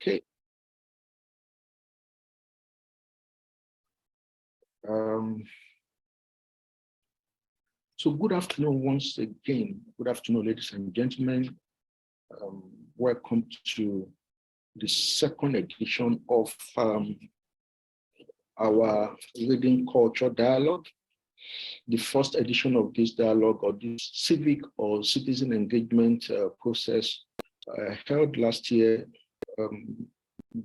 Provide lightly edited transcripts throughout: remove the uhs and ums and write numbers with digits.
Okay. So good afternoon once again. Good afternoon, ladies and gentlemen. Welcome to the second edition of our reading culture dialogue. The first edition of this dialogue, or this civic or citizen engagement process, held last year,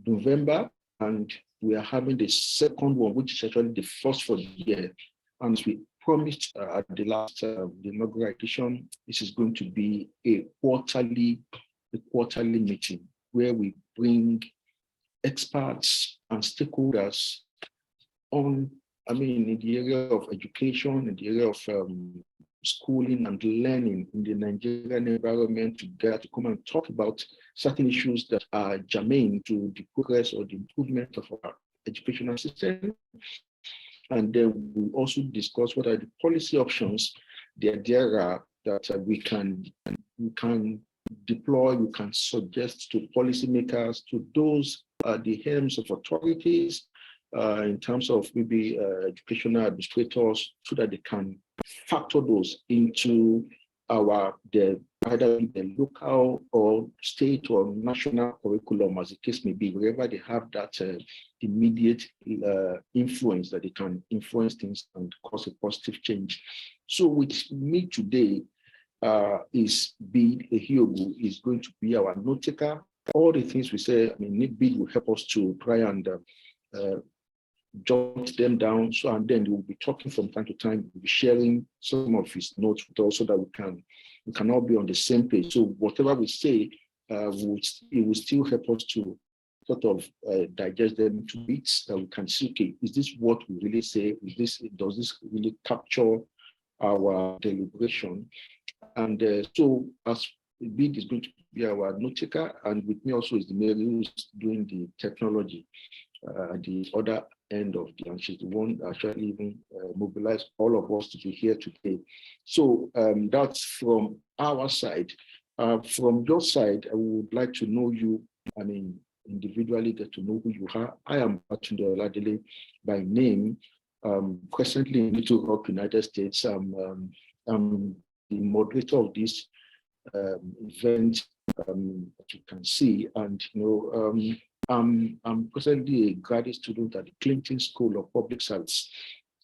November, and we are having the second one, which is actually the first for the year. And as we promised at the last the inaugural edition, this is going to be a quarterly meeting where we bring experts and stakeholders on, in the area of education, in the area of schooling and learning in the Nigerian environment, together to come and talk about certain issues that are germane to the progress or the improvement of our educational system. And then we'll also discuss what are the policy options there are that we can deploy, we can suggest to policymakers, to those the helms of authorities, in terms of maybe educational administrators, so that they can factor those into either the local or state or national curriculum, as the case may be, wherever they have that immediate influence, that they can influence things and cause a positive change. So with me today is Bid Ehiogu, is going to be our note taker. All the things we say, Bid will help us to try and jot them down. So, and then we'll be talking from time to time, we'll be sharing some of his notes with us so that we can all be on the same page. So whatever we say, it will still help us to sort of digest them into bits that we can see, okay, is this what we really say? Does this really capture our deliberation? And so as Bid is going to be our note taker, and with me also is the Mary who's doing the technology at the other end of the, and she's the one that actually even mobilized all of us to be here today. So that's from our side. From your side, I would like to know you, individually, get to know who you are. I am Batunde Oladele by name, presently in Little Rock, United States. I'm the moderator of this event that you can see, and I'm presently a graduate student at the Clinton School of Public Service.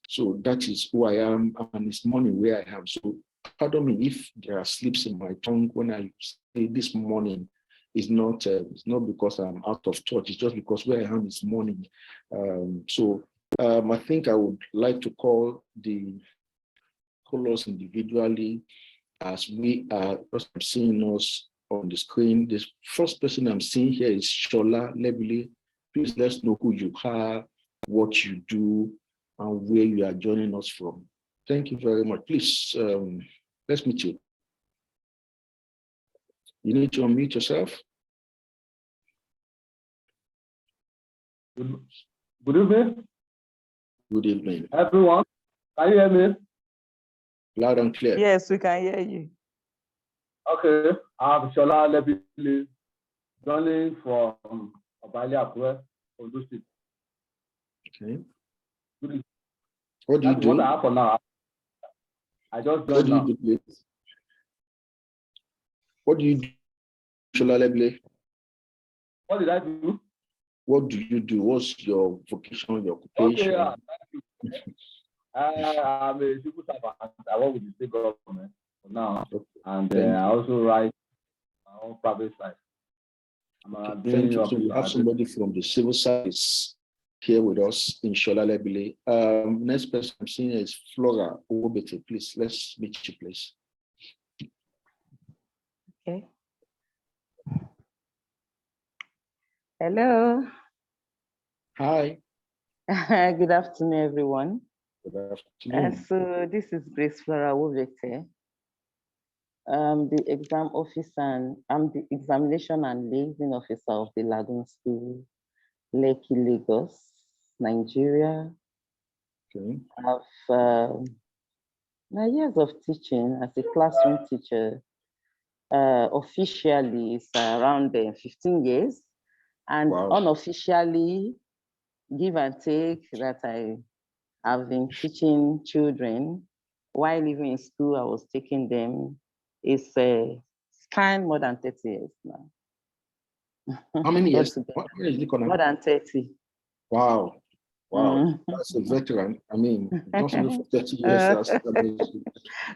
So that is who I am, and it's morning where I am. So pardon me if there are slips in my tongue when I say this morning. It's not because I'm out of touch, it's just because where I am is morning. I think I would like to call the callers individually as we are seeing us on the screen. This first person I'm seeing here is Shola Lebile. Please let's know who you are, what you do, and where you are joining us from. Thank you very much. Please, let's meet you. You need to unmute yourself. Good evening. Good evening. Everyone, can you hear me? Loud and clear. Yes, we can hear you. Okay, I'm Shola Lebile, joining from Obali Akure, Ondo State. Okay. What do you do? What I have for now. I just joined now. What do you do, Shola Lebile? What did I do? What do you do? What's your vocation, your occupation? Okay, thank you. I'm a civil servant. I work with the state government for now, and I also write my own private site. Thank you. So we have somebody from the civil service here with us in Shola Lebile. Next person I'm seeing is Flora Owobete. Please, let's meet you, please. Okay. Hello. Hi. Good afternoon, everyone. Good afternoon. So this is Grace Flora Owobete. I'm the exam officer, I'm the examination and liaison officer of the Lagoon School, Lekki, Lagos, Nigeria. Okay. I have my years of teaching as a classroom teacher officially is around 15 years. And Wow. unofficially, give and take, that I have been teaching children while living in school. I was taking them. It's span more than 30 years now. How many years? Altogether. How many is it gonna? More than 30. Wow. Wow. Mm. That's a veteran. I mean, not only for 30 years.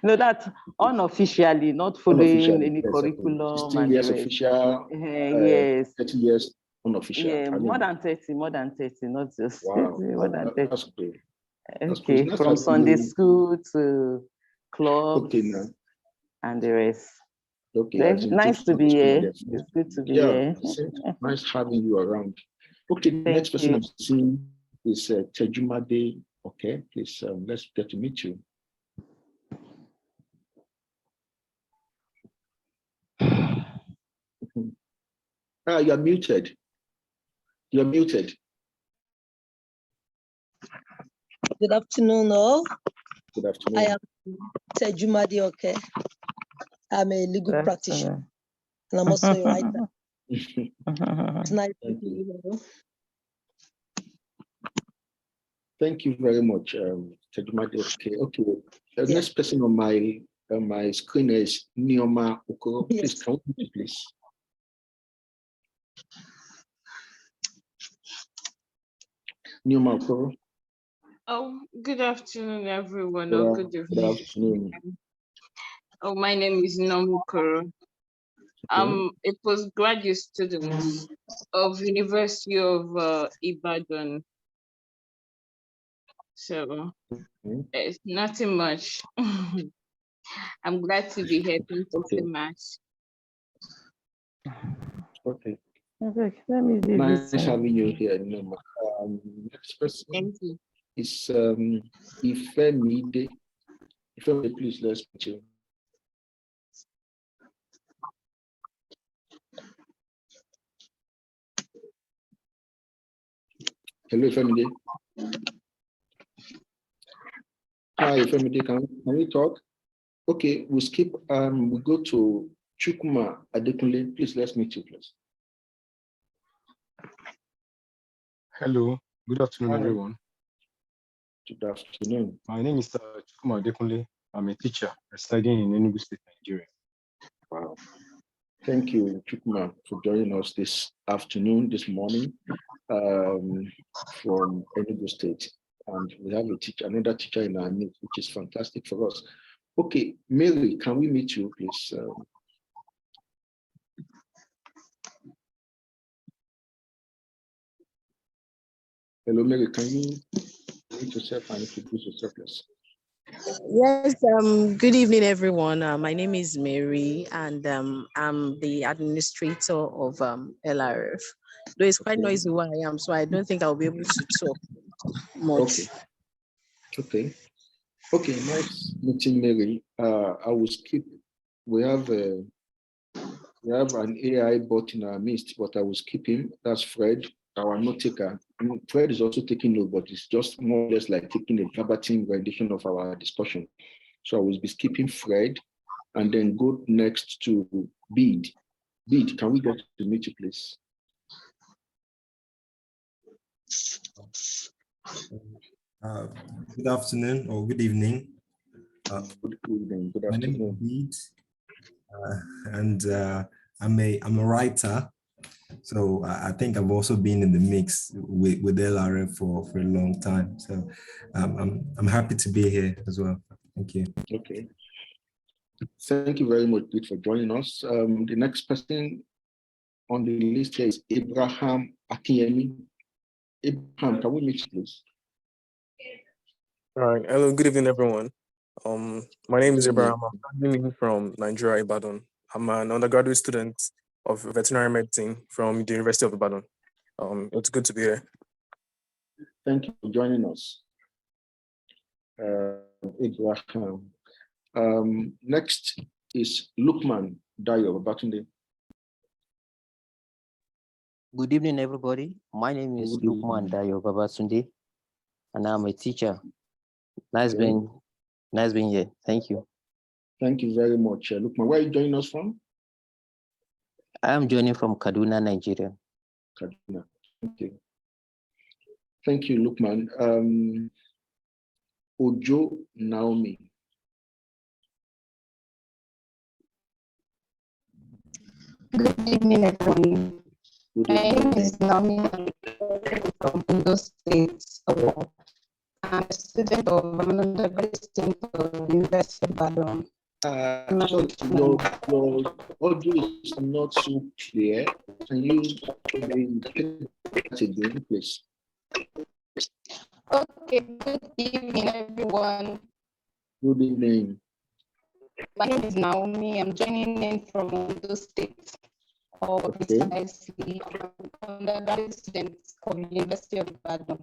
No, that's unofficially, not following Unofficially, any yes, curriculum 16 and the years rest. official, Yes. 30 years unofficial. Yeah, I mean, more than 30, not just wow, 30, more than 30. that's great. That's Okay, great. from Sunday school to clubs Okay, now. and the rest. Okay, Well, nice to be here. It's good to be here. Nice having you around. Okay, next person I'm seeing is Tejumade. Okay, please, let's get to meet you. You're muted. You're muted. Good afternoon, all. Good afternoon. I am Tejumade. Okay, I'm a legal practitioner, and I'm also a writer. It's nice to meet you. Thank you very much, Tejumade. Okay. The next person on my screen is Neoma Okoro. Please, Yes. can you please? Neoma Okoro. Oh, good afternoon, everyone. Good afternoon. Oh, my name is Nomukoro. I'm a postgraduate student of University of Ibadan. So it's nothing much. I'm glad to be here. Thank you so much. Okay. Let me nice having you here, Neoma. Next person. Thank you. Is Ifemide. Ifemide, please, let's meet you. Hello, Ifemide. Hi, Ifemide, can we talk? Okay, we'll skip, we go to Chukuma Adekunle. Please, let's meet you, please. Hello, good afternoon, everyone. Good afternoon. My name is Chukuma Adekunle. I'm a teacher residing in Enugu State, Nigeria. Wow. Thank you, Chukuma, for joining us this morning from Enugu State. And we have another teacher in our midst, which is fantastic for us. Okay, Mary, can we meet you, please? Hello, Mary, can you meet yourself and introduce yourself, please? Yes, good evening, everyone. My name is Mary, and I'm the administrator of LRF. Though it's quite noisy where I am, so I don't think I'll be able to talk much. Okay, nice meeting, Mary. I will skip. We have an AI bot in our midst, but I will skip him. That's Fred, our note taker. Fred is also taking note, but it's just more or less like taking a verbatim rendition of our discussion. So I will be skipping Fred and then go next to Bede. Bede, can we get to meet you, please? Good afternoon or good evening. Good evening. Good afternoon. My name is Bede, and I'm a writer. So I think I've also been in the mix with LRF for a long time. So I'm happy to be here as well. Thank you. Okay. Thank you very much, Pete, for joining us. The next person on the list here is Abraham Akinyemi. Abraham, can we meet you, please? All right. Hello, good evening, everyone. My name is Abraham. I'm coming from Nigeria, Ibadan. I'm an undergraduate student of veterinary medicine from the University of Ibadan. It's good to be here. Thank you for joining us, Abraham. Next is Lukman Dayo Batunde. Good evening, everybody. My name is Lukman Dayo Babatunde, and I'm a teacher. Nice being here. Thank you. Thank you very much, Lukman. Where are you joining us from? I am joining from Kaduna, Nigeria. Kaduna. Thank you. Thank you, Lukman. Ojo Naomi. Good evening, everyone. Good My evening. name is Naomi from Ondo State. I'm a student of undergraduate student of the University of Ibadan. So your audio is not so clear. Can you repeat that again, please? Okay, good evening, everyone. Good evening. My name is Naomi. I'm joining in from Ondo State, or precisely undergraduate student of the University of Ibadan,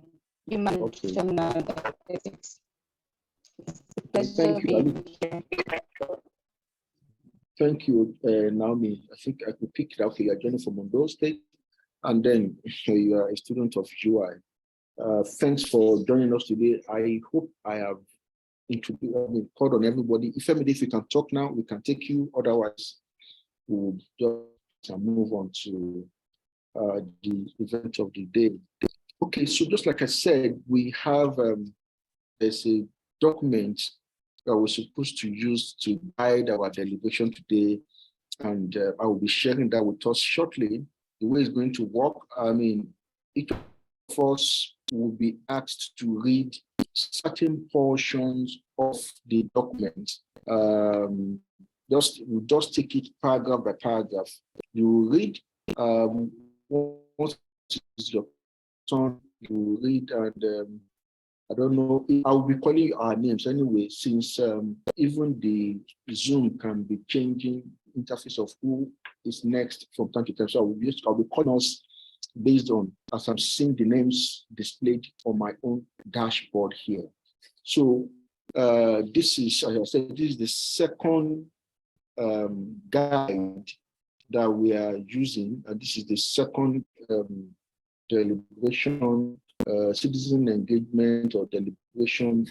Human Nutrition and Ethics. Thank you. Thank you, Naomi. I think I could pick it up. You are joining from Ondo State, and then you are a student of UI. Thanks for joining us today. I hope I have called on everybody. If you can talk now, we can take you. Otherwise, we'll just move on to the event of the day. Okay, so just like I said, we have there's a document that we're supposed to use to guide our deliberation today, and I will be sharing that with us shortly. The way it's going to work, I mean, each of us will be asked to read certain portions of the document. We'll just take it paragraph by paragraph. You read, once it's your turn, you read, and I don't know, I'll be calling our names anyway, since even the Zoom can be changing interface of who is next from time to time. So I'll be calling us based on, as I'm seeing the names displayed on my own dashboard here. So this is, as I said, this is the second guide that we are using, and this is the second deliberation, citizen engagement or deliberation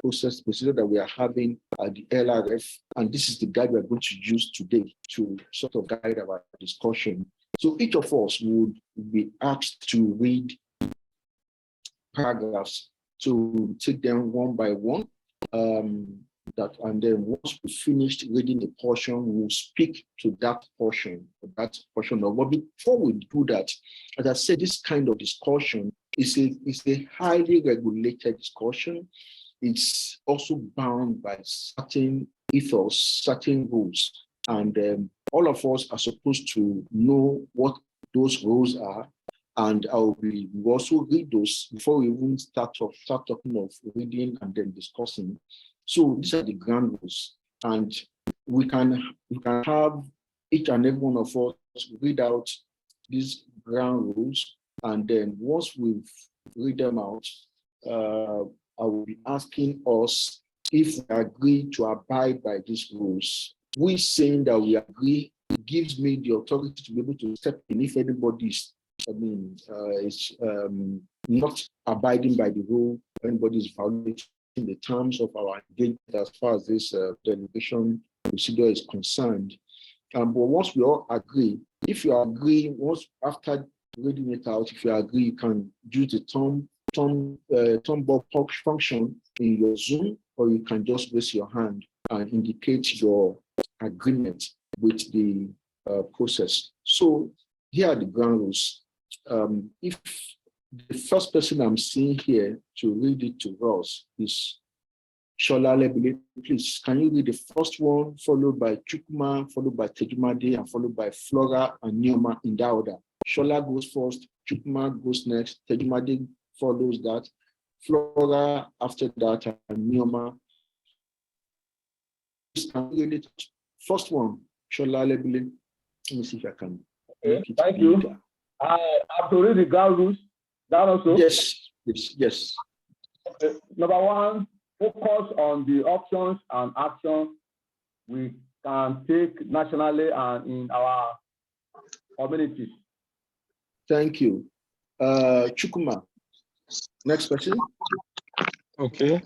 procedure that we are having at the LRF, and this is the guide we are going to use today to sort of guide our discussion. So each of us would be asked to read paragraphs, to take them one by one, and then once we finished reading the portion, we'll speak to that portion. But before we do that, as I said, this kind of discussion is a highly regulated discussion. It's also bound by certain ethos, certain rules, and all of us are supposed to know what those rules are. And we also read those before we even start talking of reading and then discussing. So these are the ground rules, and we can have each and every one of us read out these ground rules, and then once we've read them out, I will be asking us if we agree to abide by these rules. We saying that we agree gives me the authority to be able to step in if anybody's, is not abiding by the rule, anybody is violating the terms of our engagement as far as this deliberation procedure is concerned. But once we all agree, if you agree, once after reading it out, if you agree, you can use the thumb function in your Zoom, or you can just raise your hand and indicate your agreement with the process. So here are the ground rules. If the first person I'm seeing here to read it to us is Shola Lebile. Please, can you read the first one, followed by Chukuma, followed by Tejumade, and followed by Flora and Neoma in that order? Shola goes first, Chukuma goes next, Tejumade follows that, Flora after that, and Neoma. Can you read it? First one, Shola Lebile. Let me see if I can. Okay, thank you. I have to read the ground rules. That also? Yes, please, yes. Okay. Number one, focus on the options and actions we can take nationally and in our communities. Thank you. Chukuma, next question. Okay.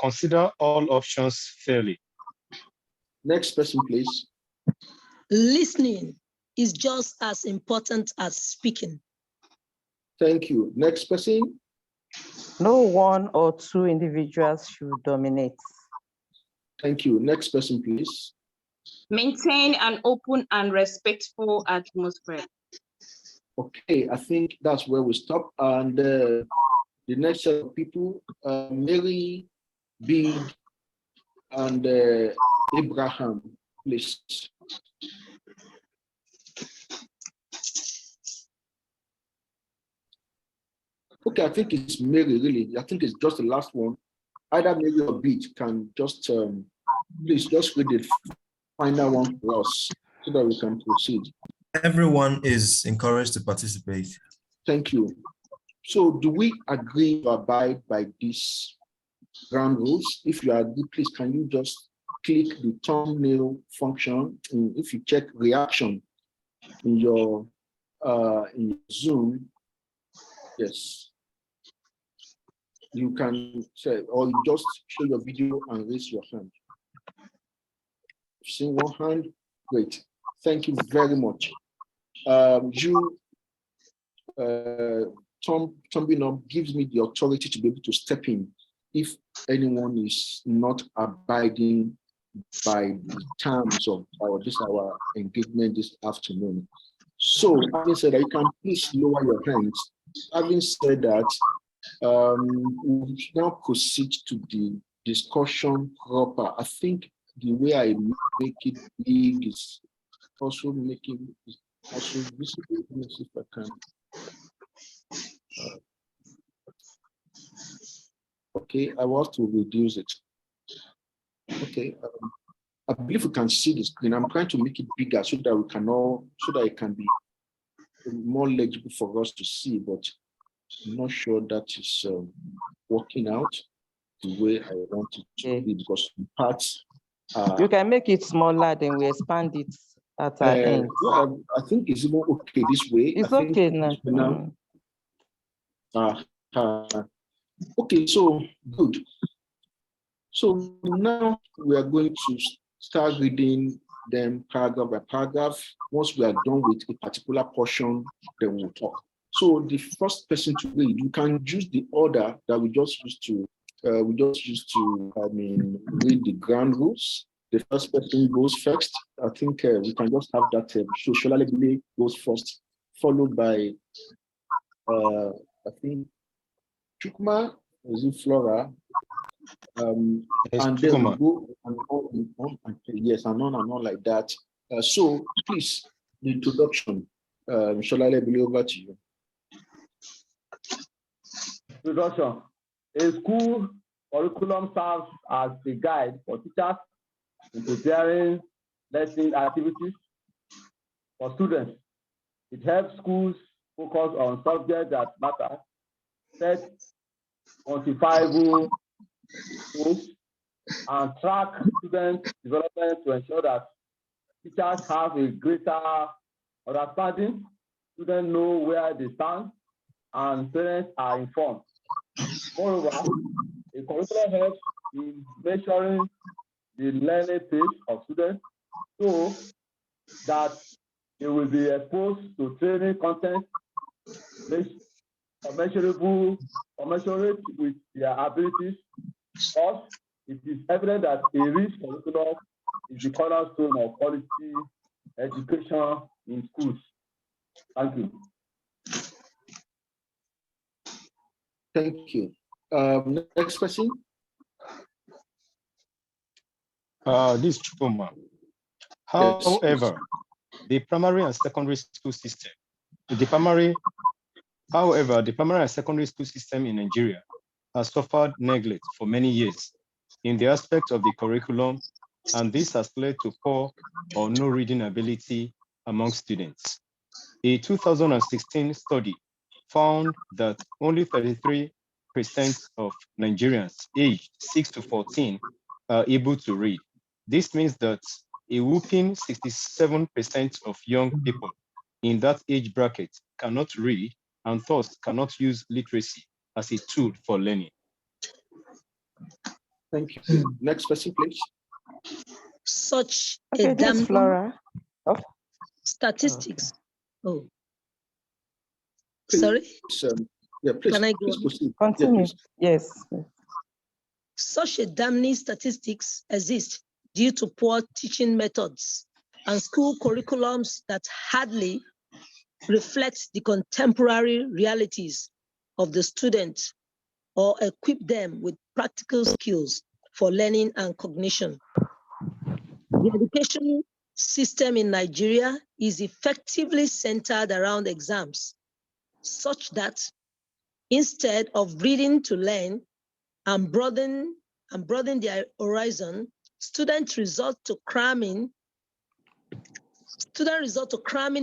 Consider all options fairly. Next person, please. Listening is just as important as speaking. Thank you. Next person. No one or two individuals should dominate. Thank you. Next person, please. Maintain an open and respectful atmosphere. Okay, I think that's where we stop. And the next set of people, Mary, Big, and Abraham, please. Okay, I think it's Mary, really. I think it's just the last one. Either Mary or Beat can just, please just read the final one for us so that we can proceed. Everyone is encouraged to participate. Thank you. So do we agree to abide by these ground rules? If you agree, please, can you just click the thumbnail function? And if you check reaction in your Zoom, yes. You can say, or you just show your video and raise your hand. See one hand, great. Thank you very much. Thumbing up gives me the authority to be able to step in if anyone is not abiding by the terms of our engagement this afternoon. So, having said that, you can please lower your hands. Having said that, we'll now proceed to the discussion proper. I think the way I make it big is also making it also visible. Let me see if I can. Okay, I want to reduce it. Okay, I believe we can see the screen. I'm trying to make it bigger so that we can all, so that it can be more legible for us to see, but I'm not sure that is working out the way I want it to be, because parts you can make it smaller, then we expand it at our end. Well, I think it's even okay this way. It's okay now. Okay, so good. So now we are going to start reading them paragraph by paragraph. Once we are done with a particular portion, then we'll talk. So the first person to read, you can use the order that we just used to read the ground rules. The first person goes first. I think we can just have that. So Sholalebile goes first, followed by I think Chukma, is it Flora? And then we go and on, yes, and on like that. So please, the introduction. Sholalebile, over to you. Introduction. A school curriculum serves as a guide for teachers in preparing lesson activities for students. It helps schools focus on subjects that matter, set quantifiable goals, and track student development to ensure that teachers have a greater understanding, students know where they stand, and parents are informed. Moreover, a curriculum helps in measuring the learning pace of students so that they will be exposed to training content commensurate with their abilities. Thus, it is evident that a rich curriculum is the cornerstone of quality education in schools. Thank you. Thank you. Next person. This is Chukuma. However, the primary and secondary school system, the primary and secondary school system in Nigeria has suffered neglect for many years in the aspect of the curriculum, and this has led to poor or no reading ability among students. A 2016 study found that only 33% of Nigerians aged 6 to 14 are able to read. This means that a whopping 67% of young people in that age bracket cannot read and thus cannot use literacy as a tool for learning. Thank you. Next person, please. Such okay, a damning, Flora. Oh. Statistics. Okay. Oh, Please, sorry. Yeah, please. Can I go please on? proceed. Continue. Yeah, Yes. Such a damning statistics exist due to poor teaching methods and school curriculums that hardly reflect the contemporary realities of the student or equip them with practical skills for learning and cognition. The education system in Nigeria is effectively centered around exams, such that instead of reading to learn and broaden their horizon, students resort to cramming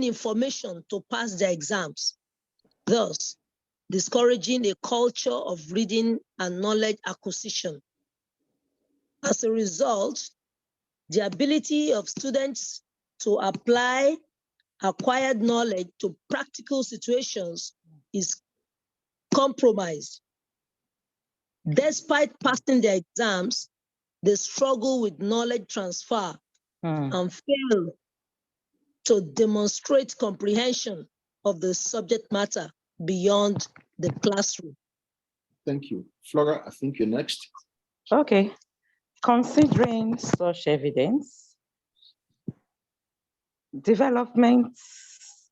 information to pass their exams, thus discouraging a culture of reading and knowledge acquisition. As a result, the ability of students to apply acquired knowledge to practical situations is compromised. Despite passing their exams, they struggle with knowledge transfer and fail to demonstrate comprehension of the subject matter beyond the classroom. thank you. Flora, I think you're next. Okay. Considering such evidence, developments,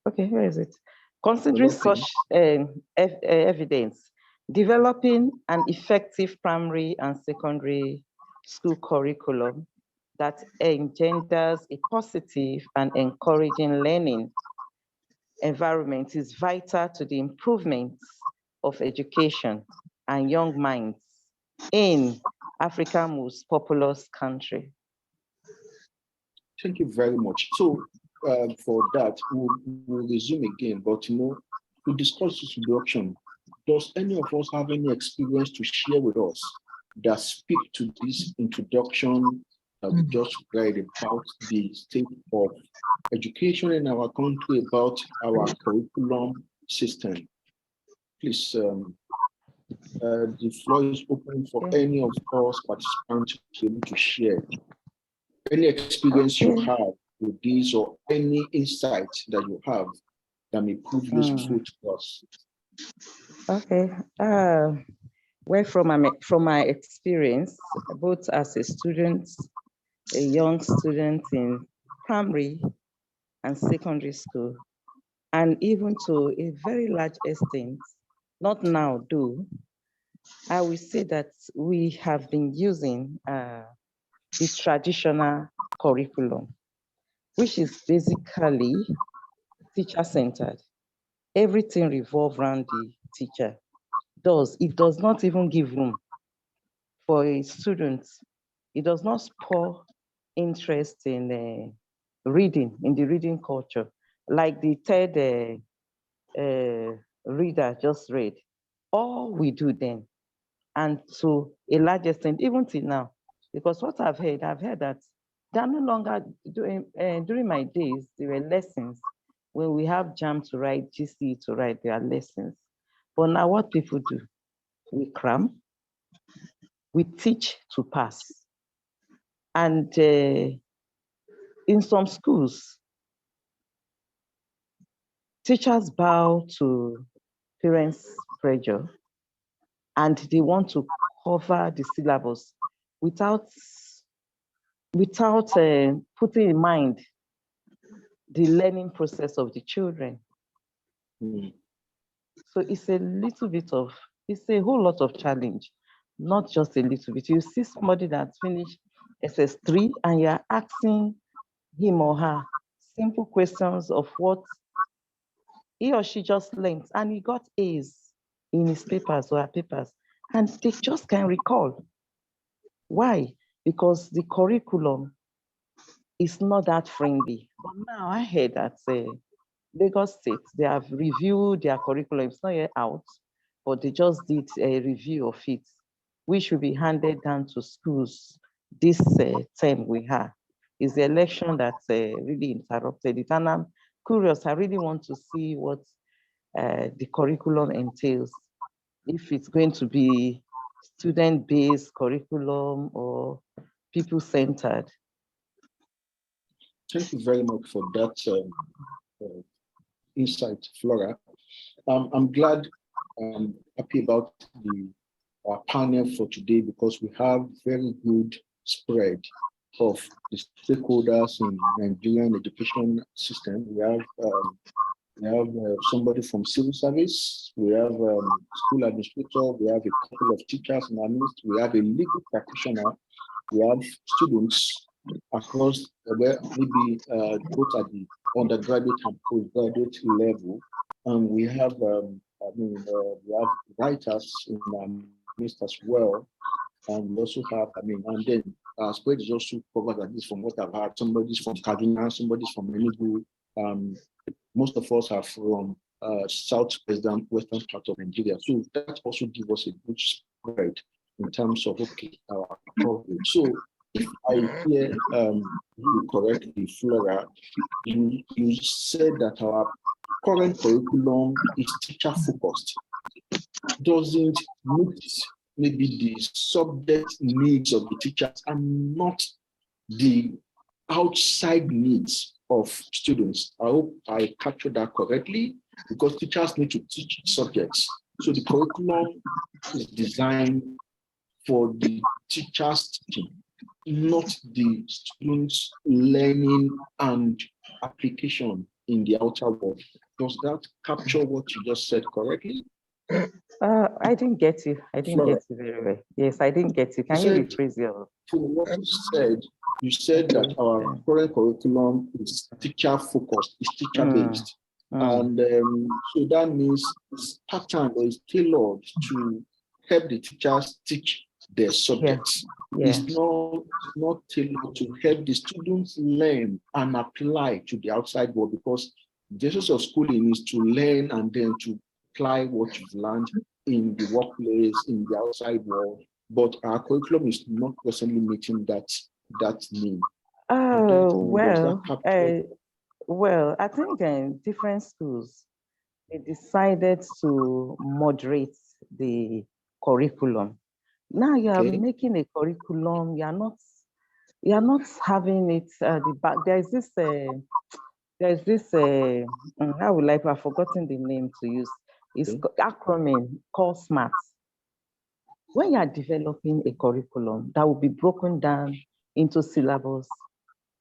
okay, where is it? Considering such evidence, developing an effective primary and secondary school curriculum that engenders a positive and encouraging learning environment is vital to the improvement of education and young minds in Africa's most populous country. Thank you very much. So for that, we'll resume again, but to discuss this introduction, does any of us have any experience to share with us that speak to this introduction that we just read about the state of education in our country, about our curriculum system? Please, the floor is open for any of us participants to be able to share any experience you have with this or any insights that you have that may prove useful to us. Okay. Well, from my experience, both as a student, a young student in primary and secondary school, and even to a very large extent, not now though, I will say that we have been using the traditional curriculum, which is basically teacher-centered. Everything revolves around the teacher. It does not even give room for a student. It does not spur interest in reading, in the reading culture, like the third reader just read. All we do then, and to a large extent, even till now, because what I've heard that they are no longer doing, during my days, there were lessons. When we have JAM to write, GCE to write, there are lessons. But now what people do, we cram, we teach to pass. And in some schools, teachers bow to parents' pressure and they want to cover the syllabus without putting in mind the learning process of the children. So it's a whole lot of challenge, not just a little bit. You see somebody that's finished SS3 and you're asking him or her simple questions of what he or she just learned, and he got A's in his papers or her papers, and they just can't recall. Why? Because the curriculum is not that friendly. But now I heard that Lagos State, they have reviewed their curriculum. It's not yet out, but they just did a review of it, which will be handed down to schools this term we have. It's the election that really interrupted it. And I'm curious, I really want to see what the curriculum entails. If it's going to be student-based curriculum or people-centered. Thank you very much for that insight, Flora. I'm glad, happy about the panel for today because we have very good spread of the stakeholders in Nigerian education system. We have somebody from civil service, we have school administrator, we have a couple of teachers and analysts, we have a legal practitioner, we have students across where maybe both at the undergraduate and postgraduate level, and we have we have writers in our midst as well, and we also have and then spread is also covered at least from what I've heard. Somebody's from Kaduna, somebody's from Enugu. Most of us are from southwestern part of Nigeria, so that also gives us a good spread in terms of our coverage. So if I hear you correctly, Flora, you said that our current curriculum is teacher focused, doesn't meet maybe the subject needs of the teachers and not the outside needs of students. I hope I captured that correctly, because teachers need to teach subjects. So the curriculum is designed for the teachers teaching, not the students learning and application in the outer world. Does that capture what you just said correctly? I didn't get you. I didn't get you very well. Yes, I didn't get you. Can you rephrase your? To what you said that our current curriculum is teacher focused, is teacher based. And so that means it's patterned or it's tailored to help the teachers teach their subjects. It's not tailored to help the students learn and apply to the outside world, because the essence of schooling is to learn and then to apply what you've learned in the workplace, in the outside world. But our curriculum is not presently meeting that need. Well, I think in different schools, they decided to moderate the curriculum. Now you are making a curriculum, you are not having it the back. There's this how will I've forgotten the name to use. It's acronym called SMART. When you are developing a curriculum that will be broken down into syllabus,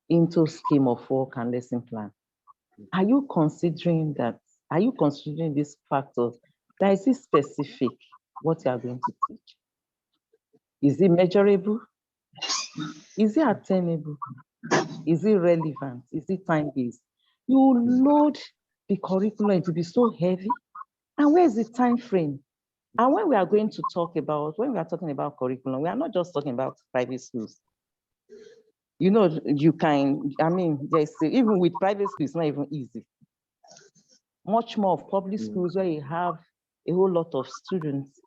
into scheme of work and lesson plan, are you considering that? Are you considering these factors? That is it specific what you are going to teach? Is it measurable? Is it attainable? Is it relevant? Is it time-based? You load the curriculum to be so heavy. And where's the time frame? And when we are going to talk about, when we are talking about curriculum, we are not just talking about private schools. You know, you can, even with private schools, it's not even easy. Much more of public schools where you have a whole lot of students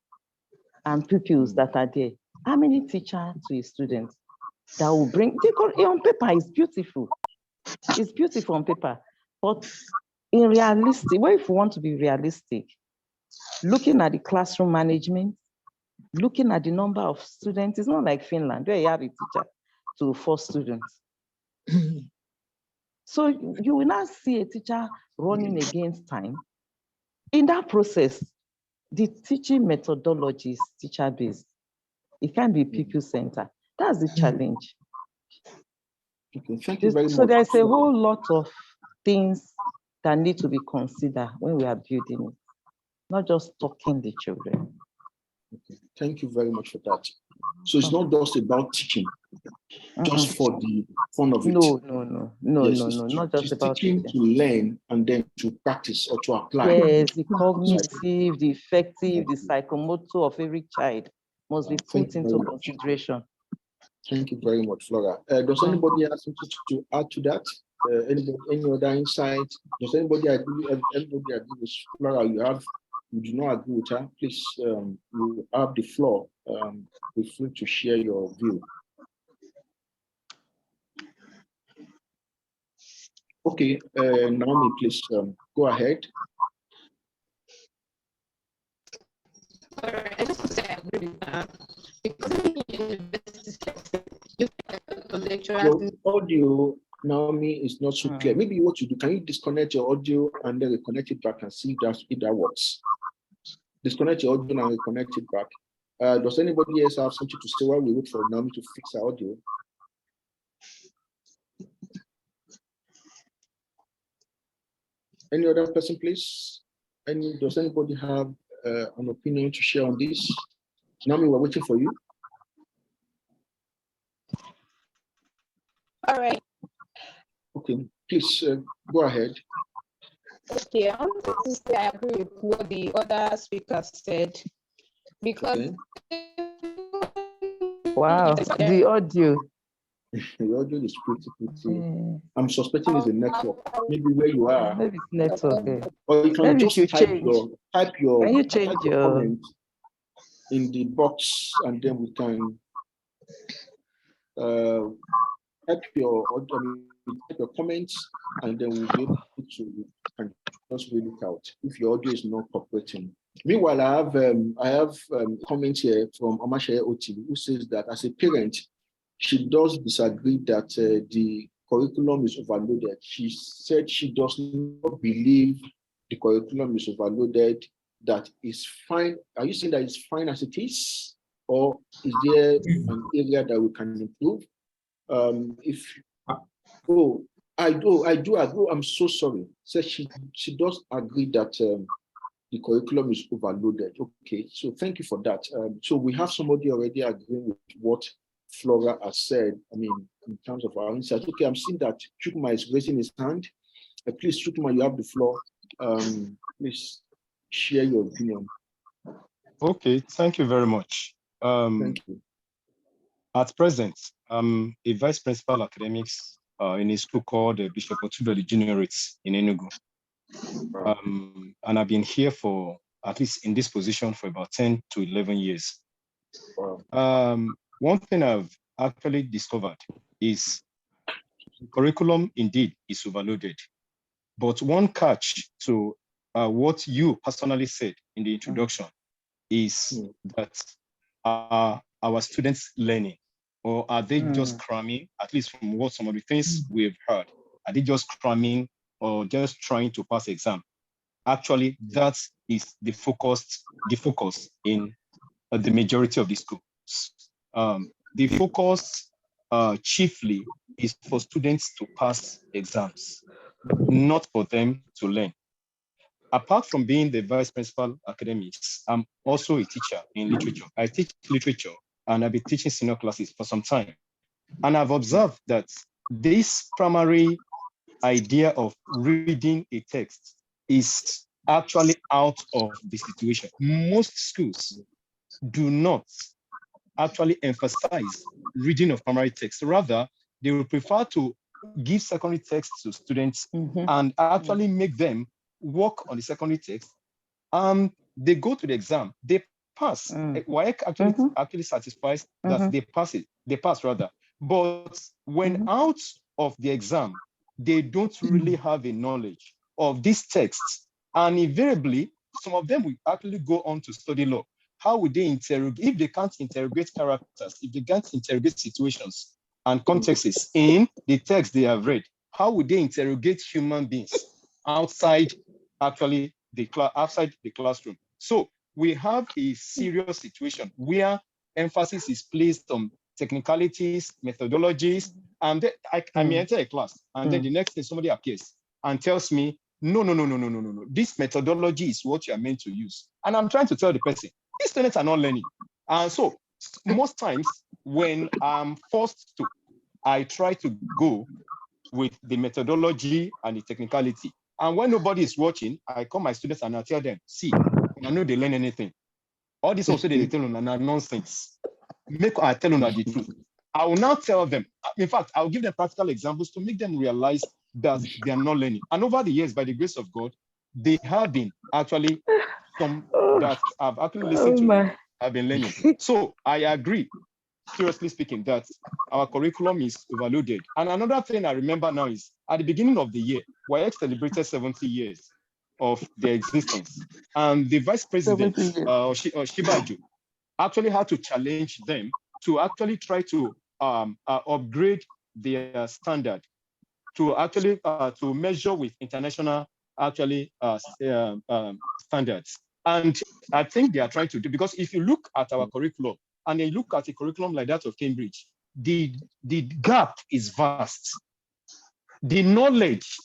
and pupils that are there. How many teachers to a student that will bring, on paper, it's beautiful. It's beautiful on paper, but in realistic, well, if we want to be realistic, looking at the classroom management, looking at the number of students, it's not like Finland, where you have a teacher to 4 students. So you will not see a teacher running against time. In that process, the teaching methodology is teacher-based. It can be pupil-centered. That's the challenge. Okay, thank you very much. So there's a whole lot of things that need to be considered when we are building it, not just talking the children. Okay, thank you very much for that. So it's not just about teaching, just for the fun of it. No, not just about teaching to learn and then to practice or to apply. Yes, the cognitive, the effective, the psychomotor of every child must be put into consideration. Thank you very much, Flora. Does anybody have something to add to that? Any other insight? Does anybody agree? Everybody agree with Flora? You do not agree with her? Please, you have the floor. Feel free to share your view. Okay, Naomi, please go ahead. I just want to say I agree with that. Because in university setting, you get a lecturer. Your audio Naomi, it's not so clear. Maybe what you do, can you disconnect your audio and then reconnect it back and see if that works? Disconnect your audio and reconnect it back. Does anybody else have something to say while we wait for Naomi to fix her audio? Any other person, please? Does anybody have an opinion to share on this? Naomi, we're waiting for you. All right. Okay, please go ahead. Okay, I want to say I agree with what the other speakers said, because wow, the audio. The audio is pretty. I'm suspecting it's a network. Maybe where you are. Maybe it's network. Or you can maybe just type your can you change your comment in the box, and then we can type your comments, and then we'll be able to just read it out if your audio is not cooperating. Meanwhile, I have a comment here from Omashe Oti, who says that as a parent, she does disagree that the curriculum is overloaded. She said she does not believe the curriculum is overloaded, that is fine. Are you saying that it's fine as it is? Or is there an area that we can improve? I do agree. I'm so sorry. So she does agree that the curriculum is overloaded. Okay, so thank you for that. So we have somebody already agreeing with what Flora has said. I mean, in terms of our insight. Okay, I'm seeing that Chukuma is raising his hand. Please, Chukuma, you have the floor. Please share your opinion. Okay, thank you very much. Thank you. At present, I'm a vice principal academics in a school called Bishop Otubeli Juniorites in Enugu. And I've been here for, at least in this position, for about 10 to 11 years. One thing I've actually discovered is the curriculum indeed is overloaded. But one catch to what you personally said in the introduction is that our students learning, or are they just cramming, at least from what some of the things we've heard, are they just cramming or just trying to pass exam? Actually, that is the focus in the majority of the schools. The focus chiefly is for students to pass exams, not for them to learn. Apart from being the vice principal academics, I'm also a teacher in literature. I teach literature and I've been teaching senior classes for some time. And I've observed that this primary idea of reading a text is actually out of the situation. Most schools do not actually emphasize reading of primary text. Rather, they will prefer to give secondary text to students and actually make them work on the secondary text. They go to the exam, they pass. WAEC actually satisfies that they pass it. They pass rather. But when out of the exam, they don't really have a knowledge of these texts. And invariably, some of them will actually go on to study law. How would they interrogate, if they can't interrogate characters, if they can't interrogate situations and contexts in the text they have read, how would they interrogate human beings outside actually outside the classroom? So we have a serious situation where emphasis is placed on technicalities, methodologies, and then I may enter a class, and then the next day somebody appears and tells me, no. This methodology is what you are meant to use. And I'm trying to tell the person, these students are not learning. And so most times when I'm forced to, I try to go with the methodology and the technicality. And when nobody is watching, I call my students and I tell them, see, I know they learn anything. All this also they tell them are nonsense. I tell them the truth. I will now tell them, in fact, I'll give them practical examples to make them realize that they are not learning. And over the years, by the grace of God, they have been actually some that I've actually listened to, have been learning. So I agree, seriously speaking, that our curriculum is overloaded. And another thing I remember now is at the beginning of the year, WAEC celebrated 70 years of their existence. And the vice president, Shibaju, actually had to challenge them to actually try to upgrade their standard to actually to measure with international actually standards. And I think they are trying to do, because if you look at our curriculum and then look at a curriculum like that of Cambridge, the gap is vast. The knowledge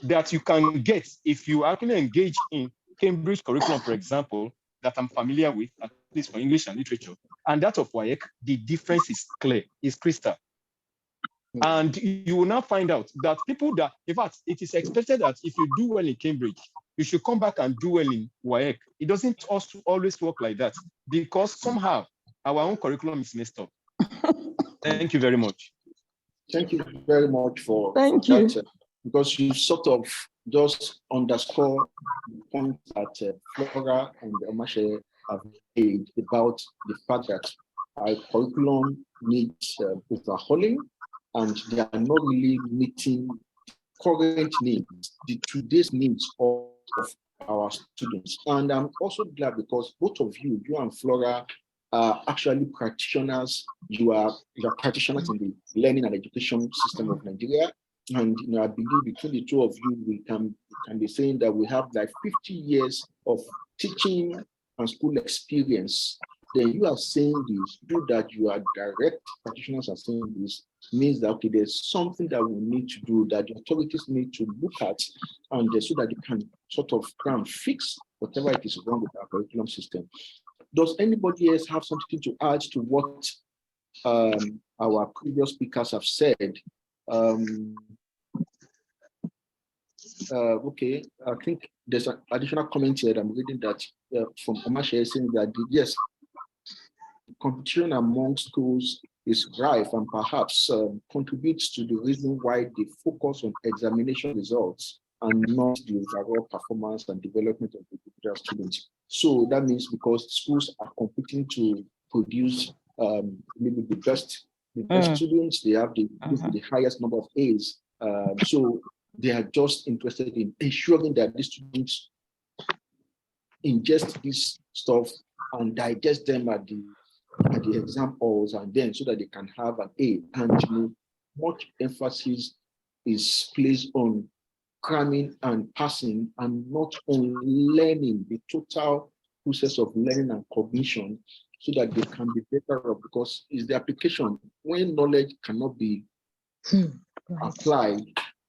that you can get if you actually engage in Cambridge curriculum, for example, that I'm familiar with, at least for English and literature, and that of WAEC, the difference is clear, is crystal. And you will now find out that people that, in fact, it is expected that if you do well in Cambridge, you should come back and do well in WAEC. It doesn't also always work like that, because somehow our own curriculum is messed up. Thank you very much. Thank you very much for that, because you sort of just underscore the point that Flora and Omashe have made about the fact that our curriculum needs overhauling, and they are not really meeting current needs, today's needs of our students. And I'm also glad because both of you and Flora, are actually practitioners. You are practitioners in the learning and education system of Nigeria. And I believe between the two of you, we can be saying that we have like 50 years of teaching and school experience. Then you are saying this, through that you are direct practitioners are saying this, means that okay, there's something that we need to do, that the authorities need to look at, and so that they can sort of try and fix whatever it is wrong with our curriculum system. Does anybody else have something to add to what our previous speakers have said? Okay, I think there's an additional comment here that I'm reading that from Omashe saying that yes, competition among schools is rife and perhaps contributes to the reason why they focus on examination results and not the overall performance and development of individual students. So that means because schools are competing to produce maybe the best students, they have the highest number of A's. So they are just interested in ensuring that the students ingest this stuff and digest them at the exam halls, and then so that they can have an A. And much emphasis is placed on cramming and passing, and not on learning, the total process of learning and cognition, so that they can be better off, because it's the application. When knowledge cannot be applied,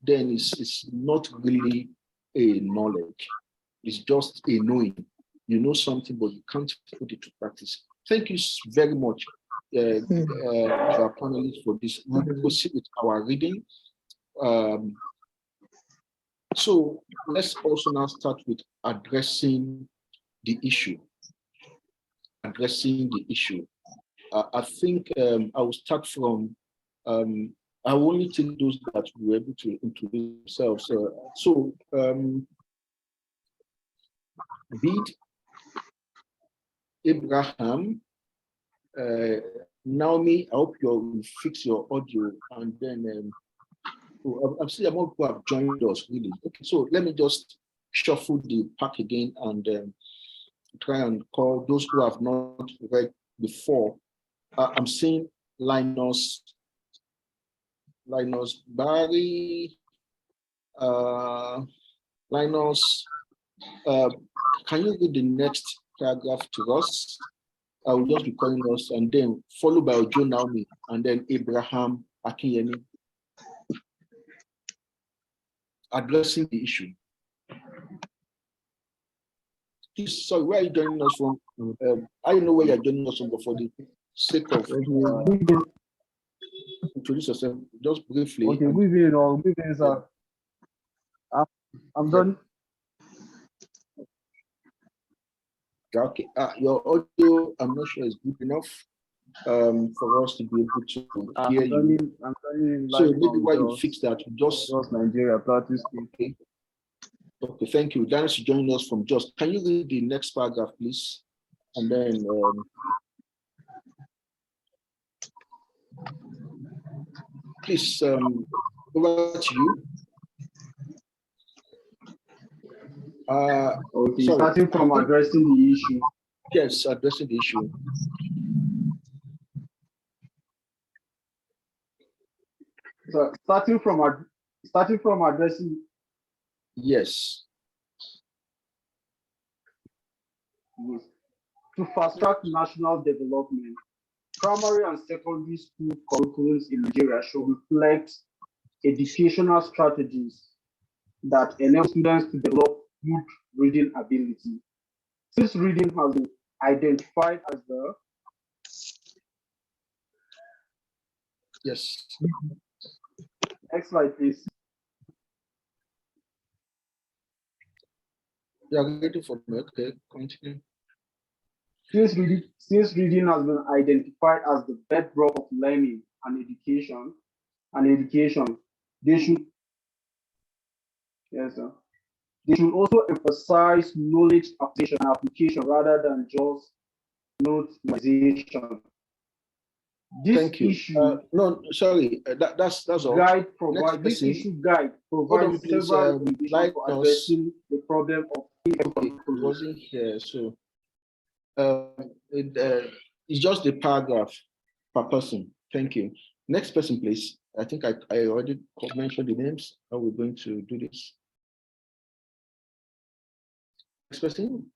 then it's not really a knowledge. It's just a knowing. You know something, but you can't put it to practice. Thank you very much to our panelists for this. We'll proceed with our reading. So let's also now start with addressing the issue. Addressing the issue. I think I will start from, I will only take those that were able to introduce themselves. Bid, Abraham, Naomi, I hope you'll fix your audio, and then I'm seeing more people have joined us, really. Okay, so let me just shuffle the pack again and try and call those who have not read before. I'm seeing Linus Barry, Linus, can you read the next paragraph to us? I will just be calling us, and then followed by Ojo Naomi, and then Abraham Akinyemi. Addressing the issue. Please, sorry, where are you joining us from? I don't know where you're joining us from, but for the sake of introduce yourself just briefly. Okay, good evening, sir. I'm done. Okay, your audio, I'm not sure is good enough for us to be able to hear you. I'm turning so maybe while you fix that, just Nigeria practice. Okay. Okay, thank you. Dennis joining us from Just. Can you read the next paragraph, please? And then please over to you. Okay, sorry. Starting from addressing the issue. Yes, addressing the issue. So starting from Starting from addressing. Yes. Yes. To fast track national development, primary and secondary school curriculums in Nigeria should reflect educational strategies that enable students to develop good reading ability. Since reading has been identified as the Yes. Next slide, please. You are ready for me. Okay, continue. Since reading has been identified as the bedrock of learning and education, they should, yes, sir. They should also emphasize knowledge application rather than just note memorization. Thank you. No, sorry, that's all. Guide provide this issue guide provides several recommendations for addressing the problem of it wasn't here, so it's just the paragraph per person. Thank you. Next person, please. I think I already mentioned the names. How we're going to do this? Next person.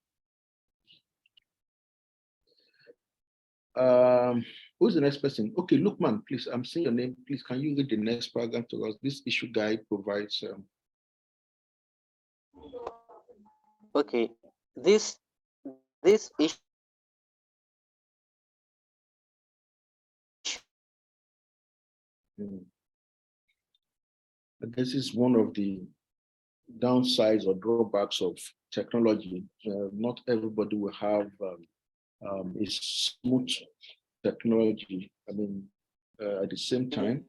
Who's the next person? Okay, Lukman, please. I'm seeing your name. Please, can you read the next paragraph to us? This issue guide provides. Okay, this issue. This is one of the downsides or drawbacks of technology. Not everybody will have a smooth technology. I mean, at the same time,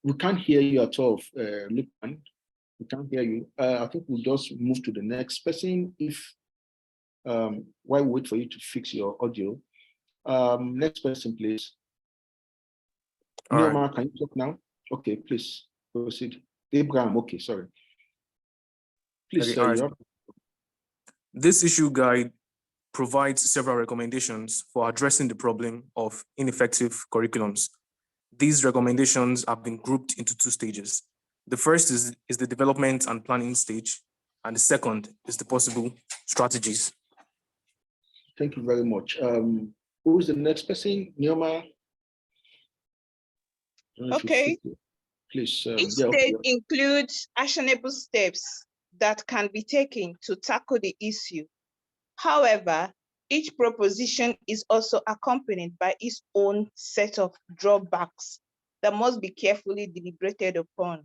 we can't hear you at all, Lukman. We can't hear you. I think we'll just move to the next person. If while we wait for you to fix your audio, next person, please. Neoma, can you talk now? Okay, please proceed. Abraham, okay, sorry. Please, okay, This issue guide provides several recommendations for addressing the problem of ineffective curriculums. These recommendations have been grouped into two stages. The first is the development and planning stage, and the second is the possible strategies. Thank you very much. Who is the next person? Neoma? Okay. Please. Each stage includes actionable steps that can be taken to tackle the issue. However, each proposition is also accompanied by its own set of drawbacks that must be carefully deliberated upon.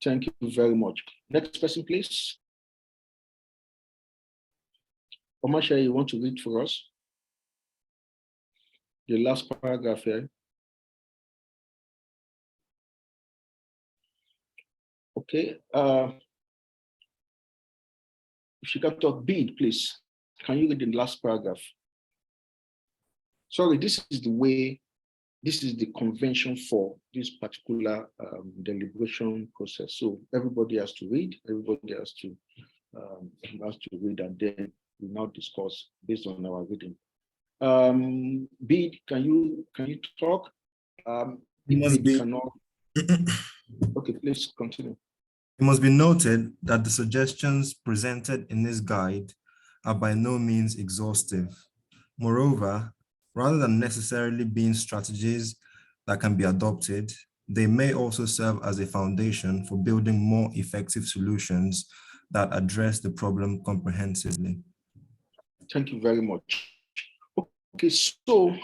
Thank you very much. Next person, please. Omasha, you want to read for us? The last paragraph here. Okay. If you can talk bid, please. Can you read the last paragraph? Sorry, this is the way, this is the convention for this particular deliberation process. So everybody has to read, everybody has to read, and then we now discuss based on our reading. Bid, can you talk? It must be. Cannot... Okay, please continue. It must be noted that the suggestions presented in this guide are by no means exhaustive. Moreover, rather than necessarily being strategies that can be adopted, they may also serve as a foundation for building more effective solutions that address the problem comprehensively. Thank you very much. Okay, so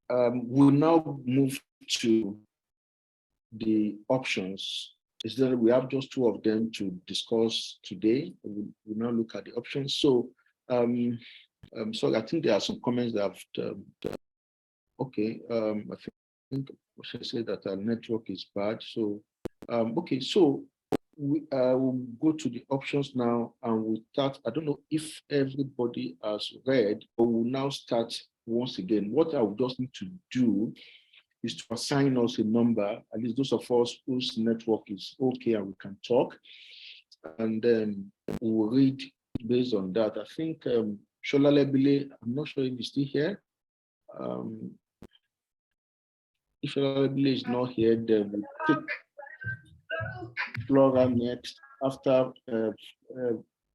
we'll now move to the options. Is that we have just two of them to discuss today. We'll now look at the options. So, so I think there are some comments that have. Okay, I think we should say that our network is bad. So, okay, so we will go to the options now, and we'll start. I don't know if everybody has read, but we'll now start once again. What I would just need to do is to assign us a number, at least those of us whose network is okay and we can talk, and then we'll read based on that. I think Shola Lebile, I'm not sure if he's still here. If Florabile is not here, then we'll take Flora next. After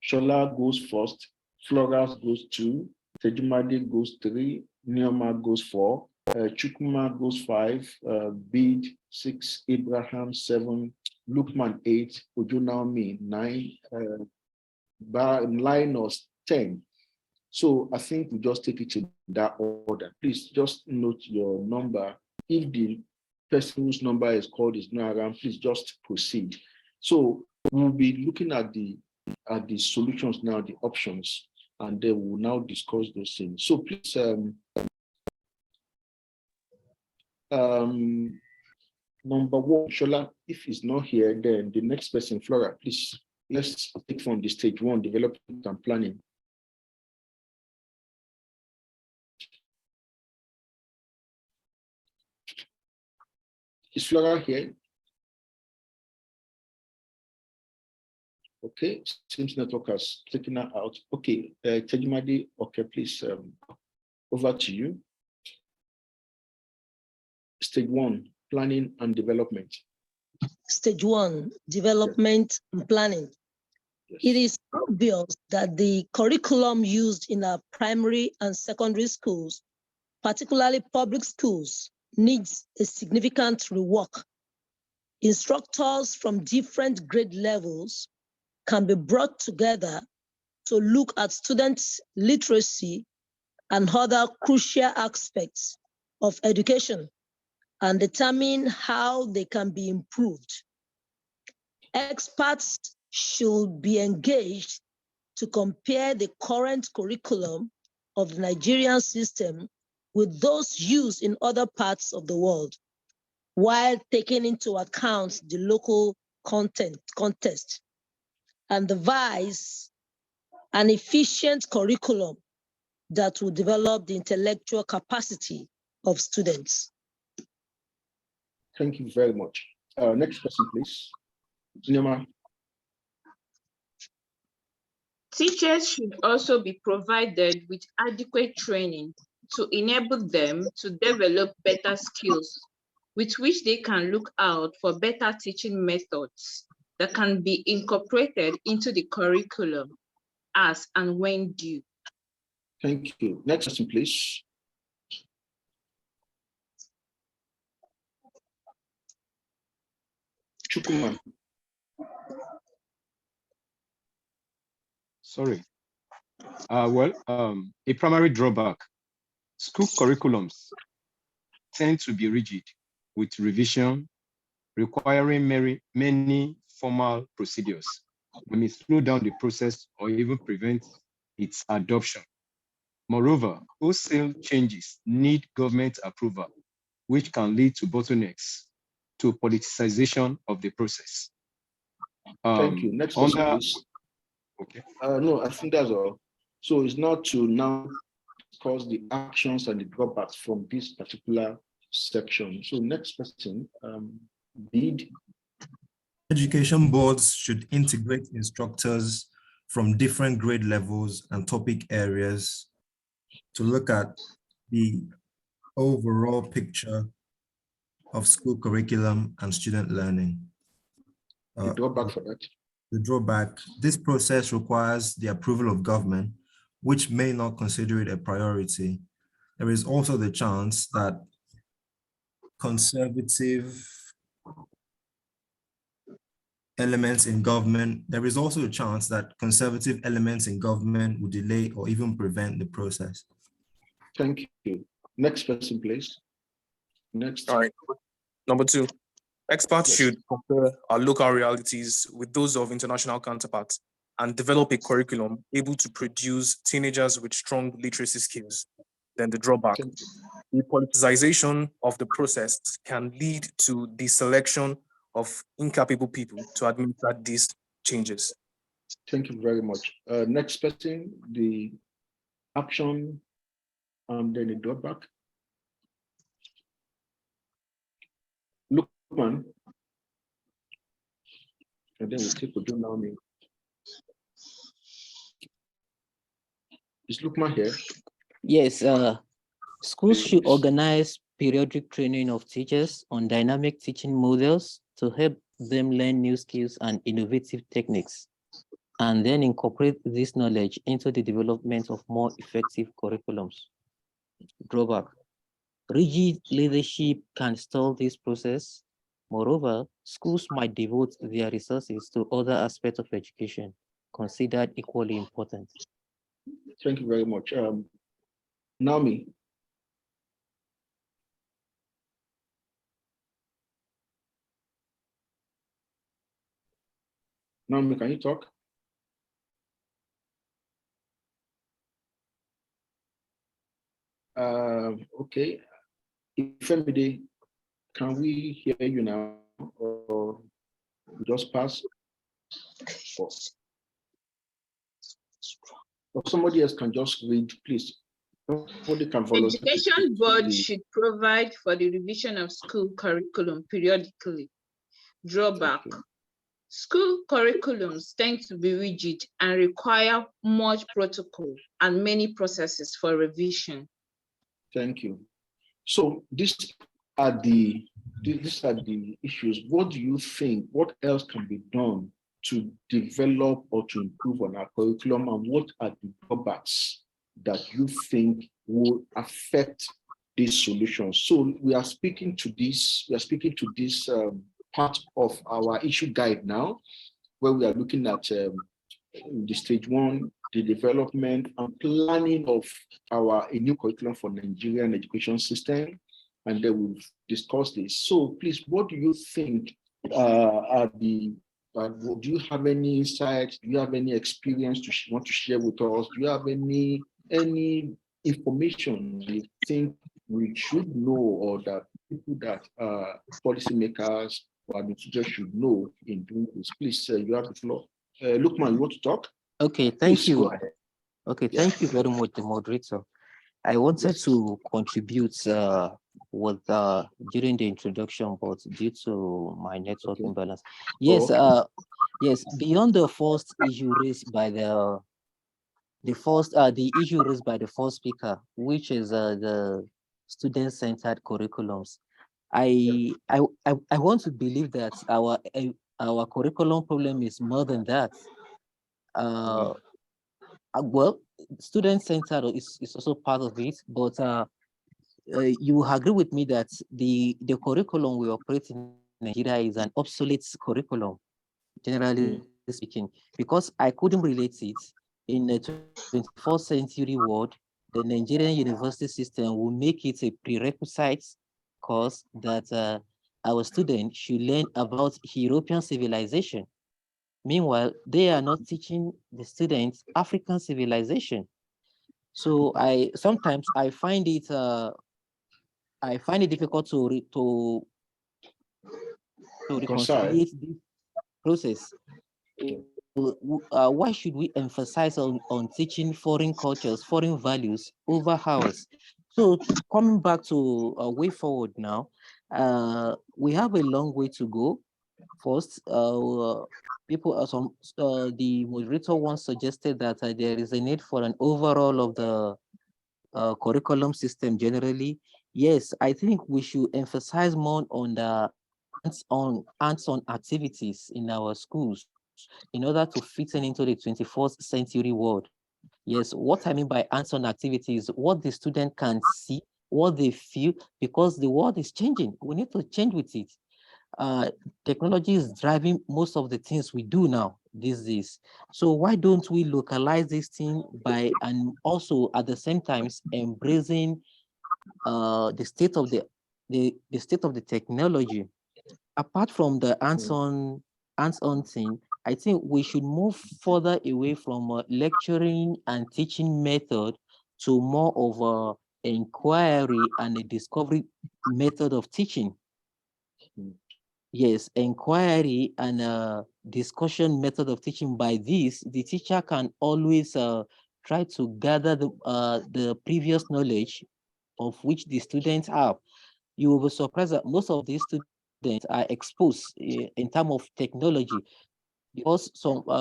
Shola goes first, Flora goes 2, Tejumade goes 3, Neoma goes 4, Chukuma goes 5, Bid 6, Abraham 7, Lukman 8, Ojunaomi 9, Linus 10. So I think we just take it in that order. Please just note your number. If the person whose number is called is not around, please just proceed. So we'll be looking at the solutions now, the options, and then we'll now discuss those things. So please, number 1, Shola, if he's not here, then the next person, Flora, please, let's take from the stage 1, development and planning. Is Flora here? Okay, seems network has taken her out. Okay, Tejumade, okay, please, over to you. Stage 1, planning and development. Stage 1, development and planning. Yes. It is obvious that the curriculum used in our primary and secondary schools, particularly public schools, needs a significant rework. Instructors from different grade levels can be brought together to look at students' literacy and other crucial aspects of education and determine how they can be improved. Experts should be engaged to compare the current curriculum of the Nigerian system with those used in other parts of the world, while taking into account the local context, and devise an efficient curriculum that will develop the intellectual capacity of students. Thank you very much. Next person, please. Neoma. Teachers should also be provided with adequate training to enable them to develop better skills with which they can look out for better teaching methods that can be incorporated into the curriculum as and when due. Thank you. Next question, please. Chukuma. Sorry. A primary drawback. School curriculums tend to be rigid with revision requiring many formal procedures. We may slow down the process or even prevent its adoption. Moreover, wholesale changes need government approval, which can lead to bottlenecks to politicization of the process. Thank you. Next question, please. Okay. No, I think that's all. So it's not to now discuss the actions and the drawbacks from this particular section. So next question, Bid. Education boards should integrate instructors from different grade levels and topic areas to look at the overall picture of school curriculum and student learning. The drawback for that? The drawback, this process requires the approval of government, which may not consider it a priority. There is also the chance that conservative elements in government, there is also a chance that conservative elements in government will delay or even prevent the process. Thank you. Next person, please. Next. All right. Number 2, experts should compare our local realities with those of international counterparts and develop a curriculum able to produce teenagers with strong literacy skills. Then the drawback, the politicization of the process can lead to the selection of incapable people to administer these changes. Thank you very much. Next person, the action and then the drawback. Lukman. And then we'll take Ojunaomi. Is Lukman here? Yes, schools should organize periodic training of teachers on dynamic teaching models to help them learn new skills and innovative techniques, and then incorporate this knowledge into the development of more effective curriculums. Drawback: rigid leadership can stall this process. Moreover, schools might devote their resources to other aspects of education considered equally important. Thank you very much. Naomi. Naomi, can you talk? Okay. Ifemide, can we hear you now, or just pass? Or somebody else can just read, please. Nobody can volunteer. Education board should provide for the revision of school curriculum periodically. Drawback: school curriculums tend to be rigid and require much protocol and many processes for revision. Thank you. So these are the issues. What do you think? What else can be done to develop or to improve on our curriculum, and what are the drawbacks that you think will affect these solutions? So we are speaking to this. Part of our issue guide now, where we are looking at the stage one, the development and planning of a new curriculum for Nigerian education system, and then we'll discuss this. So please, what do you think do you have any insights? Do you have any experience you want to share with us? Do you have any information you think we should know, or that people that policymakers or the teachers should know in doing this? Please, you have the floor. Lukman, you want to talk? Okay, thank you. Okay, thank you very much, the moderator. I wanted to contribute during the introduction, but due to my network imbalance. Yes, yes. Beyond the first issue raised by the issue raised by the first speaker, which is the student-centered curriculums, I want to believe that our curriculum problem is more than that. Well, student-centered is also part of it, but you agree with me that the curriculum we operate in Nigeria is an obsolete curriculum, generally speaking, because I couldn't relate it. In the 21st century world, the Nigerian university system will make it a prerequisite course that our students should learn about European civilization. Meanwhile, they are not teaching the students African civilization. So sometimes I find it difficult to reconcile this process. Why should we emphasize on teaching foreign cultures, foreign values over ours? So coming back to a way forward now, we have a long way to go. First, the moderator once suggested that there is a need for an overhaul of the curriculum system generally. Yes, I think we should emphasize more on the hands-on activities in our schools in order to fit into the 21st century world. Yes, what I mean by hands-on activities, what the student can see, what they feel, because the world is changing. We need to change with it. Technology is driving most of the things we do now these days. So why don't we localize this thing and also at the same time embracing the state of the technology? Apart from the hands-on thing, I think we should move further away from lecturing and teaching method to more of a inquiry and a discovery method of teaching. Yes, inquiry and discussion method of teaching. By this, the teacher can always try to gather the previous knowledge of which the students have. You will be surprised that most of these students are exposed in terms of technology, because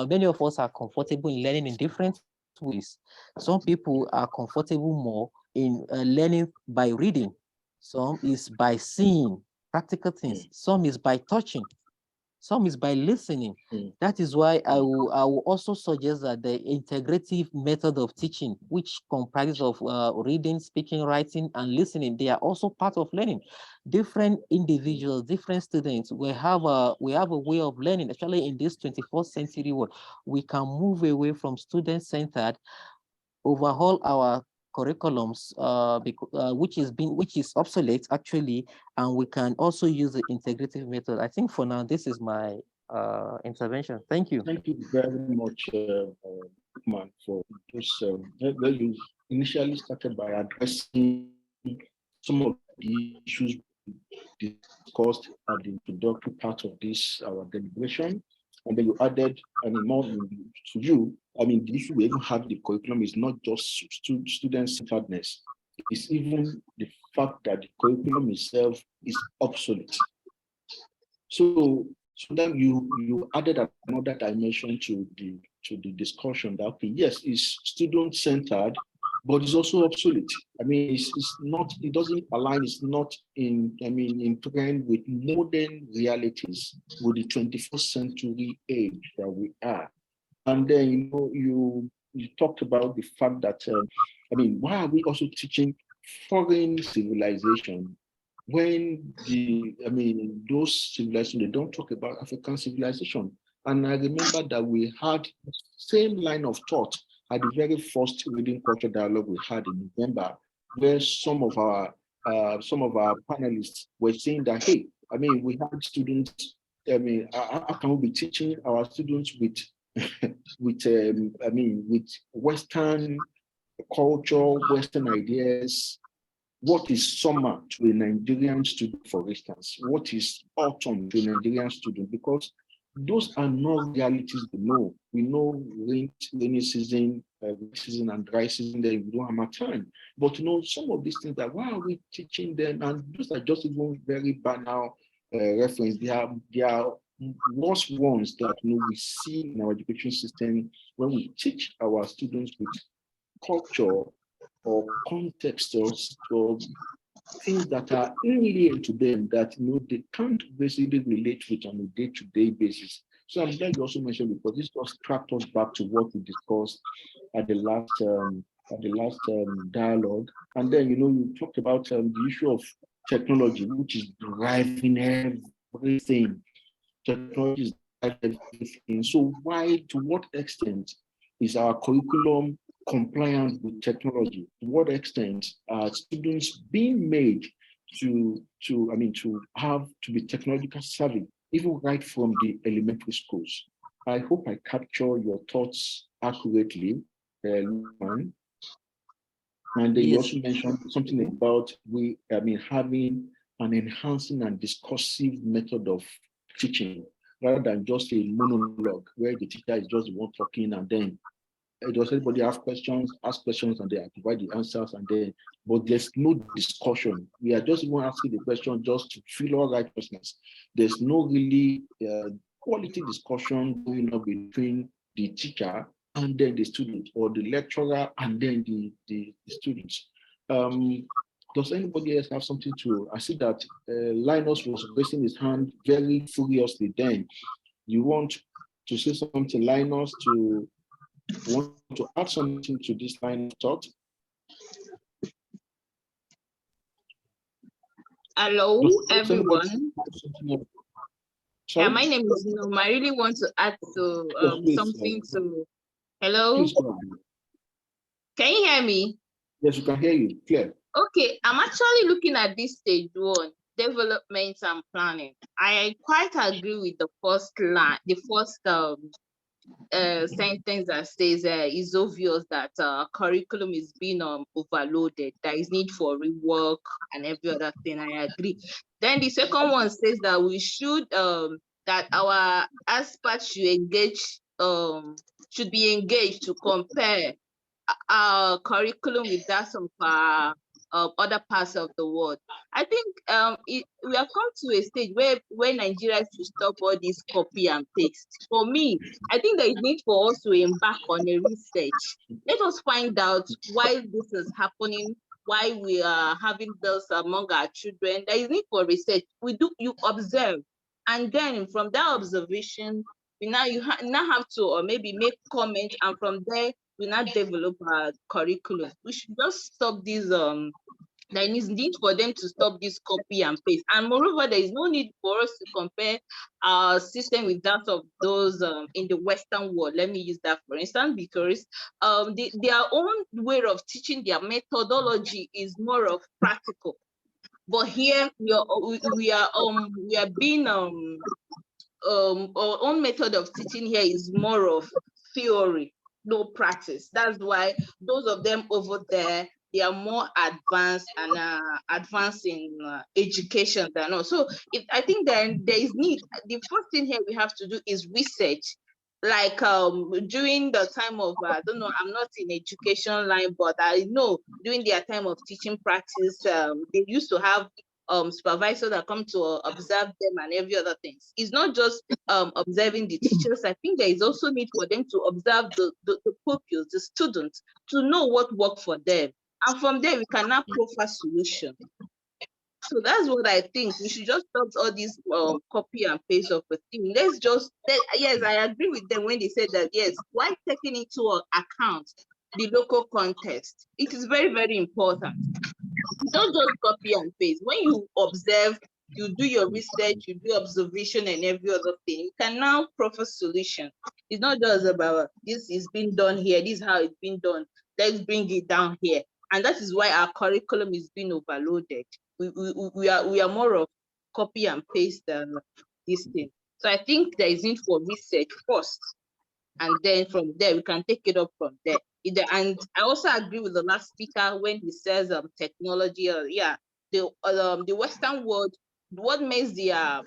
many of us are comfortable in learning in different ways. Some people are comfortable more in learning by reading. some is by seeing practical things, some is by touching, some is by listening. That is why I will also suggest that the integrative method of teaching, which comprises of reading, speaking, writing, and listening, they are also part of learning. Different individuals, different students, we have a way of learning, especially in this 21st century world. We can move away from student-centered, overhaul our curriculums, which is obsolete actually, and we can also use the integrative method. I think for now, this is my intervention. Thank you. Thank you very much, man, for this. Where you initially started by addressing some of the issues discussed at the introductory part of this, our deliberation. And then you added, more to you. The issue we even have the curriculum is not just student-centeredness. It's even the fact that the curriculum itself is obsolete. So then you added another dimension to the discussion that, okay, yes, it's student-centered, but it's also obsolete. It's not, it doesn't align, it's not in trend with modern realities, with the 21st century age that we are. And then, you talked about the fact that, why are we also teaching foreign civilization when those civilizations, they don't talk about African civilization? And I remember that we had the same line of thought at the very first reading culture dialogue we had in November, where some of our panelists were saying that, hey, we have students, how can we be teaching our students with Western culture, Western ideas? What is summer to a Nigerian student, for instance? What is autumn to a Nigerian student? Because those are not realities we know. We know rainy season, season and dry season, then we don't have time. But some of these things, that why are we teaching them? And those are just even very banal reference. They are worst ones that we see in our education system when we teach our students with culture or context or things that are alien to them, that they can't basically relate with on a day-to-day basis. So I'm glad you also mentioned, because this just tracked us back to what we discussed at the last dialogue. And then you talked about the issue of technology, which is driving everything. Technology is driving everything. So to what extent is our curriculum compliant with technology? To what extent are students being made to be technological savvy, even right from the elementary schools? I hope I capture your thoughts accurately, Luan. And then you also mentioned something about having an enhancing and discursive method of teaching, rather than just a monologue where the teacher is just the one talking, and then does anybody have questions? Ask questions, and they provide the answers, but there's no discussion. We are just even asking the question just to feel our righteousness. There's no really quality discussion going on between the teacher and then the student, or the lecturer and then the students. Does anybody else have something to? I see that Linus was raising his hand very furiously. Then you want to say something, Linus, to want to add something to this line of thought? Hello, everyone. Yeah, my name is Noma. I really want to add to something to. Hello. Please, can you hear me? Yes, we can hear you. Clear. Okay, I'm actually looking at this stage 1, development and planning. I quite agree with the first line, the first sentence that says it's obvious that curriculum is being overloaded. There is need for rework and every other thing. I agree. Then the second one says that we should that our experts should be engaged to compare our curriculum with that of other parts of the world. I think we have come to a stage where Nigeria should stop all this copy and paste. For me, I think there is need for us to embark on a research. Let us find out why this is happening, why we are having those among our children. There is need for research. You observe, and then from that observation, now have to or maybe make comments, and from there we now develop our curriculum. We should just stop these there is need for them to stop this copy and paste. And moreover, there is no need for us to compare our system with that of those in the Western world. Let me use that for instance, because their own way of teaching, their methodology is more of practical. But here we are being our own method of teaching here is more of theory, no practice. That's why those of them over there, they are more advanced and advanced in education than us. So I think then there is need. The first thing here we have to do is research. Like during the time of, I don't know, I'm not in education line, but I know during their time of teaching practice, they used to have supervisors that come to observe them and every other things. It's not just observing the teachers. I think there is also need for them to observe the pupils, the students, to know what worked for them. And from there, we can now profile solution. So that's what I think. We should just stop all this copy and paste of a thing. Yes, I agree with them when they said that, yes, why taking into account the local context? It is very, very important. Don't just copy and paste. When you observe, you do your research, you do observation and every other thing, you can now profile solution. It's not just about this is being done here, this is how it's been done, let's bring it down here. And that is why our curriculum is being overloaded. We are more of copy and paste than this thing. So I think there is need for research first, and then from there we can take it up from there. And I also agree with the last speaker when he says technology. The Western world, what makes their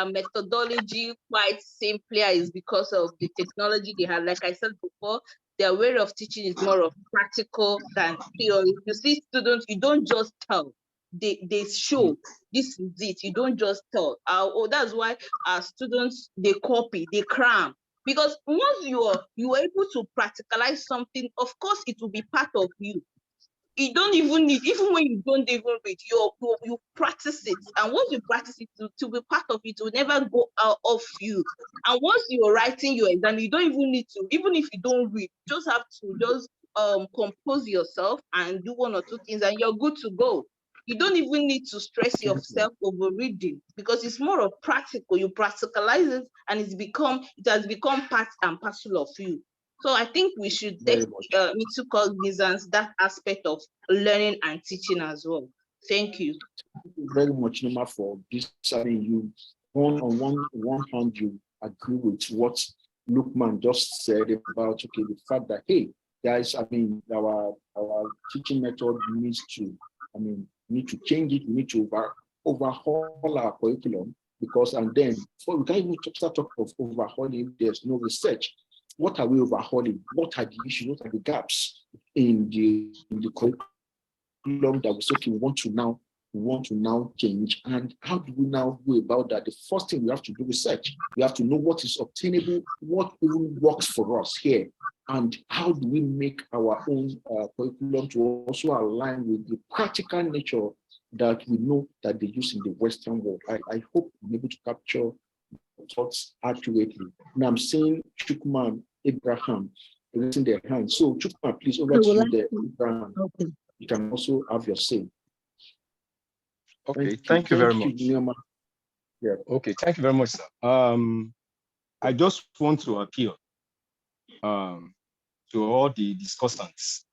methodology quite simpler is because of the technology they have. Like I said before, their way of teaching is more of practical than theory. You see students, you don't just tell. They show this is it. You don't just tell. That's why our students, they copy, they cram. Because once you are able to practicalize something, of course it will be part of you. You don't even need, even when you don't even read, you practice it. And once you practice it to be part of it, it will never go out of you. And once you're writing your exam, you don't even need to, even if you don't read, you just have to just compose yourself and do one or two things and you're good to go. You don't even need to stress yourself over reading because it's more of practical. You practicalize it and it has become part and parcel of you. So I think we should take into cognizance that aspect of learning and teaching as well. Thank you. Thank you very much, Noma, for this. I mean, you on one hand, you agree with what Lukman just said about the fact that, hey, guys, I mean, our teaching method needs to change it. We need to overhaul our curriculum because, and then we can't even start talking of overhauling. There's no research. What are we overhauling? What are the issues? What are the gaps in the curriculum that we want to now change? And how do we now go about that? The first thing we have to do research. We have to know what is obtainable, what even works for us here, and how do we make our own curriculum to also align with the practical nature that we know that they use in the Western world. I hope I'm able to capture thoughts accurately. Now I'm saying Chukman, Abraham, raising their hands. So Chukman, please over to you there, Abraham. Okay. You can also have your say. Okay, thank you very much. Yeah. Okay, thank you very much, sir. I just want to appeal to all the discussants.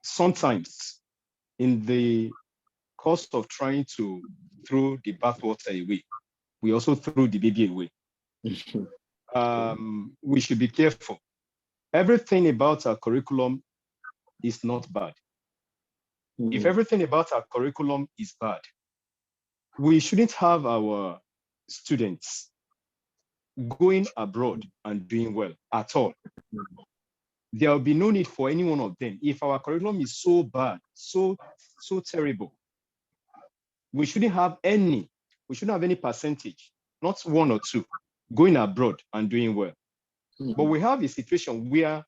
Sometimes in the course of trying to throw the bathwater away, we also throw the baby away. We should be careful. Everything about our curriculum is not bad. If everything about our curriculum is bad, we shouldn't have our students going abroad and doing well at all. There will be no need for any one of them. If our curriculum is so bad, so terrible, we shouldn't have any percentage, not one or two, going abroad and doing well. But we have a situation where,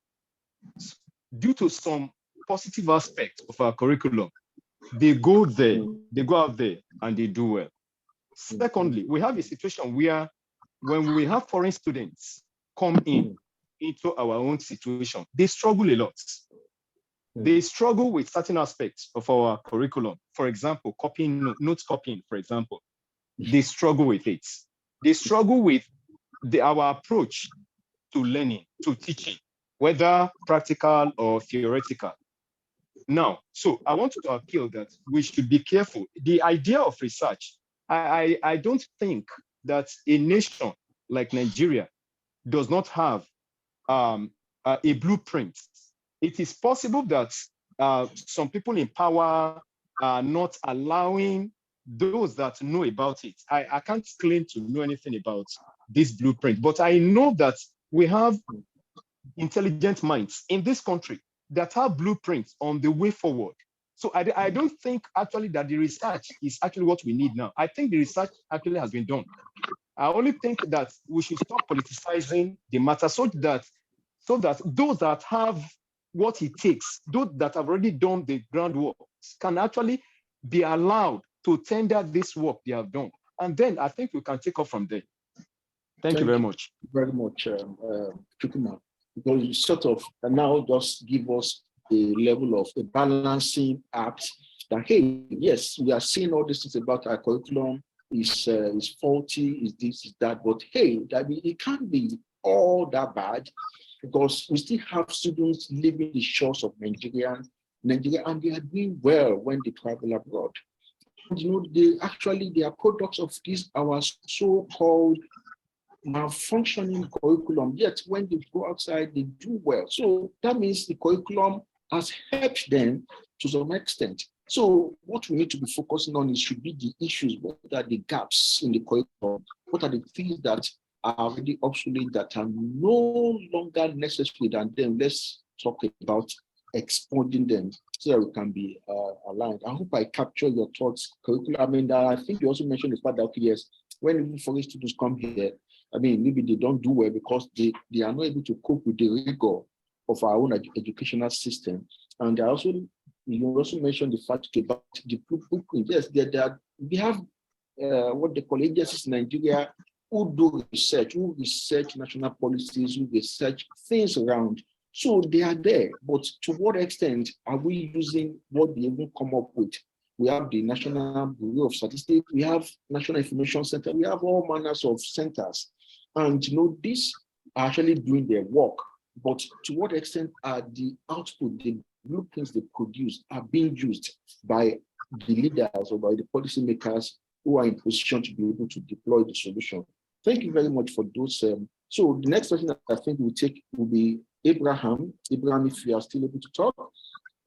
due to some positive aspect of our curriculum, they go there, they go out there and they do well. Secondly, we have a situation where when we have foreign students come into our own situation, they struggle a lot. They struggle with certain aspects of our curriculum. For example, copying, notes copying, for example. They struggle with it. They struggle with our approach to learning, to teaching, whether practical or theoretical. Now, so I want to appeal that we should be careful. The idea of research, I don't think that a nation like Nigeria does not have a blueprint. It is possible that some people in power are not allowing those that know about it. I can't claim to know anything about this blueprint, but I know that we have intelligent minds in this country that have blueprints on the way forward. So I don't think actually that the research is actually what we need now. I think the research actually has been done. I only think that we should stop politicizing the matter so that those that have what it takes, those that have already done the groundwork, can actually be allowed to tender this work they have done. And then I think we can take off from there. Thank you very much. Very much, Chukuma, because you sort of now just give us a level of a balancing act that, hey, yes, we are seeing all these things about our curriculum is faulty, is this, is that, but hey, I mean, it can't be all that bad, because we still have students living the shores of Nigeria, and they are doing well when they travel abroad. And, you know, they are products of this, our so-called malfunctioning curriculum, yet when they go outside, they do well. So that means the curriculum has helped them to some extent. So what we need to be focusing on should be the issues. What are the gaps in the curriculum? What are the things that are already obsolete, that are no longer necessary? And then let's talk about expanding them so that we can be aligned. I hope I capture your thoughts, curriculum. I mean, I think you also mentioned the fact that, okay, yes, when foreign students come here, I mean, maybe they don't do well because they are not able to cope with the rigor of our own educational system. And you also mentioned the fact about the blueprint. Yes, we have what they call agencies in Nigeria who do research, who research national policies, who research things around. So they are there, but to what extent are we using what they even come up with? We have the National Bureau of Statistics, we have National Information Center, we have all manners of centers. And you know, these are actually doing their work, but to what extent are the output, the blueprints they produce are being used by the leaders or by the policymakers who are in position to be able to deploy the solution? Thank you very much for those. So the next question that I think we'll take will be Abraham. Abraham, if you are still able to talk,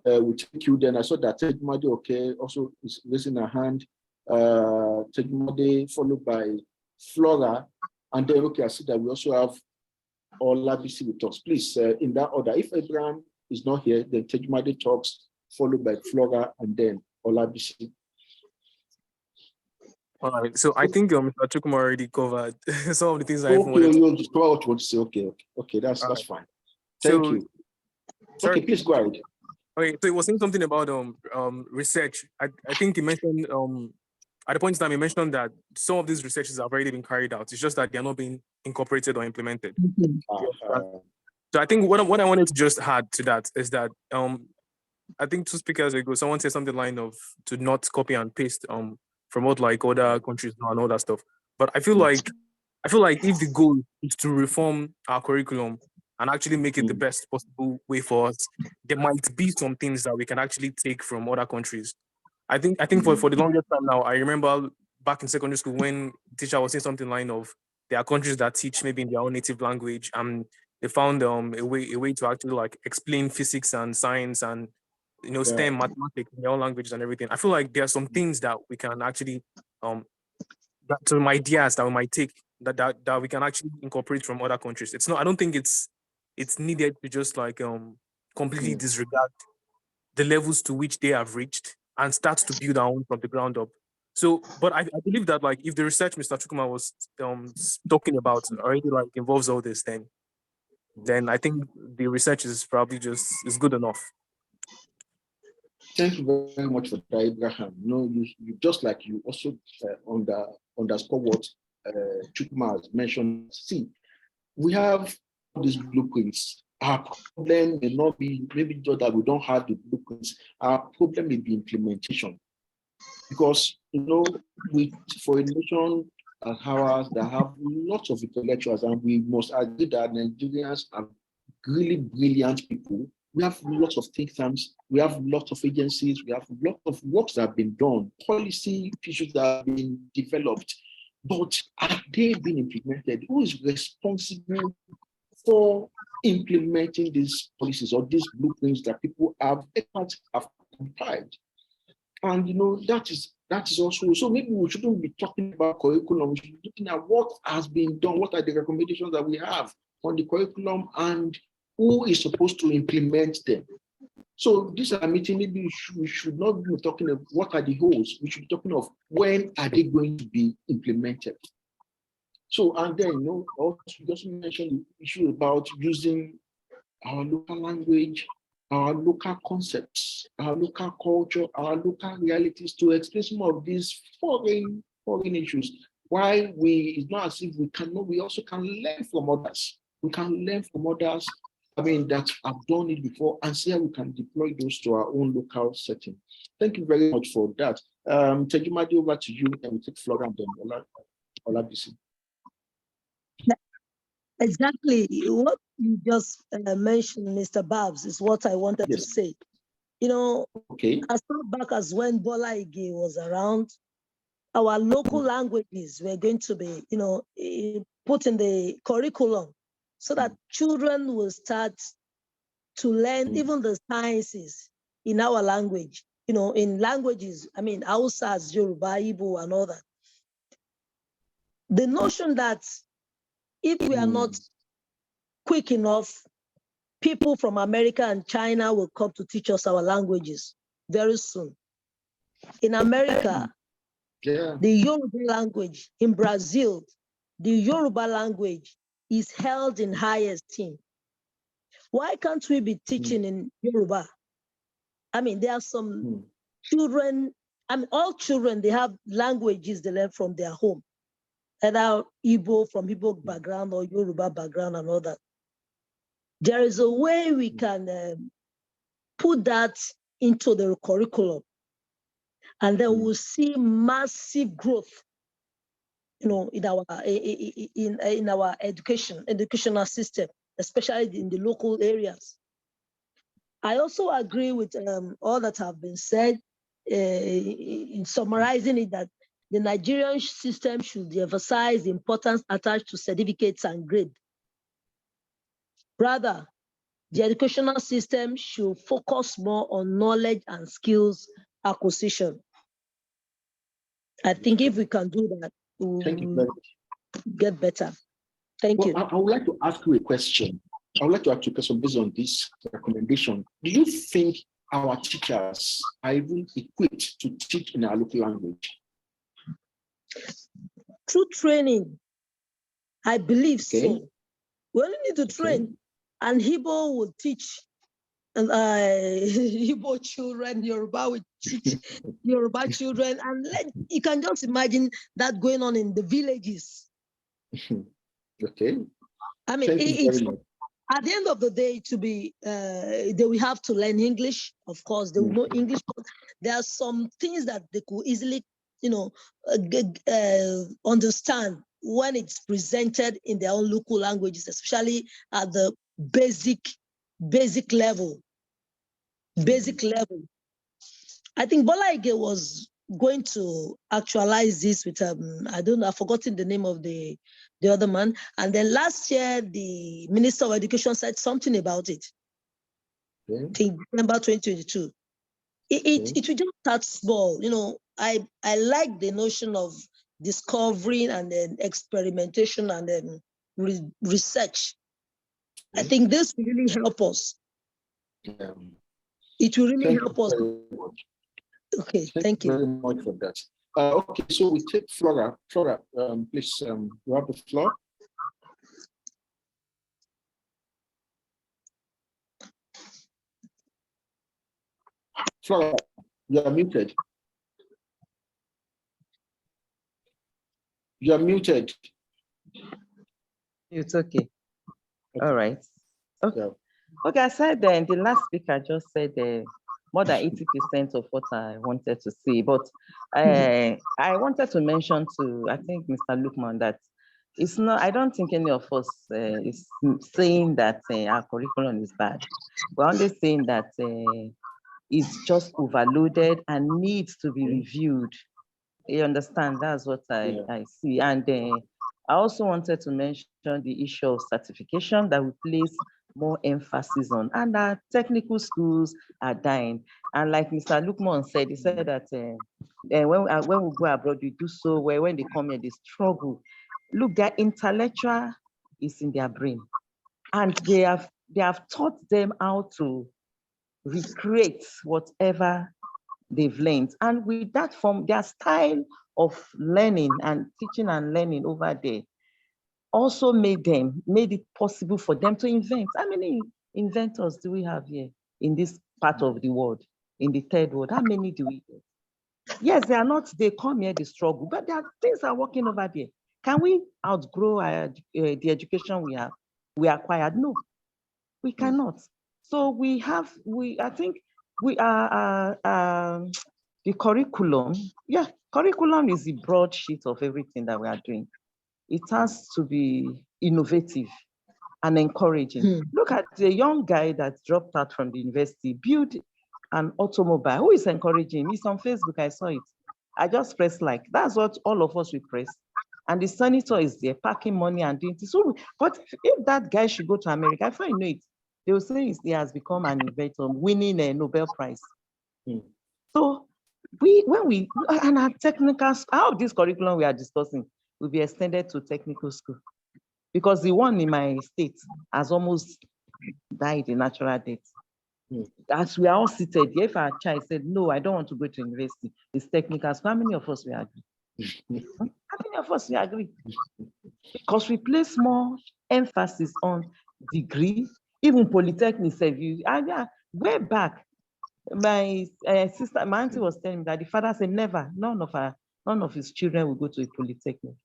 we'll take you then. I saw that Tejumade, okay, also is raising her hand. Tejumade followed by Flora. And then, okay, I see that we also have Olabisi with us. Please, in that order, if Abraham is not here, then Tejumade talks, followed by Flora, and then Olabisi. All right, so I think Mr. Chukuma already covered some of the things I wanted to just cover what you want to say. Okay, that's fine. Thank you. Sorry. Okay, please go ahead. Okay, so he was saying something about research. I think he mentioned at the point in time he mentioned that some of these researches have already been carried out. It's just that they are not being incorporated or implemented. So I think what I wanted to just add to that is that I think 2 speakers ago someone said something line of to not copy and paste from what like other countries and all that stuff. But I feel like if the goal is to reform our curriculum and actually make it the best possible way for us, there might be some things that we can actually take from other countries. I think for the longest time now, I remember back in secondary school when the teacher was saying something line of there are countries that teach maybe in their own native language, and they found a way to actually like explain physics and science and STEM, mathematics in their own languages and everything. I feel like there are some things that we can actually some ideas that we might take that we can actually incorporate from other countries. It's not. I don't think it's needed to just like completely disregard the levels to which they have reached and start to build our own from the ground up. So, but I believe that like if the research Mr. Chukuma was talking about already like involves all this, then I think the research is probably is good enough. Thank you very much for that, Abraham. You just like you also underscore what Chukma has mentioned. See, we have these blueprints. Our problem may not be maybe just that we don't have the blueprints. Our problem may be implementation, because for a nation as ours that have lots of intellectuals, and we must agree that Nigerians are really brilliant people. We have lots of think tanks, we have lots of agencies, we have lots of works that have been done, policy issues that have been developed, but are they being implemented? Who is responsible for implementing these policies or these blueprints that people have compiled? And that is also, so maybe we shouldn't be talking about curriculum, we should be looking at what has been done, what are the recommendations that we have on the curriculum, and who is supposed to implement them. So this is a meeting, maybe we should not be talking of what are the goals, we should be talking of when are they going to be implemented. So, and then, also just mentioned the issue about using our local language, our local concepts, our local culture, our local realities to explain some of these foreign issues. Why it's not as if we cannot, we also can learn from others. We can learn from others, that have done it before, and see how we can deploy those to our own local setting. Thank you very much for that. Tejumadi, over to you, and we take Flora and then Olabisi. Exactly. What you just mentioned, Mr. Babs, is what I wanted to say. Okay. As far back as when Bola Ige was around, our local languages were going to be, put in the curriculum so that children will start to learn even the sciences in our language, in languages, Hausa, Yoruba, Igbo, and all that. The notion that if we are not quick enough, people from America and China will come to teach us our languages very soon. In America, the Yoruba language, in Brazil, the Yoruba language is held in high esteem. Why can't we be teaching in Yoruba? There are some children, all children, they have languages they learn from their home, either Igbo from Igbo background or Yoruba background and all that. There is a way we can put that into the curriculum, and then we'll see massive growth, in our educational system, especially in the local areas. I also agree with all that have been said in summarizing it, that the Nigerian system should emphasize the importance attached to certificates and grades. Rather, the educational system should focus more on knowledge and skills acquisition. I think if we can do that, we'll get better. Thank you. I would like to ask you a question. I would like to ask you a question based on this recommendation. Do you think our teachers are even equipped to teach in our local language? Through training, I believe so. We only need to train, and Igbo will teach Igbo children, Yoruba will teach Yoruba children, and you can just imagine that going on in the villages. Okay. It's at the end of the day, to be they will have to learn English. Of course, they will know English, but there are some things that they could easily, understand when it's presented in their own local languages, especially at the basic level. I think Bola Ige was going to actualize this with I've forgotten the name of the other man. And then last year, the Minister of Education said something about it. I think December 2022. It will just start small. I like the notion of discovering and then experimentation and then research. I think this will really help us. It will really help us. Okay, thank you. Very much for that. Okay, so we take Flora. Flora, please, you have the floor. Flora, you are muted. You are muted. It's okay. All right. Okay. Yeah. Okay, I said the last speaker just said more than 80% of what I wanted to say, but I wanted to mention to, I think, Mr. Lukman, that it's not, I don't think any of us is saying that our curriculum is bad. We're only saying that it's just overloaded and needs to be reviewed. You understand? That's what I see. And I also wanted to mention the issue of certification that we place more emphasis on. And our technical schools are dying. And like Mr. Lukman said, he said that when we go abroad, we do so well. When they come here, they struggle. Look, their intellectual is in their brain. And they have taught them how to recreate whatever they've learned. And with that form, their style of learning and teaching and learning over there also made it possible for them to invent. How many inventors do we have here in this part of the world, in the third world? How many do we get? Yes, they are not, they come here, they struggle, but there are things are working over there. Can we outgrow the education we acquired? No, we cannot. So I think we are, the curriculum, curriculum is the broadsheet of everything that we are doing. It has to be innovative and encouraging. Look at the young guy that dropped out from the university, built an automobile. Who is encouraging? He's on Facebook, I saw it. I just pressed like. That's what all of us will press. And the senator is there, packing money and doing this. So, but if that guy should go to America, if I know it, they will say he has become an inventor, winning a Nobel Prize. So and our technical, how this curriculum we are discussing will be extended to technical school, because the one in my state has almost died a natural death. As we are all seated, if our child said, no, I don't want to go to university, it's technical school, how many of us will agree? How many of us will agree? Because we place more emphasis on degree, even polytechnic. Way back, my sister, my auntie was telling me that the father said never, none of his children will go to a polytechnic.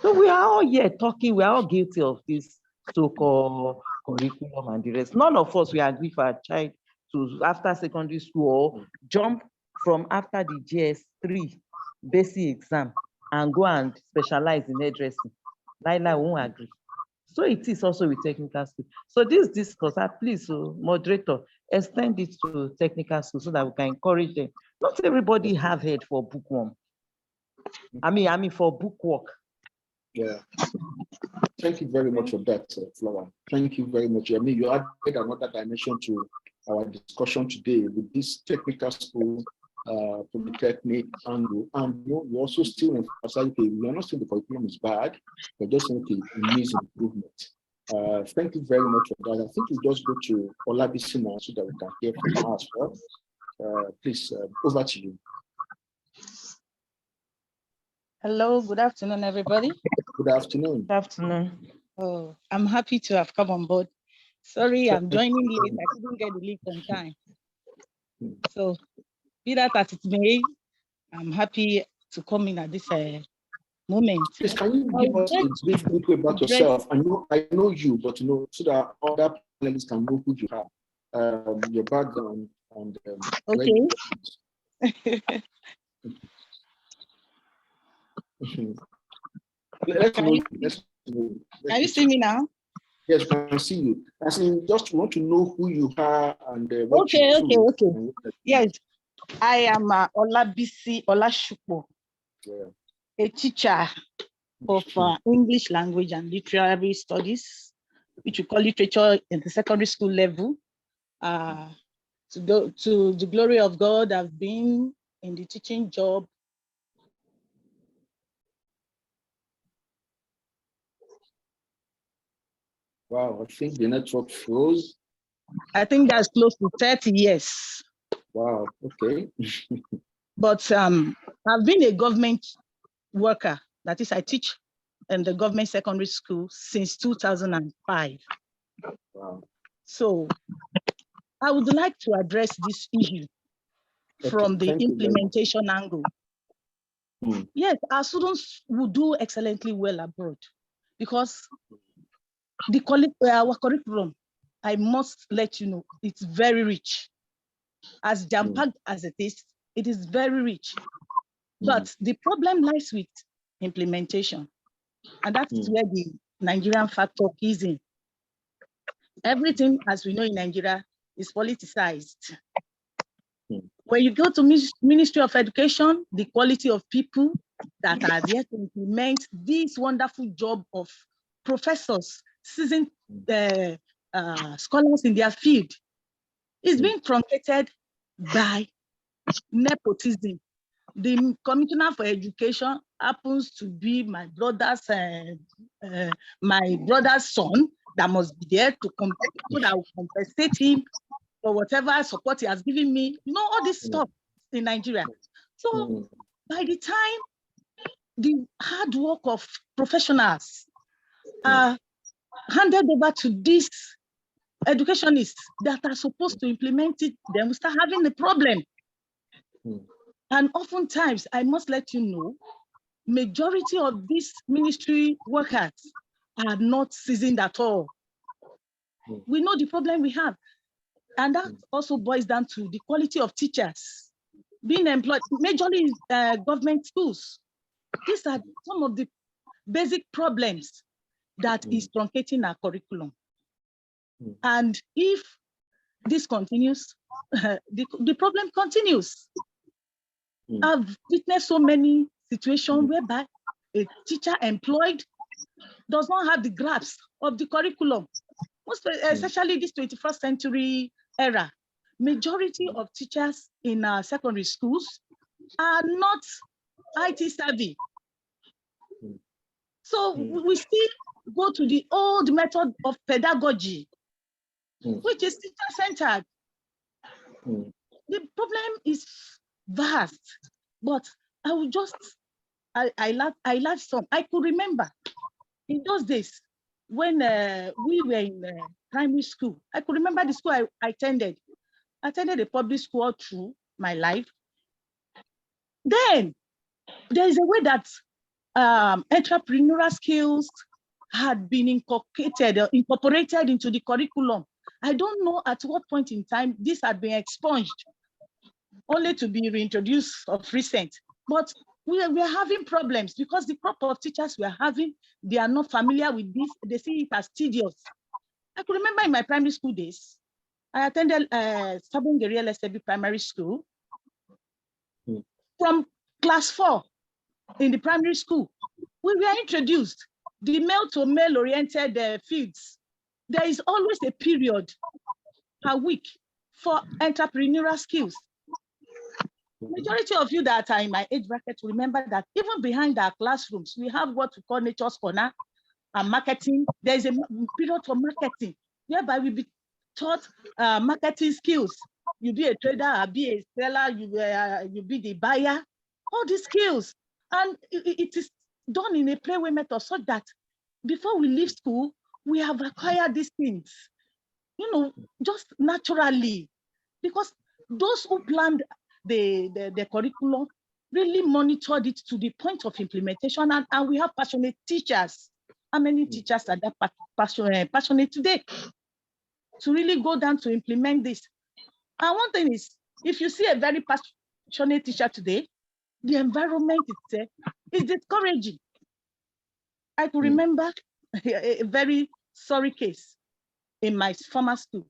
So we are all here talking, we are all guilty of this so-called curriculum and the rest. None of us will agree for a child to, after secondary school, or jump from after the GS3 basic exam and go and specialize in hairdressing. Laila won't agree. So it is also with technical school. So this discourse, please, moderator, extend it to technical school so that we can encourage them. Not everybody have head for bookworm. I mean for bookwork. Yeah. Thank you very much for that, Flora. Thank you very much. I mean, you added another dimension to our discussion today with this technical school, polytechnic angle, and you also still emphasize, we are not saying the curriculum is bad, but just saying it needs improvement. Thank you very much for that. I think we'll just go to Olabisi now so that we can hear from her as well. Please, over to you. Hello, good afternoon, everybody. Good afternoon. Good afternoon. Oh, I'm happy to have come on board. Sorry, I'm joining late. I couldn't get the link on time. So, be that as it may, I'm happy to come in at this moment. Please, can you give us a brief intro about yourself? I know you, but so that other panelists can know who you are, your background, and okay. Can you see me now? Yes, we can see you. I just want to know who you are and what okay. do. Yes, I am Olabisi Olashupo, a teacher of English language and literary studies, which we call literature in the secondary school level. To the glory of God, I've been in the teaching job. Wow, I think the network froze. I think that's close to 30 years. Wow, okay. But I've been a government worker. That is, I teach in the government secondary school since 2005. Wow. So I would like to address this issue from the implementation angle. Yes, our students will do excellently well abroad because our curriculum, I must let you know, it's very rich. As jam-packed as it is very rich. But the problem lies with implementation. And that's where the Nigerian factor is in. Everything, as we know in Nigeria, is politicized. When you go to Ministry of Education, the quality of people that are there to implement this wonderful job of professors, seasoned scholars in their field, is being truncated by nepotism. The Commissioner for Education happens to be my brother's son that must be there to so that I will compensate him for whatever support he has given me. You know, all this stuff in Nigeria. So by the time the hard work of professionals are handed over to these educationists that are supposed to implement it, then we start having a problem. And oftentimes, I must let you know, majority of these ministry workers are not seasoned at all. We know the problem we have. And that also boils down to the quality of teachers being employed, majorly government schools. These are some of the basic problems that is truncating our curriculum. And if this continues, the problem continues. I've witnessed so many situations whereby a teacher employed does not have the grasp of the curriculum, especially this 21st century era. Majority of teachers in our secondary schools are not IT savvy. So we still go to the old method of pedagogy, which is teacher-centered. The problem is vast, but I will just, I love some. I could remember in those days when we were in primary school. I could remember the school I attended. I attended a public school all through my life. Then there is a way that entrepreneurial skills had been incorporated into the curriculum. I don't know at what point in time this had been expunged, only to be reintroduced of recent. But we are having problems because the crop of teachers we are having, they are not familiar with this. They see it as tedious. I could remember in my primary school days, I attended Sabongeri LSB Primary School. From class 4 in the primary school, we were introduced the male-to-male oriented fields. There is always a period per week for entrepreneurial skills. Majority of you that are in my age bracket remember that even behind our classrooms, we have what we call Nature's Corner and marketing. There is a period for marketing, whereby we be taught marketing skills. You be a trader, I'll be a seller, you be the buyer, all these skills. And it is done in a playway method so that before we leave school, we have acquired these things, you know, just naturally, because those who planned the curriculum really monitored it to the point of implementation, and we have passionate teachers. How many teachers are that passionate today to really go down to implement this? And one thing is, if you see a very passionate teacher today, the environment itself is discouraging. I could remember a very sorry case in my former school.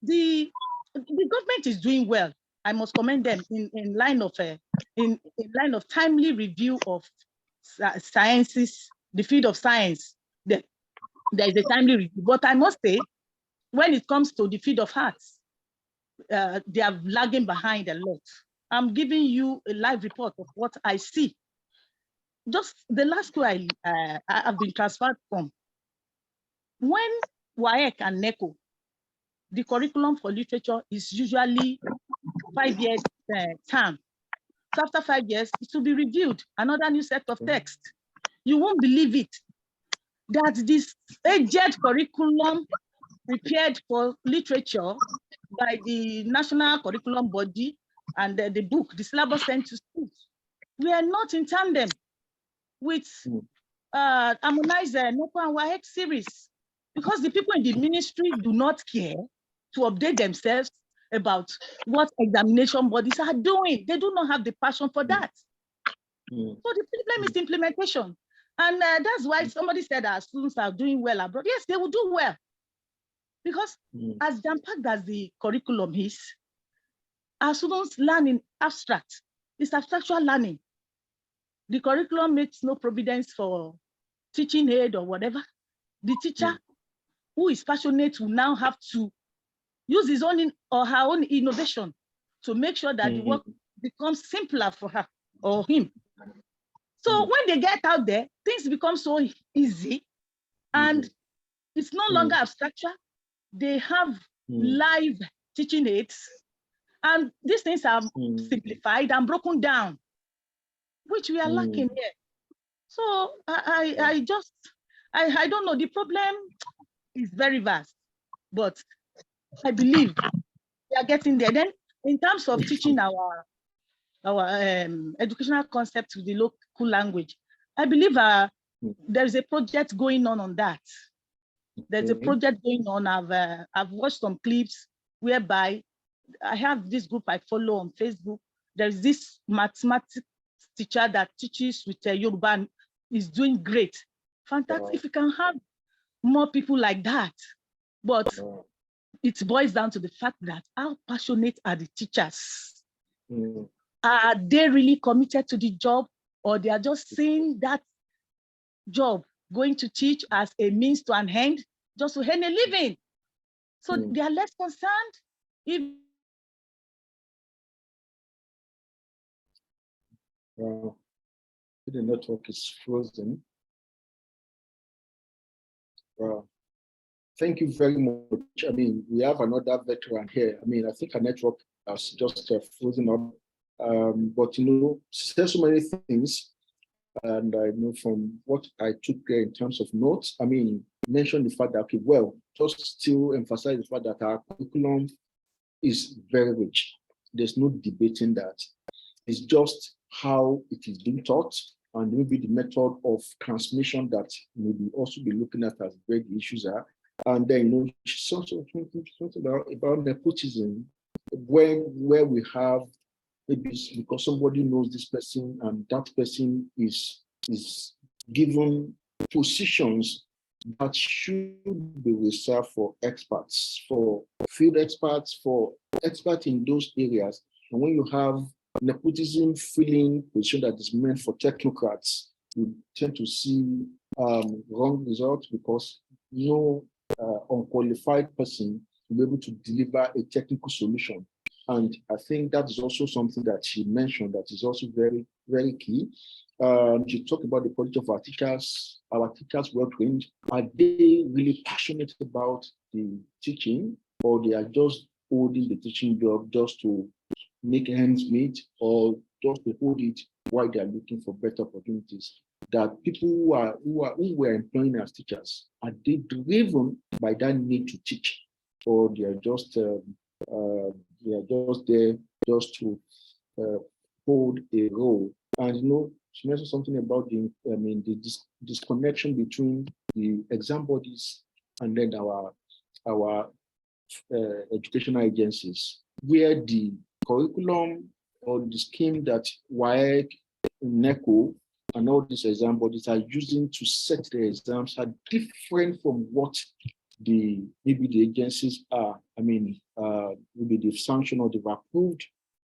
The government is doing well. I must commend them in line of timely review of sciences, the field of science. There is a timely review. But I must say, when it comes to the field of arts, they are lagging behind a lot. I'm giving you a live report of what I see. Just the last school I have been transferred from, when WAEC and NECO, the curriculum for literature is usually 5 years term. So after 5 years, it will be reviewed, another new set of text. You won't believe it, that this aged curriculum prepared for literature by the national curriculum body and the book, the syllabus sent to schools. We are not in tandem with harmonized NOPA and WAEC series, because the people in the ministry do not care to update themselves about what examination bodies are doing. They do not have the passion for that. So the problem is implementation. And that's why somebody said our students are doing well abroad. Yes, they will do well. Because as jam-packed as the curriculum is, our students learn in abstract. It's abstractual learning. The curriculum makes no providence for teaching aid or whatever. The teacher who is passionate will now have to use his own or her own innovation to make sure that the work becomes simpler for her or him. So when they get out there, things become so easy and it's no longer abstractual. They have live teaching aids and these things are simplified and broken down, which we are lacking here. So I don't know, the problem is very vast, but I believe we are getting there. Then in terms of teaching our educational concepts with the local language, I believe there is a project going on that. There's a project going on. I've watched some clips whereby I have this group I follow on Facebook. There's this mathematics teacher that teaches with Yoruba and is doing great. Fantastic. If you can have more people like that, but it boils down to the fact that how passionate are the teachers? Are they really committed to the job, or they are just seeing that job going to teach as a means to an end, just to earn a living? So they are less concerned if the network is frozen. Thank you very much. I mean, we have another veteran here. I mean, I think our network has just frozen up. But you know, there's so many things, and I know from what I took there in terms of notes, I mean, mention the fact that, okay, well, just still emphasize the fact that our curriculum is very rich. There's no debating that. It's just how it is being taught, and maybe the method of transmission that maybe also be looking at as where the issues are. And then, you know, something about nepotism, where we have maybe because somebody knows this person and that person is given positions that should be reserved for experts, for field experts, for experts in those areas. And when you have nepotism filling position that is meant for technocrats, you tend to see wrong results because no unqualified person will be able to deliver a technical solution. And I think that is also something that she mentioned that is also very, very key. She talked about the quality of our teachers well trained. Are they really passionate about the teaching, or they are just holding the teaching job just to make ends meet, or just to hold it while they are looking for better opportunities? That people who were employing as teachers, are they driven by that need to teach, or they are just there just to hold a role? And you know, she mentioned something about the disconnection between the exam bodies and then our educational agencies, where the curriculum or the scheme that WAEC, NECO, and all these exam bodies are using to set the exams are different from what maybe the agencies are. I mean, maybe they've sanctioned or they've approved,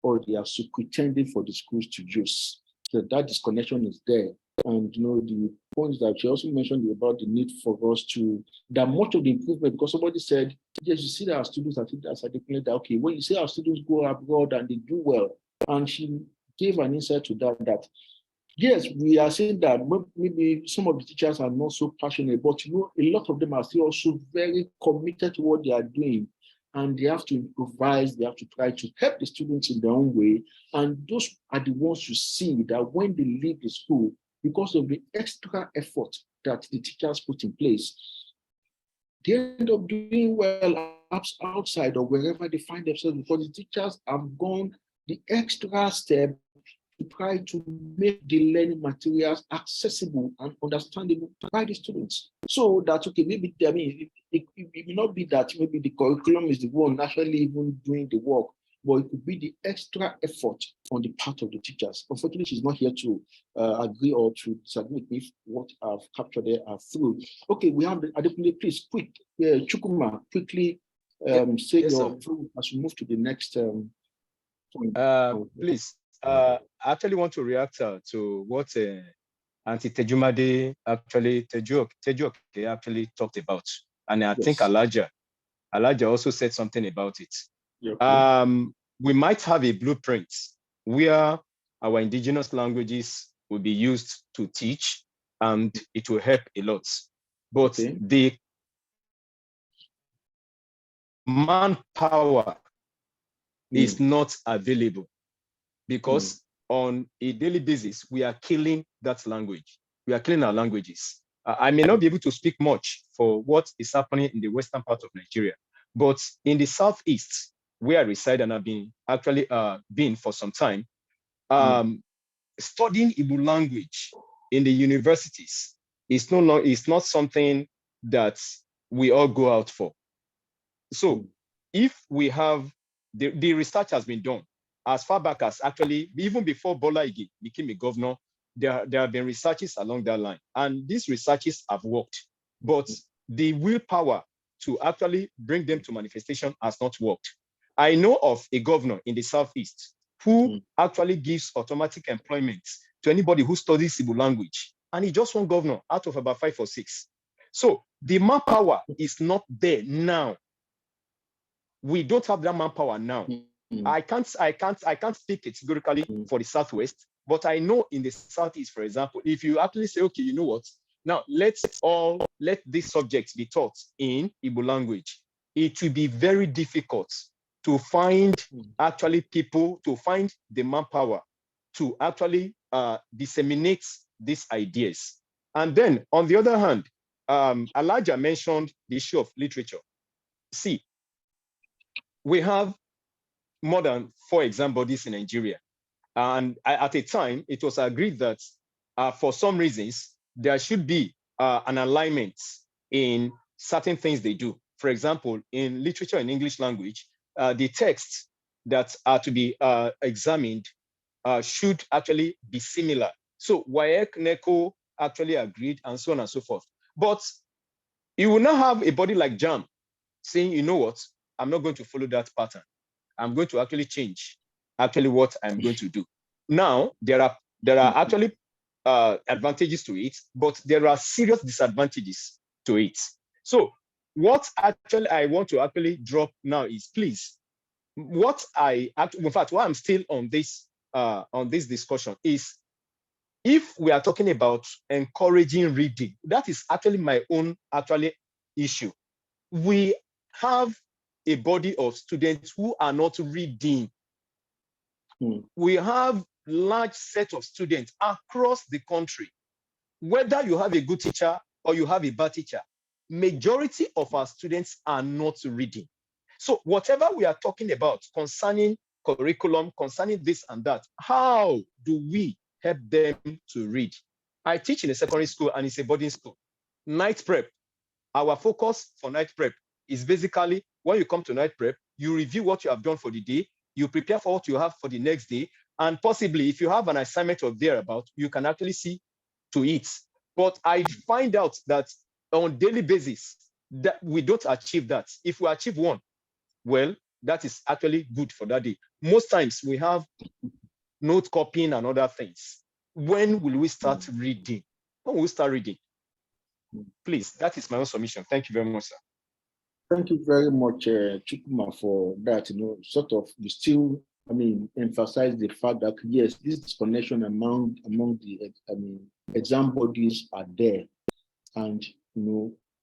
or they are pretending for the schools to use. So that disconnection is there. And you know, the points that she also mentioned about the need for us to, that much of the improvement, because somebody said, yes, you see that our students, I think that's articulated that, okay, when you say our students go abroad and they do well, and she gave an insight to that yes, we are saying that maybe some of the teachers are not so passionate, but you know, a lot of them are still also very committed to what they are doing, and they have to improvise, they have to try to help the students in their own way. And those are the ones you see that when they leave the school, because of the extra effort that the teachers put in place, they end up doing well perhaps outside or wherever they find themselves, because the teachers have gone the extra step to try to make the learning materials accessible and understandable by the students. So that, okay, maybe, I mean, it may not be that maybe the curriculum is the one actually even doing the work, but it could be the extra effort on the part of the teachers. Unfortunately, she's not here to agree or to disagree with what I've captured there through. Okay, we have Adekunle, please, quick, Chukuma, quickly say yes, your view as we move to the next point. Please, I actually want to react to what Auntie Tejumade Tejuoke actually talked about. And I think Elijah also said something about it. Okay. We might have a blueprint where our indigenous languages will be used to teach, and it will help a lot. But the manpower is not available, because on a daily basis, we are killing that language. We are killing our languages. I may not be able to speak much for what is happening in the western part of Nigeria, but in the southeast, where I reside and have been actually been for some time, studying Igbo language in the universities is not something that we all go out for. So if we have, the research has been done as far back as actually, even before Bola Ige became a governor, there have been researches along that line. And these researches have worked, but the willpower to actually bring them to manifestation has not worked. I know of a governor in the Southeast who actually gives automatic employment to anybody who studies Igbo language. And he just one governor out of about 5 or 6. So the manpower is not there now. We don't have that manpower now. I can't speak categorically for the Southwest, but I know in the Southeast, for example, if you actually say, okay, you know what, now let these subjects be taught in Igbo language, it will be very difficult to find actually people, to find the manpower to actually disseminate these ideas. And then on the other hand, Elijah mentioned the issue of literature. See, we have more than 4 exam bodies in Nigeria. And at a time, it was agreed that for some reasons, there should be an alignment in certain things they do. For example, in literature and English language, the texts that are to be examined should actually be similar. So WAEC, NECO actually agreed, and so on and so forth. But you will not have a body like JAM saying, you know what, I'm not going to follow that pattern. I'm going to actually change what I'm going to do. Now, there are actually advantages to it, but there are serious disadvantages to it. So what actually I want to actually drop now is, please, in fact, why I'm still on this discussion is, if we are talking about encouraging reading, that is actually my own issue. We have a body of students who are not reading. We have large set of students across the country. Whether you have a good teacher or you have a bad teacher, majority of our students are not reading. So whatever we are talking about concerning curriculum, concerning this and that, how do we help them to read? I teach in a secondary school and it's a boarding school. Night prep, our focus for night prep is basically, when you come to night prep, you review what you have done for the day, you prepare for what you have for the next day, and possibly if you have an assignment or thereabout, you can actually see to it. But I find out that on daily basis, that we don't achieve that. If we achieve one, well, that is actually good for that day. Most times we have note copying and other things. When will we start reading? When will we start reading? Please, that is my own submission. Thank you very much, sir. Thank you very much, Chukuma, for that. You still, emphasize the fact that yes, this disconnection among the exam bodies are there, and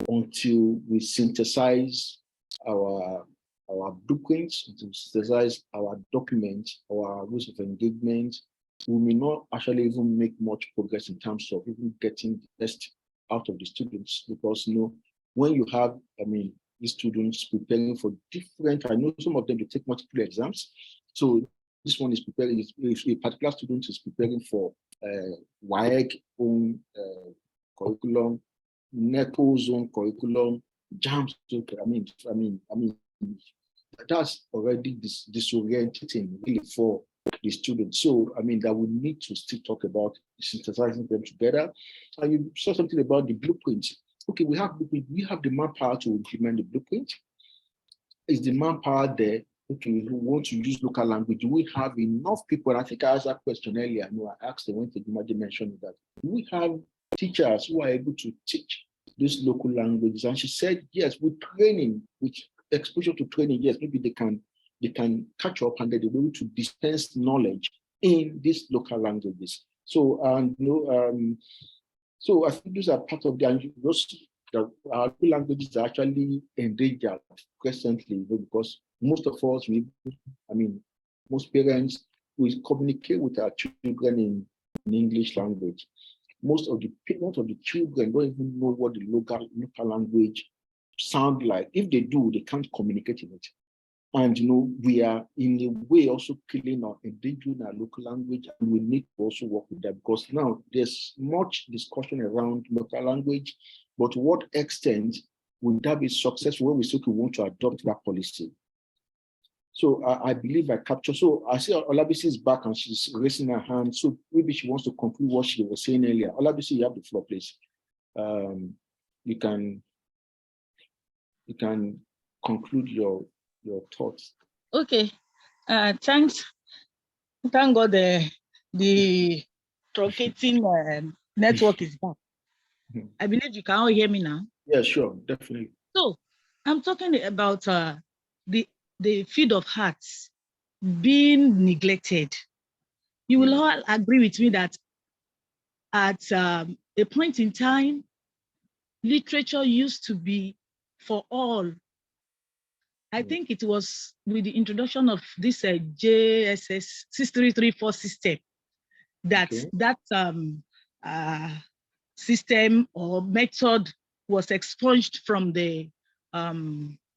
until we synthesize our blueprints, to synthesize our documents, our rules of engagement, we may not actually even make much progress in terms of even getting the best out of the students, because when you have, these students preparing for different, I know some of them, they take multiple exams. So this one is preparing, if a particular student is preparing for WAEC own curriculum, NECO's own curriculum, JAM's own, I mean, that's already disorienting really for the students. So, I mean, that we need to still talk about synthesizing them together. And you saw something about the blueprint. Okay, we have the manpower to implement the blueprint. Is the manpower there? Okay, who want to use local language? Do we have enough people? And I think I asked that question earlier. I know I asked them when they mentioned that. Do we have teachers who are able to teach these local languages? And she said, yes, with training, with exposure to training, yes, maybe they can catch up and they'll be able to dispense knowledge in these local languages. So, so I think these are part of our languages are actually endangered presently, because most of us, most parents, we communicate with our children in English language. Most of the children don't even know what the local language sound like. If they do, they can't communicate in it. And we are in a way also killing or endangering our local language, and we need to also work with that, because now there's much discussion around local language, but to what extent will that be successful when we say we want to adopt that policy? So I believe I capture. So I see Olabisi is back and she's raising her hand. So maybe she wants to conclude what she was saying earlier. Olabisi, you have the floor, please. You can conclude your thoughts. Okay. Thanks. Thank God the truncating network is back. I believe you can all hear me now. Yeah, sure, definitely. So I'm talking about the field of arts being neglected. You will all agree with me that at a point in time, literature used to be for all. I think it was with the introduction of this JSS 6334 system that system or method was expunged from the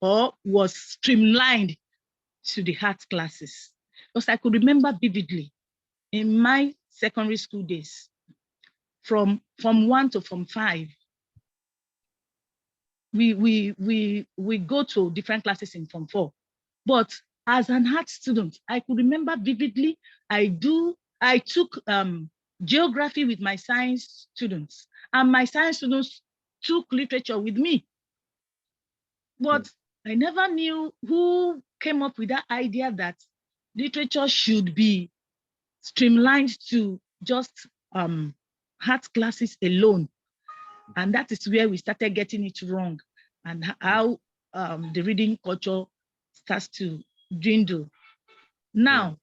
or was streamlined to the art classes. Because I could remember vividly in my secondary school days, from Form 1 to Form 5, we go to different classes in Form 4. But as an art student, I could remember vividly, I took geography with my science students, and my science students took literature with me. But I never knew who came up with that idea that literature should be streamlined to just art classes alone. And that is where we started getting it wrong, and how the reading culture starts to dwindle. Now,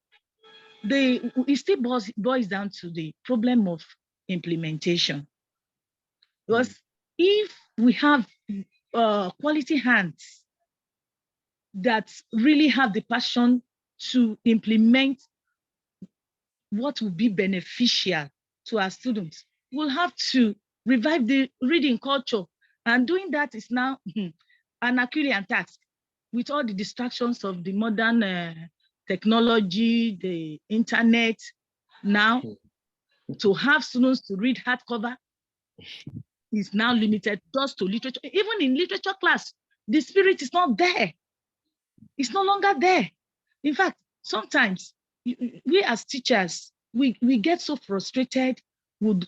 it still boils down to the problem of implementation. Because if we have quality hands that really have the passion to implement what will be beneficial to our students, we'll have to revive the reading culture. And doing that is now an Herculean task with all the distractions of the modern technology, the internet. Now, to have students to read hardcover is now limited just to literature. Even in literature class, the spirit is not there. It's no longer there. In fact, sometimes we as teachers, we get so frustrated, would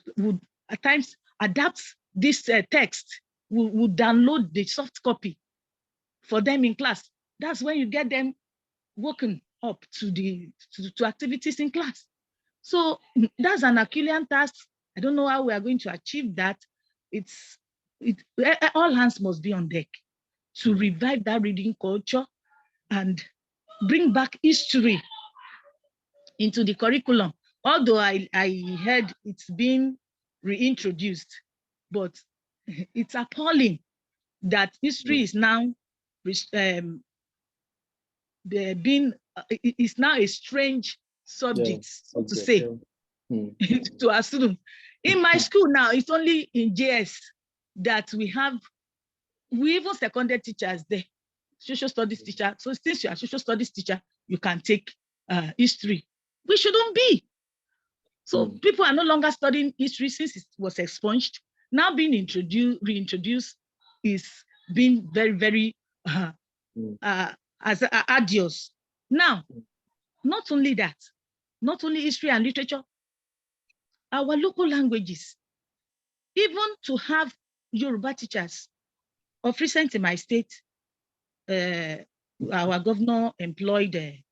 at times adapt this text, would download the soft copy for them in class. That's when you get them woken up to activities in class. So that's an Herculean task. I don't know how we are going to achieve that. All hands must be on deck to revive that reading culture and bring back history into the curriculum. Although I heard it's been reintroduced, but it's appalling that history is now it's now a strange subject, so to say, to our students. In my school now, it's only in JS that we have we even seconded teachers there, social studies teacher. So since you are social studies teacher, you can take history. We shouldn't be. So people are no longer studying history since it was expunged. Now being reintroduced is being very, very arduous. Now, not only that, not only history and literature, our local languages, even to have Yoruba teachers. Of recent in my state, our governor employed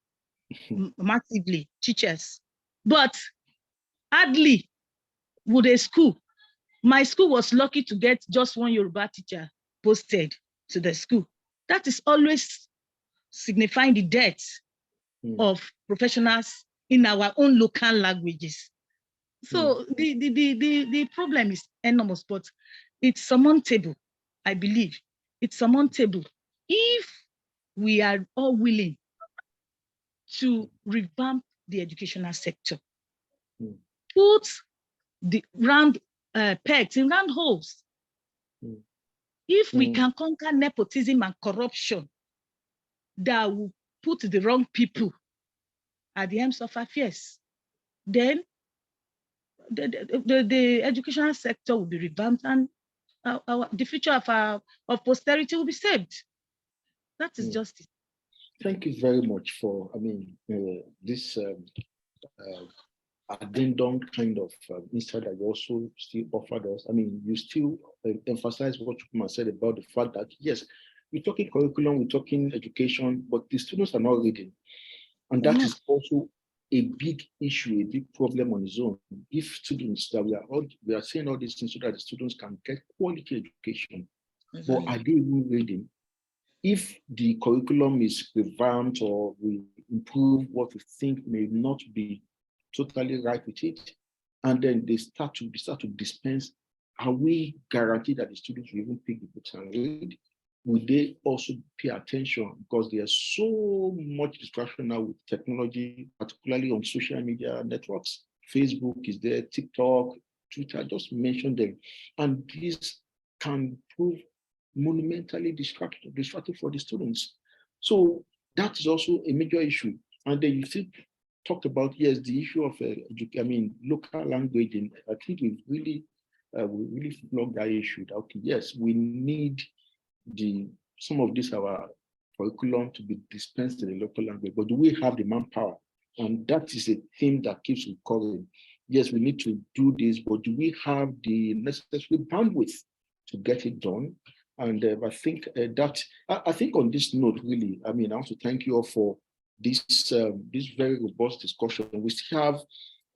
massively teachers, but hardly would a school. My school was lucky to get just one Yoruba teacher posted to the school. That is always signifying the death of professionals in our own local languages. So the problem is enormous, but it's surmountable, I believe. It's surmountable if we are all willing to revamp the educational sector. Put the round pegs in round holes. If we can conquer nepotism and corruption that will put the wrong people at the helms of affairs, then the educational sector will be revamped and the future of posterity will be saved. That is justice. Thank you very much for, this addendum kind of insight that you also still offered us. You still emphasize what Chukuma said about the fact that, yes, we're talking curriculum, we're talking education, but the students are not reading. And that is also a big issue, a big problem on its own. If students that we are saying all these things so that the students can get quality education, but are they even reading? If the curriculum is revamped or we improve what we think may not be totally right with it, and then they start to dispense, are we guaranteed that the students will even pick the books and read? Would they also pay attention? Because there's so much distraction now with technology, particularly on social media networks. Facebook is there, TikTok, Twitter, just mention them. And this can prove monumentally distracting for the students. So that is also a major issue. And then you still talked about, yes, the issue of local language. And I think we really flogged that issue. That, okay, yes, we need some of this our curriculum to be dispensed in the local language, but do we have the manpower? And that is a theme that keeps recurring. Yes, we need to do this, but do we have the necessary bandwidth to get it done? And I think on this note, really, I want to thank you all for this very robust discussion. We still have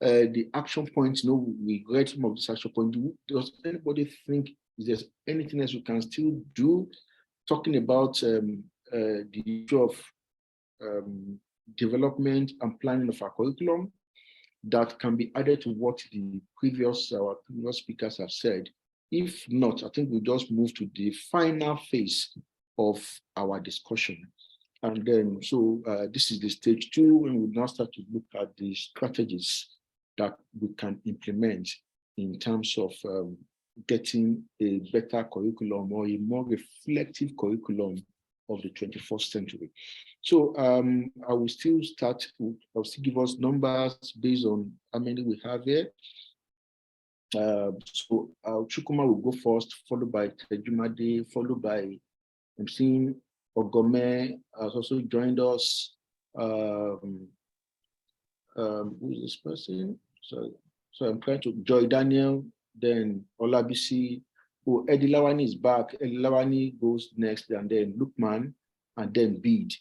the action points. We read some of these action points. Does anybody think there's anything else we can still do? Talking about the issue of development and planning of our curriculum that can be added to what our previous speakers have said. If not, I think we just move to the final phase of our discussion. And then, this is the stage 2, and we now start to look at the strategies that we can implement in terms of getting a better curriculum or a more reflective curriculum of the 21st century. So I will still I'll still give us numbers based on how many we have here. So Chukuma will go first, followed by Tejumade, followed by, I'm seeing Ogome has also joined us. Who is this person? So I'm trying to Joy Daniel, then Olabisi. Oh, Eddie Lawani is back. Eddie Lawani goes next, and then Lukman, and then Bede.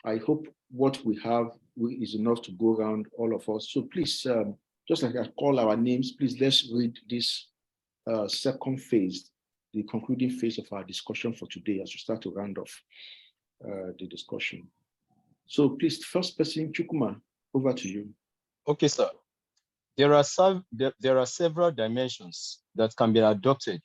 I hope what we have is enough to go around all of us. So please, just like I call our names, please let's read this second phase, the concluding phase of our discussion for today as we start to round off the discussion. So please, first person, Chukuma, over to you. Okay, sir. There are several dimensions that can be adopted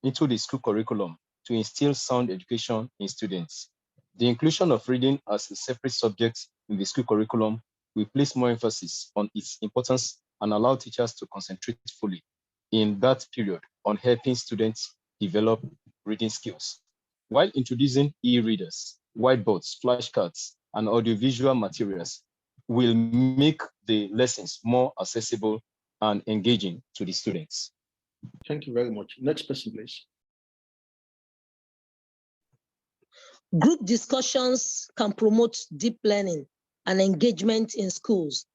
into the school curriculum to instill sound education in students. The inclusion of reading as a separate subject in the school curriculum will place more emphasis on its importance and allow teachers to concentrate fully in that period on helping students develop reading skills. while introducing e-readers, whiteboards, flashcards, and audiovisual materials will make the lessons more accessible and engaging to the students. Thank you very much. Next person, please. Group discussions can promote deep learning and engagement in schools,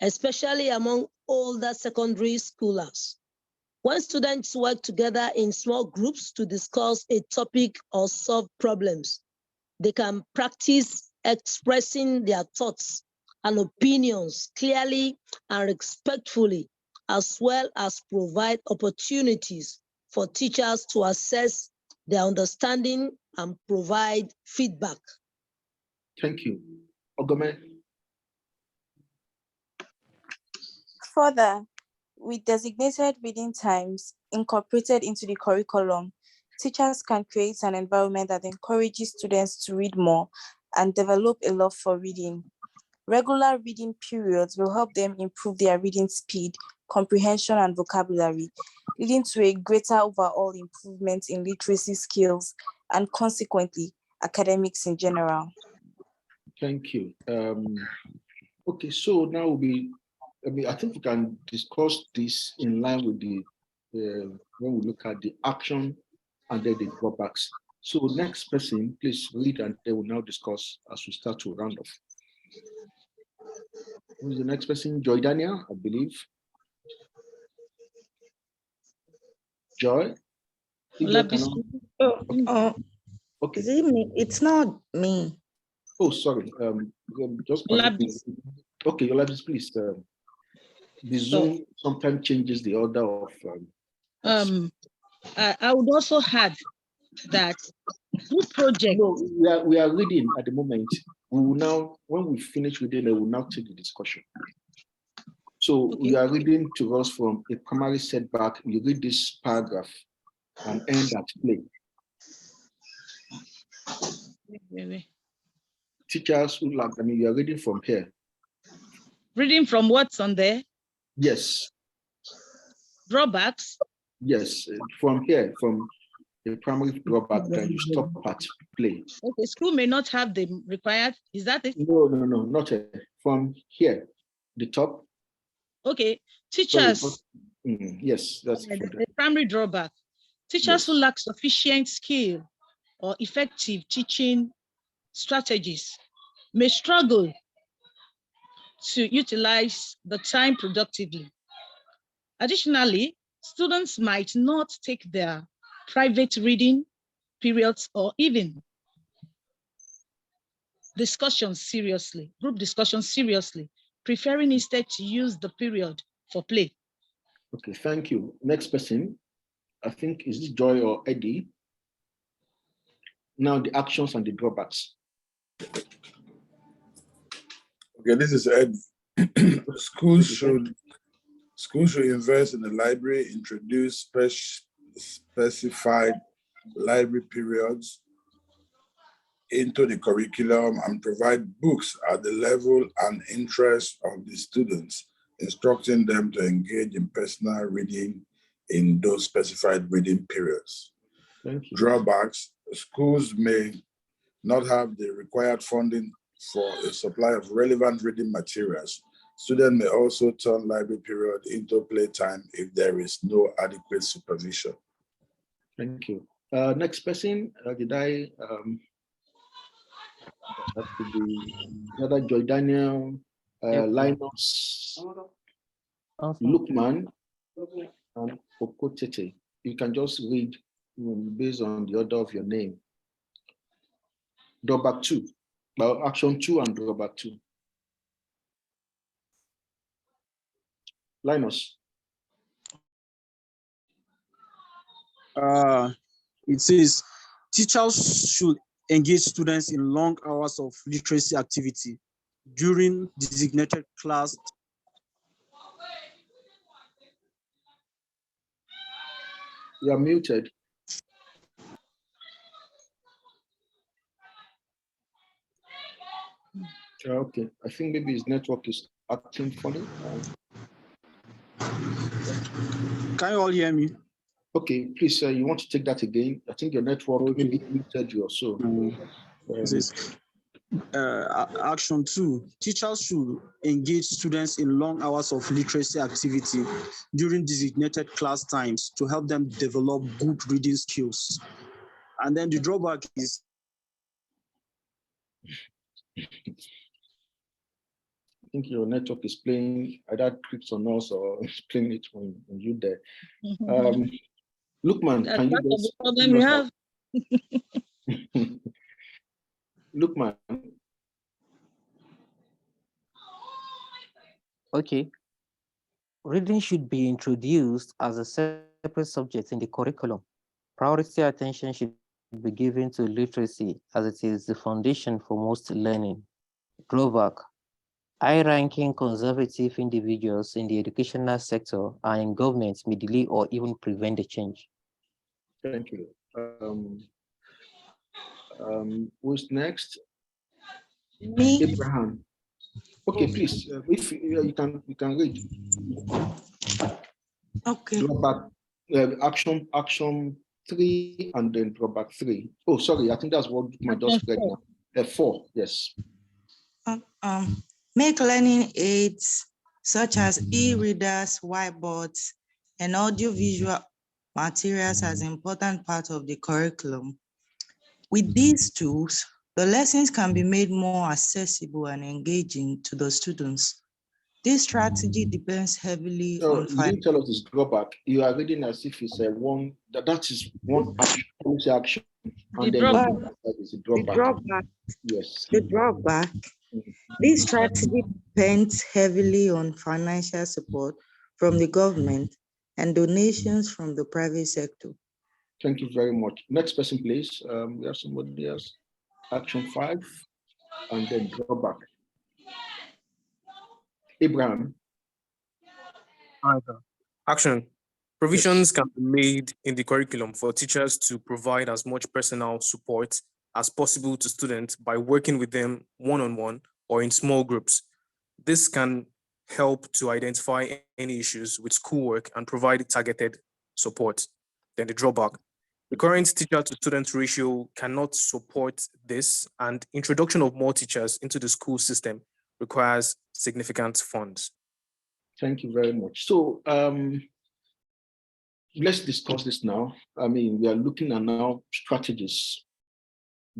especially among older secondary schoolers. When students work together in small groups to discuss a topic or solve problems, they can practice expressing their thoughts and opinions clearly and respectfully, as well as provide opportunities for teachers to assess their understanding and provide feedback. Thank you. Ogome. Further, with designated reading times incorporated into the curriculum, teachers can create an environment that encourages students to read more and develop a love for reading. Regular reading periods will help them improve their reading speed, comprehension, and vocabulary, leading to a greater overall improvement in literacy skills and consequently academics in general. Thank you. Okay, so now I think we can discuss this in line with the when we look at the action and then the drawbacks. So next person, please read, and they will now discuss as we start to round off. Who's the next person? Joy Daniel, I believe. Joy? Okay. Is it me? It's not me. Oh, sorry. Just okay, Olabisi, please. The Zoom sometimes changes the order of. I would also add that this project. No, we are reading at the moment. We will now, when we finish reading, we will now take the discussion. So we are reading to us from a primary setback. You read this paragraph and end at play. Teachers who like, you are reading from here. Reading from what's on there? Yes. Drawbacks? Yes, from here, from the primary drawback, then you stop at play. Okay, school may not have the required, is that it? No, not here. From here, the top. Okay, teachers. Yes, that's the primary drawback. Teachers who lack sufficient skill or effective teaching strategies may struggle to utilize the time productively. Additionally, students might not take their private reading periods or even discussions seriously, group discussions seriously, preferring instead to use the period for play. Okay, thank you. Next person, I think, is this Joy or Eddie? Now the actions and the drawbacks. Okay, this is Ed. Schools should invest in the library, introduce specified library periods into the curriculum, and provide books at the level and interest of the students, instructing them to engage in personal reading in those specified reading periods. Thank you. Drawbacks: schools may not have the required funding for a supply of relevant reading materials. Students may also turn library period into playtime if there is no adequate supervision. Thank you. Next person, did I have to be another Joy Daniel, Linus, Lukman, and Okotete. You can just read based on the order of your name. Drawback 2, action 2 and drawback 2. Linus. It says teachers should engage students in long hours of literacy activity during designated class. You are muted. Okay, I think maybe his network is acting funny. Can you all hear me? Okay, please, you want to take that again? I think your network maybe muted you or so. Action 2, teachers should engage students in long hours of literacy activity during designated class times to help them develop good reading skills. And then the drawback is I think your network is playing either tricks on us or it's playing it on you there. Lookman, That's can you part of the just problem we have. Lookman. Okay. Reading should be introduced as a separate subject in the curriculum. Priority attention should be given to literacy as it is the foundation for most learning. Drawback: high-ranking conservative individuals in the educational sector and in government may delay or even prevent the change. Thank you. Who's next? Me. Abraham. Okay, please. If you can read. Okay. Drawback, action 3 and then drawback 3. Oh, sorry. I think that's what my just read now. 4. Yes. Make learning aids such as e-readers, whiteboards, and audiovisual materials as an important part of the curriculum. With these tools, the lessons can be made more accessible and engaging to the students. This strategy depends heavily on you didn't tell us this drawback. You are reading as if it's one that is one action, and then is a drawback. Yes. The drawback. This strategy depends heavily on financial support from the government and donations from the private sector. Thank you very much. Next person, please. We have somebody else. Action 5, and then drawback. Abraham. Action. Provisions can be made in the curriculum for teachers to provide as much personal support as possible to students by working with them one-on-one or in small groups. This can help to identify any issues with schoolwork and provide targeted support. Then the drawback. The current teacher-to-student ratio cannot support this, and introduction of more teachers into the school system requires significant funds. Thank you very much. So let's discuss this now. I mean, we are looking at now strategies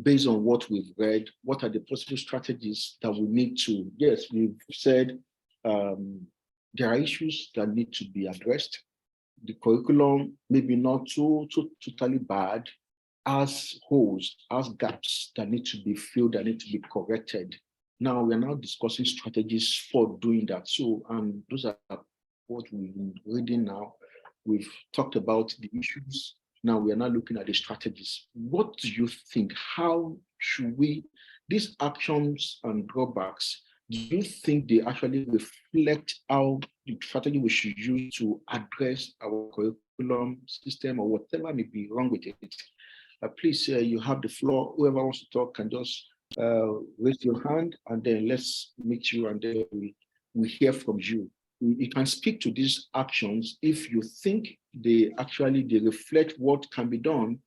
based on what we've read. What are the possible strategies that we need to, yes, we've said there are issues that need to be addressed. The curriculum maybe not totally bad, as holes, as gaps that need to be filled, that need to be corrected. Now we are now discussing strategies for doing that. So, and those are what we've been reading now. We've talked about the issues. Now we are now looking at the strategies. What do you think? How should we, these actions and drawbacks, do you think they actually reflect how the strategy we should use to address our curriculum system or whatever may be wrong with it? Please, you have the floor. Whoever wants to talk can just raise your hand, and then let's meet you, and then we hear from you. You can speak to these actions if you think they reflect what can be done,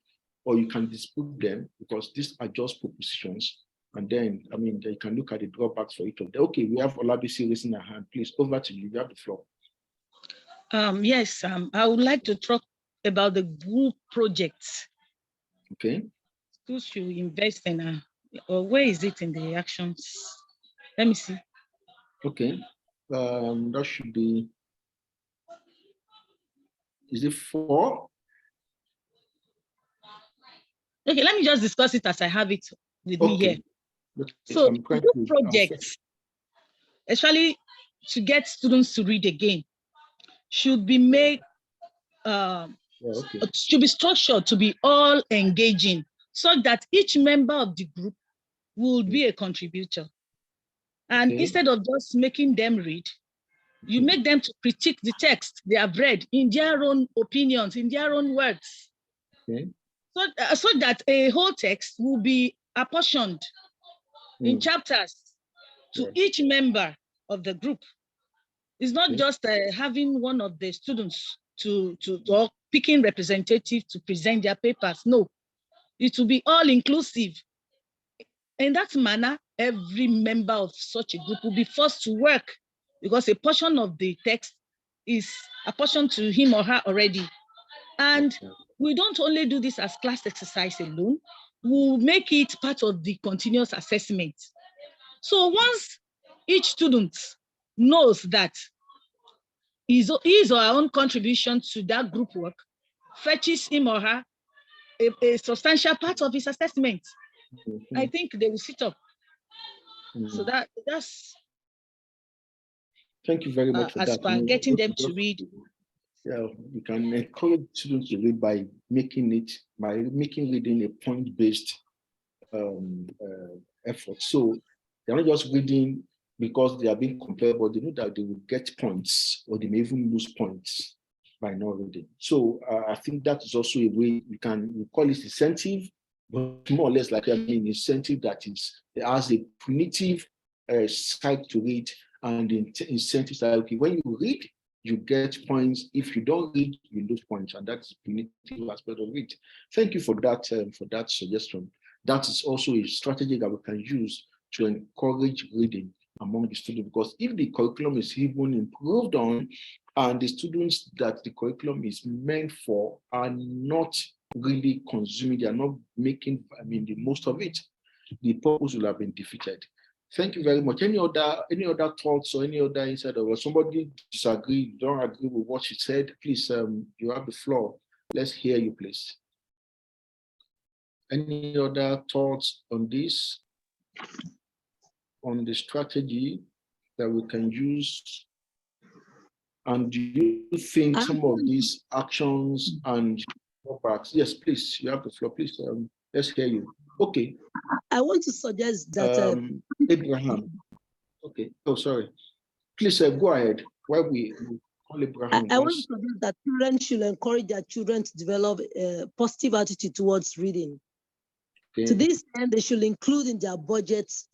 or you can dispute them, because these are just propositions. And then, I mean, you can look at the drawbacks for each of them. Okay, we have Olabisi raising her hand. Please, over to you. You have the floor. Yes, I would like to talk about the group projects. Okay. Schools should invest in where is it in the actions? Let me see. Okay, that should be, is it 4? Okay, let me just discuss it as I have it with me here. Okay. So group projects, especially to get students to read again, should be made, should be structured to be all engaging, so that each member of the group will be a contributor. And instead of just making them read, you make them to critique the text they have read in their own opinions, in their own words. So that a whole text will be apportioned in chapters to each member of the group. It's not just having one of the students or picking representatives to present their papers. No, it will be all inclusive. In that manner, every member of such a group will be forced to work because a portion of the text is apportioned to him or her already. And we don't only do this as class exercise alone, we'll make it part of the continuous assessment. So once each student knows that his or her own contribution to that group work fetches him or her a substantial part of his assessment, I think they will sit up. So that's. Thank you very much for as that. per getting them to read. Yeah, we can encourage students to read by making reading a point-based effort. So they're not just reading because they are being compared, but they know that they will get points or they may even lose points by not reading. So I think that is also a way we call it incentive, but more or less like an incentive that has a punitive side to read, and the incentive side, okay, when you read, you get points. If you don't read, you lose points, and that's the punitive aspect of it. Thank you for that suggestion. That is also a strategy that we can use to encourage reading among the students, because if the curriculum is even improved on and the students that the curriculum is meant for are not really consuming, they are not making, the most of it, the purpose will have been defeated. Thank you very much. Any other thoughts or any other insight, or somebody disagree, don't agree with what she said, please, you have the floor. Let's hear you, please. Any other thoughts on this, on the strategy that we can use? And do you think some of these actions and drawbacks? Yes, please, you have the floor. Please, let's hear you. Okay. I want to suggest that Abraham. Okay. Oh, sorry. Please go ahead. Why we call Abraham? I want to suggest that parents should encourage their children to develop a positive attitude towards reading. Okay. To this end, they should include in their budgets,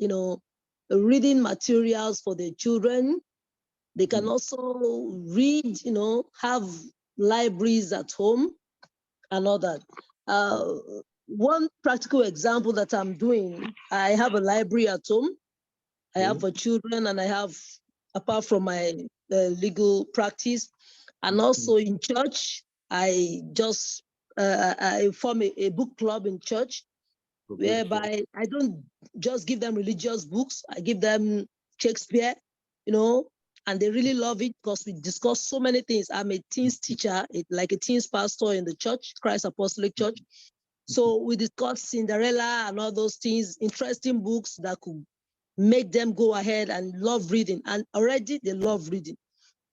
reading materials for their children. They can also read, have libraries at home and all that. One practical example that I'm doing, I have a library at home. I have for children, and I have, apart from my legal practice, and also in church, I just I form a book club in church, whereby I don't just give them religious books. I give them Shakespeare, and they really love it because we discuss so many things. I'm a teens teacher, like a teens pastor in the church, Christ Apostolic Church. So we discuss Cinderella and all those things, interesting books that could make them go ahead and love reading. And already they love reading.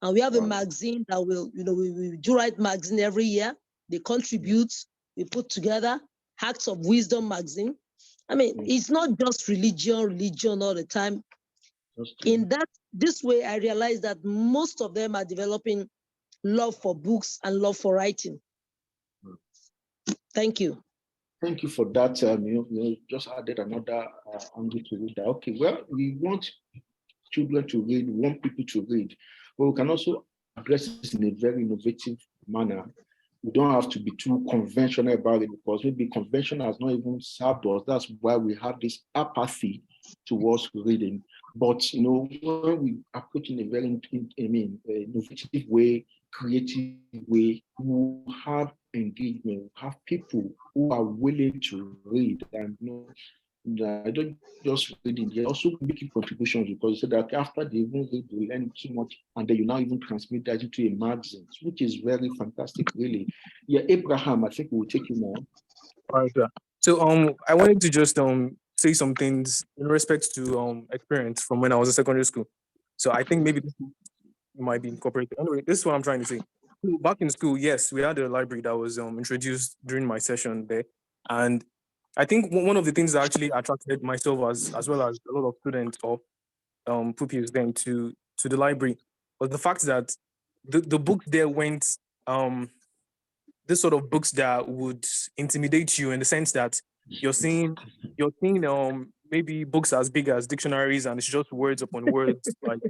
And we have a magazine that we do write magazine every year. They contribute, we put together Acts of Wisdom magazine. It's not just religion all the time. This way, I realized that most of them are developing love for books and love for writing. Thank you. Thank you for that. You just added another angle to it. Okay, well, we want children to read, we want people to read, but we can also address this in a very innovative manner. We don't have to be too conventional about it, because maybe convention has not even served us. That's why we have this apathy towards reading. But when we approach in a very innovative way, creative way, we have engagement, have people who are willing to read, and I don't just reading, they're also making contributions, because you said that after they even read, they learn too much, and then you now even transmit that into a magazine, which is very fantastic, really. Yeah, Abraham, I think we will take you now. All right, yeah. So I wanted to just say some things in respect to experience from when I was in secondary school. So I think maybe this might be incorporated. Anyway, this is what I'm trying to say. So back in school, yes, we had a library that was introduced during my session there, and I think one of the things that actually attracted myself as well as a lot of students or pupils then to the library was the fact that the book there went this sort of books that would intimidate you, in the sense that you're seeing maybe books as big as dictionaries, and it's just words upon words, like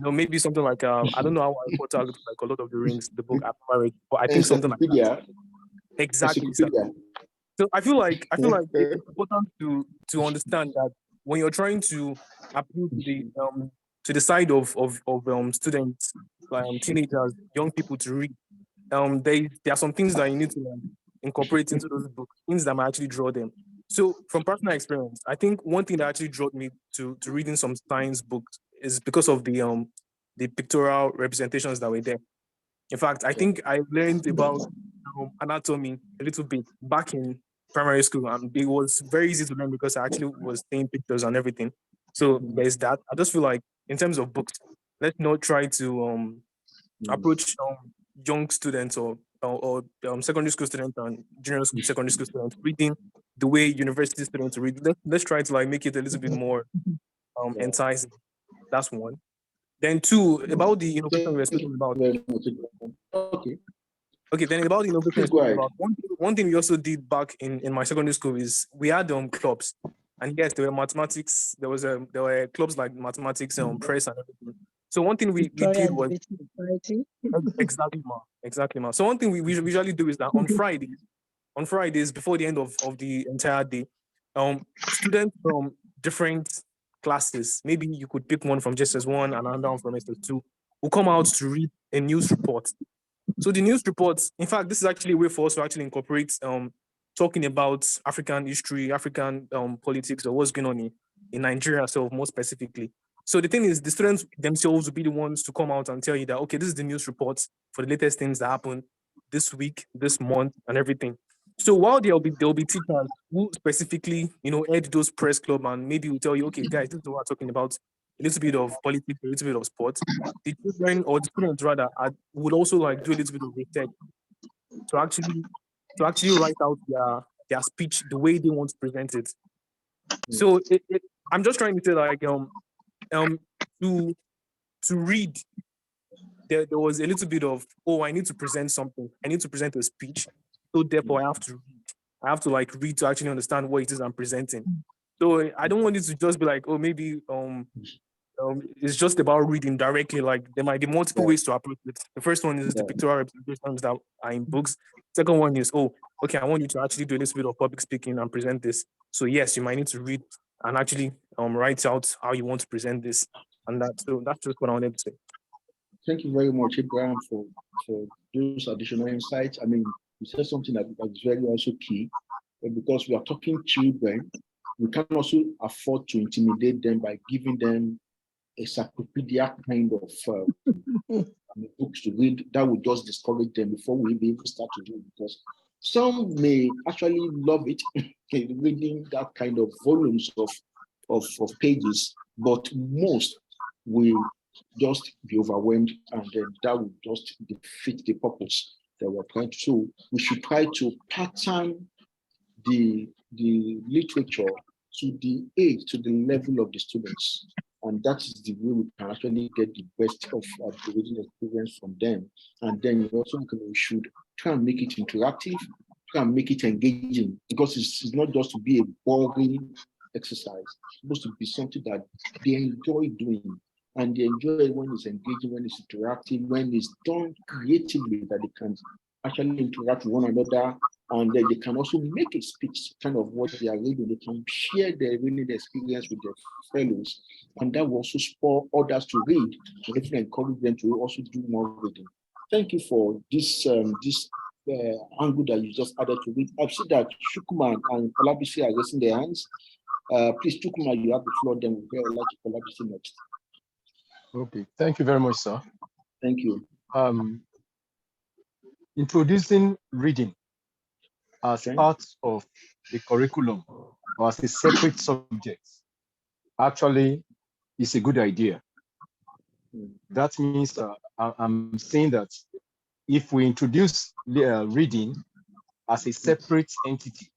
maybe something like I don't know how Harry Potter looks like, a Lord of the Rings, the book I've but I think something like that. Exactly. So I feel like it's important to understand that when you're trying to appeal to the side of students, teenagers, young people to read, there are some things that you need to incorporate into those books, things that might actually draw them. So from personal experience, I think one thing that actually drew me to reading some science books is because of the pictorial representations that were there. In fact, I think I learned about anatomy a little bit back in primary school, and it was very easy to learn because I actually was seeing pictures and everything. So there's that. I just feel like in terms of books, let's not try to approach young students or secondary school students and junior secondary school students reading the way university students read. Let's try to make it a little bit more enticing. That's one. Then two, about the innovation we were speaking about. Okay, then about the innovation we were speaking about. One thing we also did back in my secondary school is we had clubs. And yes, there were mathematics, there were clubs like mathematics, press and everything. So one thing we did was exactly, ma. So one thing we usually do is that on Fridays before the end of the entire day, students from different classes, maybe you could pick one from JSS1 and another one from SS2, will come out to read a news report. So the news reports, in fact, this is actually a way for us to actually incorporate talking about African history, African politics, or what's going on in Nigeria, so more specifically. So the thing is, the students themselves will be the ones to come out and tell you that, okay, this is the news reports for the latest things that happened this week, this month, and everything. So while there'll be teachers who specifically, head those press club and maybe will tell you, okay, guys, this is what we're talking about, a little bit of politics, a little bit of sports. The children or the students rather would also do a little bit of research to actually write out their speech the way they want to present it. So I'm just trying to say to read, there was a little bit of, I need to present something. I need to present a speech. So therefore I have to read. I have to read to actually understand what it is I'm presenting. So I don't want it to just be maybe it's just about reading directly. There might be multiple ways to approach it. The first one is the pictorial representations that are in books. Second one is, okay, I want you to actually do a little bit of public speaking and present this. So yes, you might need to read and actually write out how you want to present this. And that's just what I wanted to say. Thank you very much, Abraham, for those additional insights. I mean, you said something that is very also key, because we are talking children. We can also afford to intimidate them by giving them a encyclopedia kind of books to read that would just discourage them before we even start to do it, because some may actually love it, reading that kind of volumes of pages, but most will just be overwhelmed, and then that would just defeat the purpose that we're trying to. So we should try to pattern the literature to the age, to the level of the students. And that is the way we can actually get the best of the reading experience from them. And then also we should try and make it interactive, try and make it engaging, because it's not just to be a boring exercise. It's supposed to be something that they enjoy doing. And they enjoy it when it's engaging, when it's interactive, when it's done creatively, that they can actually interact with one another. And then they can also make a speech, kind of what they are reading. They can share their reading experience with their fellows. And that will also spur others to read, and definitely encourage them to also do more reading. Thank you for this angle that you just added to it. I've seen that Shukman and Olabisi are raising their hands. Please, Shukman, you have the floor, then we'll hear Olabisi next. Okay, thank you very much, sir. Thank you. Introducing reading as part of the curriculum or as a separate subject actually is a good idea. That means I'm saying that if we introduce reading as a separate entity,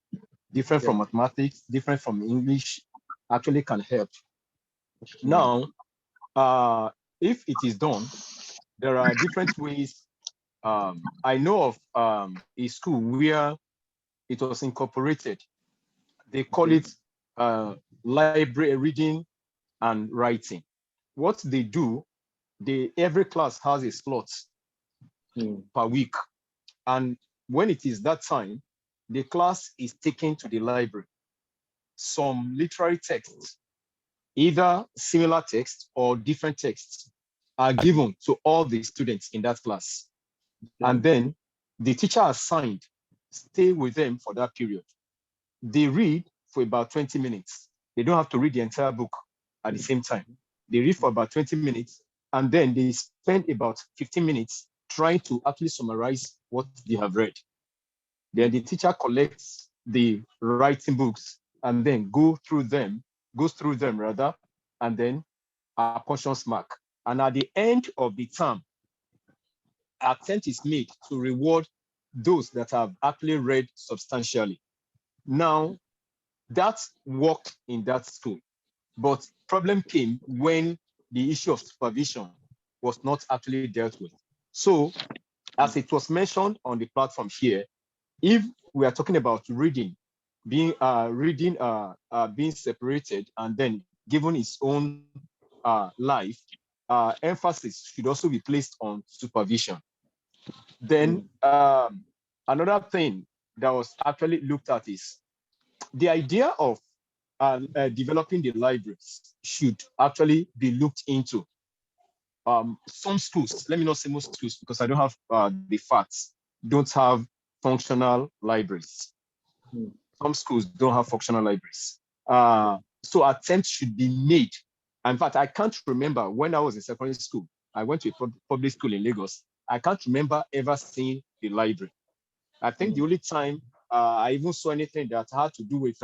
different from mathematics, different from English, actually can help. Now, if it is done, there are different ways. I know of a school where it was incorporated. They call it library reading and writing. What they do every class has a slot per week. And when it is that time, the class is taken to the library. Some literary texts, either similar texts or different texts, are given to all the students in that class. And then the teacher assigned stay with them for that period. They read for about 20 minutes. They don't have to read the entire book at the same time. They read for about 20 minutes, and then they spend about 15 minutes trying to actually summarize what they have read. Then the teacher collects the writing books and then goes through them rather, and then apportions mark. And at the end of the term, attempt is made to reward those that have actually read substantially. Now, that worked in that school, but problem came when the issue of supervision was not actually dealt with. So, as it was mentioned on the platform here, if we are talking about reading being separated and then given its own life, emphasis should also be placed on supervision. Then another thing that was actually looked at is the idea of developing the libraries should actually be looked into. Some schools, let me not say most schools because I don't have the facts, don't have functional libraries. Some schools don't have functional libraries. So attempts should be made. In fact, I can't remember when I was in secondary school, I went to a public school in Lagos. I can't remember ever seeing the library. I think the only time I even saw anything that had to do with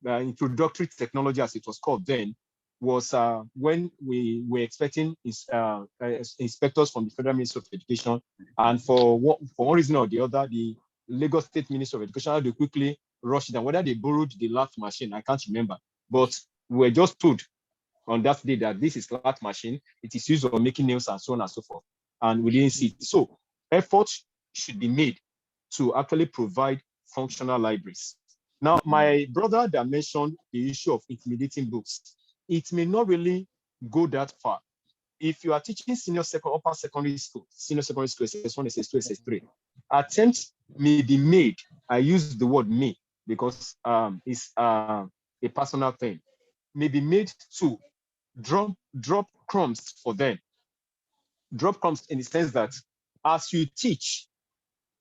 introductory technology, as it was called then, was when we were expecting inspectors from the Federal Ministry of Education, and for one reason or the other, the Lagos State Ministry of Education had to quickly rush it, and whether they borrowed the lathe machine, I can't remember, but we were just told on that day that this is lathe machine, it is used for making nails and so on and so forth, and we didn't see it. So efforts should be made to actually provide functional libraries. Now, my brother that mentioned the issue of intimidating books, it may not really go that far. If you are teaching upper secondary school, senior secondary school, SS1, SS2, SS3, attempts may be made. I use the word may because it's a personal thing. May be made to drop crumbs for them. Drop crumbs in the sense that as you teach,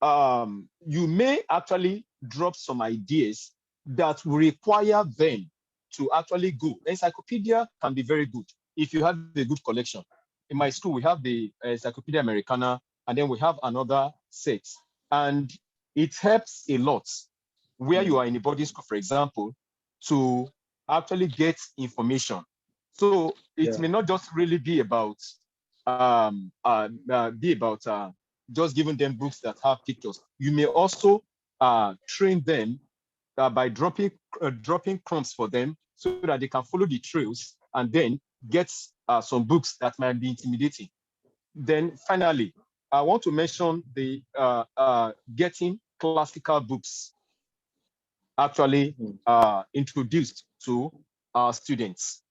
you may actually drop some ideas that will require them to actually go. The encyclopedia can be very good if you have a good collection. In my school, we have the Encyclopedia Americana, and then we have another set. And it helps a lot where you are in a boarding school, for example, to actually get information. So it may not just really be about just giving them books that have pictures. You may also train them by dropping crumbs for them so that they can follow the trails and then get some books that might be intimidating. Then finally, I want to mention the getting classical books actually introduced to our students.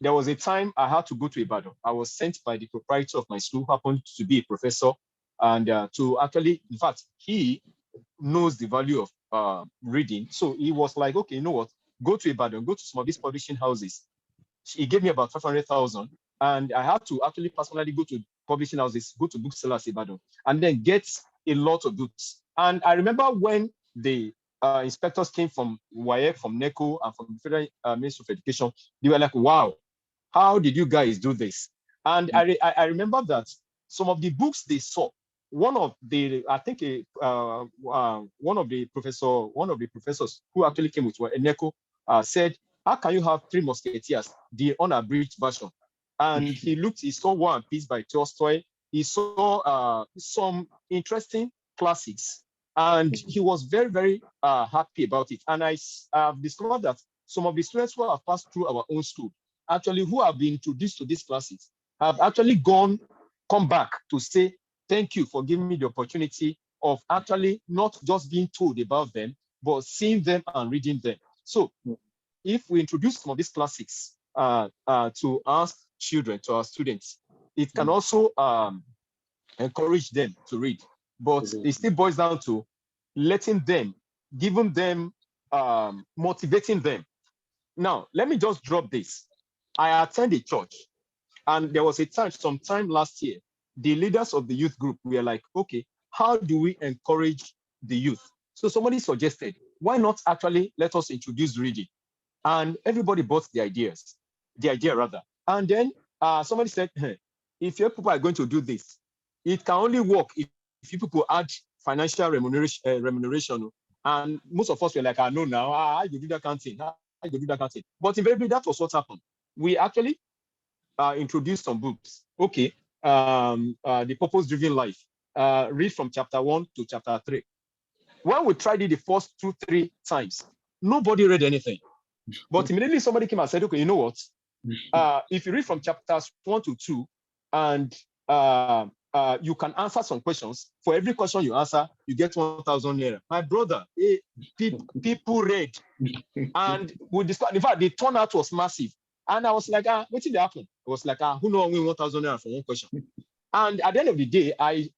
There was a time I had to go to Ibadan. I was sent by the proprietor of my school, who happened to be a professor, and to actually, in fact, he knows the value of reading. So he was like, okay, you know what? Go to Ibadan, go to some of these publishing houses. He gave me about 500,000, and I had to actually personally go to publishing houses, go to booksellers Ibadan, and then get a lot of books. And I remember when the inspectors came from WAEC, from NECO, and from the Federal Ministry of Education, they were like, wow, how did you guys do this? And I remember that some of the books they saw, one of the professors who actually came with NECO said, how can you have Three Musketeers, the unabridged version? And he saw War and Peace by Tolstoy. He saw some interesting classics, and he was very, very happy about it. And I discovered that some of the students who have passed through our own school, actually who have been introduced to these classes, have actually come back to say, thank you for giving me the opportunity of actually not just being told about them, but seeing them and reading them. So if we introduce some of these classics to ask children, to our students. It can also encourage them to read, but it still boils down to letting them, giving them, motivating them. Now, let me just drop this. I attend a church, and there was a time, sometime last year, the leaders of the youth group were like, okay, how do we encourage the youth? So somebody suggested, why not actually let us introduce reading? And everybody bought the idea rather. And then somebody said, hey, if your people are going to do this, it can only work if you people add financial remuneration. And most of us were like, I know now, I do that kind of thing. I do that kind of thing. But invariably, that was what happened. We actually introduced some books. Okay, The Purpose-Driven Life. Read from chapter 1 to chapter 3. When we tried it the first 2-3 times, nobody read anything. But immediately somebody came and said, okay, you know what? If you read from chapters 1 to 2, and you can answer some questions. For every question you answer, you get 1,000 naira. My brother, people read. And we discussed, in fact, the turnout was massive. And I was like, what did happen? I was like, who knows win 1,000 naira for one question? And at the end of the day, I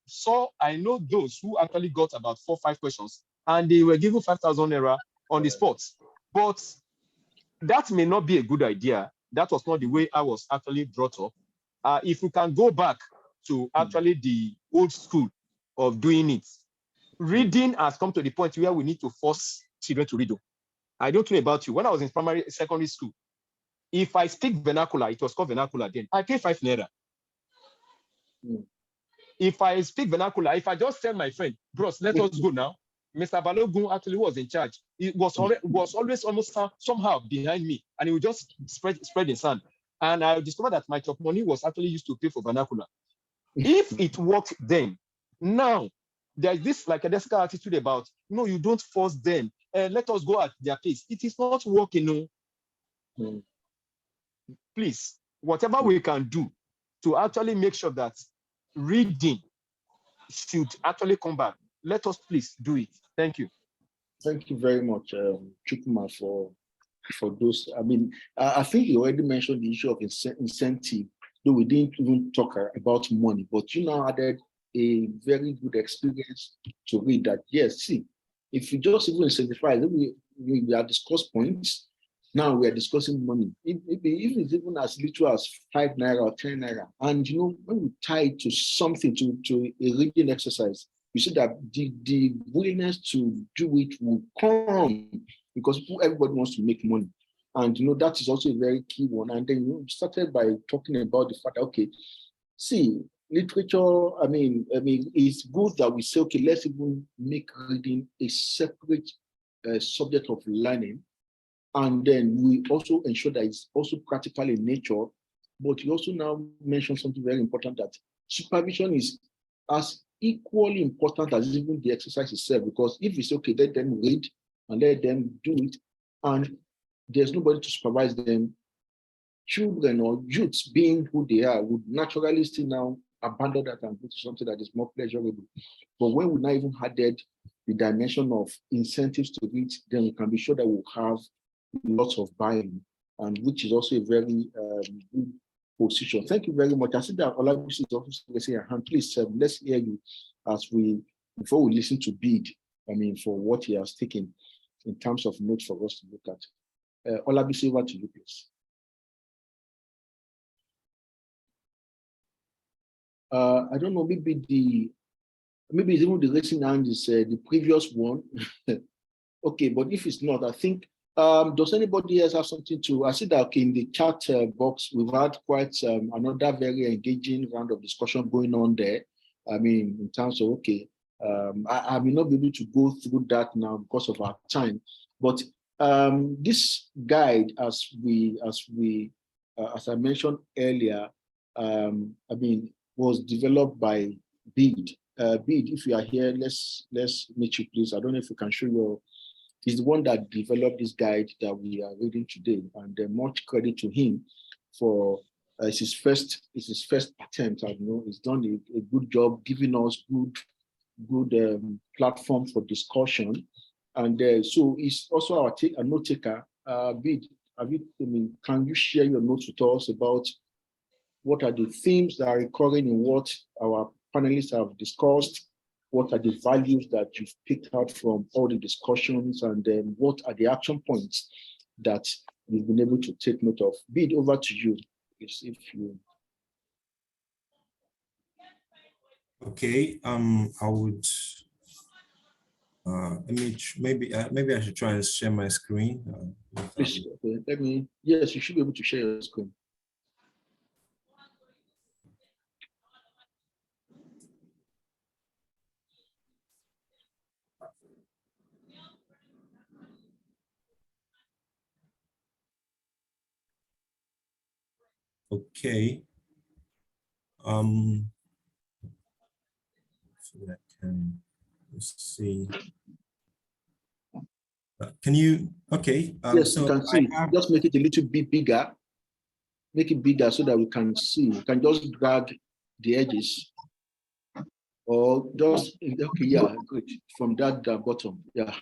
know those who actually got about 4 or 5 questions, and they were given 5,000 naira on the spot. But that may not be a good idea. That was not the way I was actually brought up. If we can go back to actually the old school of doing it, reading has come to the point where we need to force children to read. I don't know about you. When I was in secondary school, if I speak vernacular, it was called vernacular then, I pay 5 naira. If I speak vernacular, if I just tell my friend, bros, let us go now, Mr. Balogun actually was in charge. It was always almost somehow behind me, and he would just spread the sand. And I discovered that my chop money was actually used to pay for vernacular. If it worked then, now there's this like a desperate attitude about, no, you don't force them. Let us go at their pace. It is not working. No. Please, whatever we can do to actually make sure that reading should actually come back, let us please do it. Thank you. Thank you very much, Chukuma, for those. I mean, I think you already mentioned the issue of incentive, though we didn't even talk about money, but you now added a very good experience to read that, yes, see, if you just even incentivize, we are discussed points, now we are discussing money. Maybe if it's even as little as 5 naira or 10 naira, and you know, when we tie it to something, to a reading exercise, you see that the willingness to do it will come, because everybody wants to make money. And you know, that is also a very key one. And then you started by talking about the fact that, okay, see, literature, I mean, it's good that we say, okay, let's even make reading a separate subject of learning. And then we also ensure that it's also practical in nature. But you also now mentioned something very important, that supervision is as equally important as even the exercise itself, because if it's okay, let them read and let them do it, and there's nobody to supervise them, children or youths, being who they are, would naturally still now abandon that and go to something that is more pleasurable. But when we now even added the dimension of incentives to it, then we can be sure that we'll have lots of buying, and which is also a very good position. Thank you very much. I see that Olabisi is also raising your hand. Please, let's hear you before we listen to Bid, for what he has taken in terms of notes for us to look at. Olabisi, over to you, please. I don't know, maybe it's even the raising hand is the previous one. Okay, but if it's not, I think, does anybody else have something to? I see that in the chat box, we've had quite another very engaging round of discussion going on there. I mean, in terms of, okay, I may not be able to go through that now because of our time, but this guide, as I mentioned earlier, was developed by Bid. Bid, if you are here, let's meet you, please. I don't know if you can show your. He's the one that developed this guide that we are reading today, and much credit to him for it's his first attempt. I know he's done a good job giving us good platform for discussion, and so he's also our note taker. Bid, can you share your notes with us about what are the themes that are recurring in what our panelists have discussed? What are the values that you've picked out from all the discussions? And then what are the action points that you've been able to take note of? Be it over to you, if you. Okay, I would, maybe I should try and share my screen. Please, okay, yes, you should be able to share your screen. Okay. So that can, let's see. Can you, okay. Yes, so you can see. Just make it a little bit bigger. Make it bigger so that we can see. You can just drag the edges. Or just, okay, yeah, good. From that bottom. Yeah.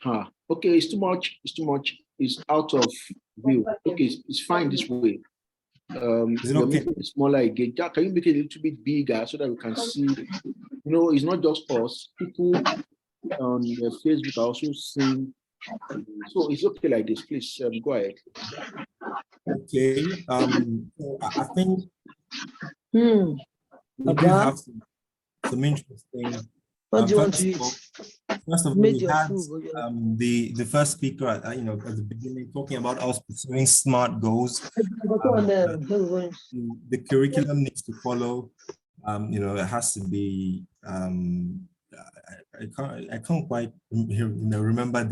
Okay, it's too much. It's too much. It's out of view. Okay, it's fine this way. Is it okay? Making it smaller again. Can you make it a little bit bigger so that we can see? You know, it's not just us. People on Facebook are also seeing. So it's okay like this. Please go ahead. Okay. I think we do have some interesting. What do you want to eat? First of all, we had the first speaker at the beginning talking about us pursuing SMART goals. The curriculum needs to follow. It has to be. I can't quite remember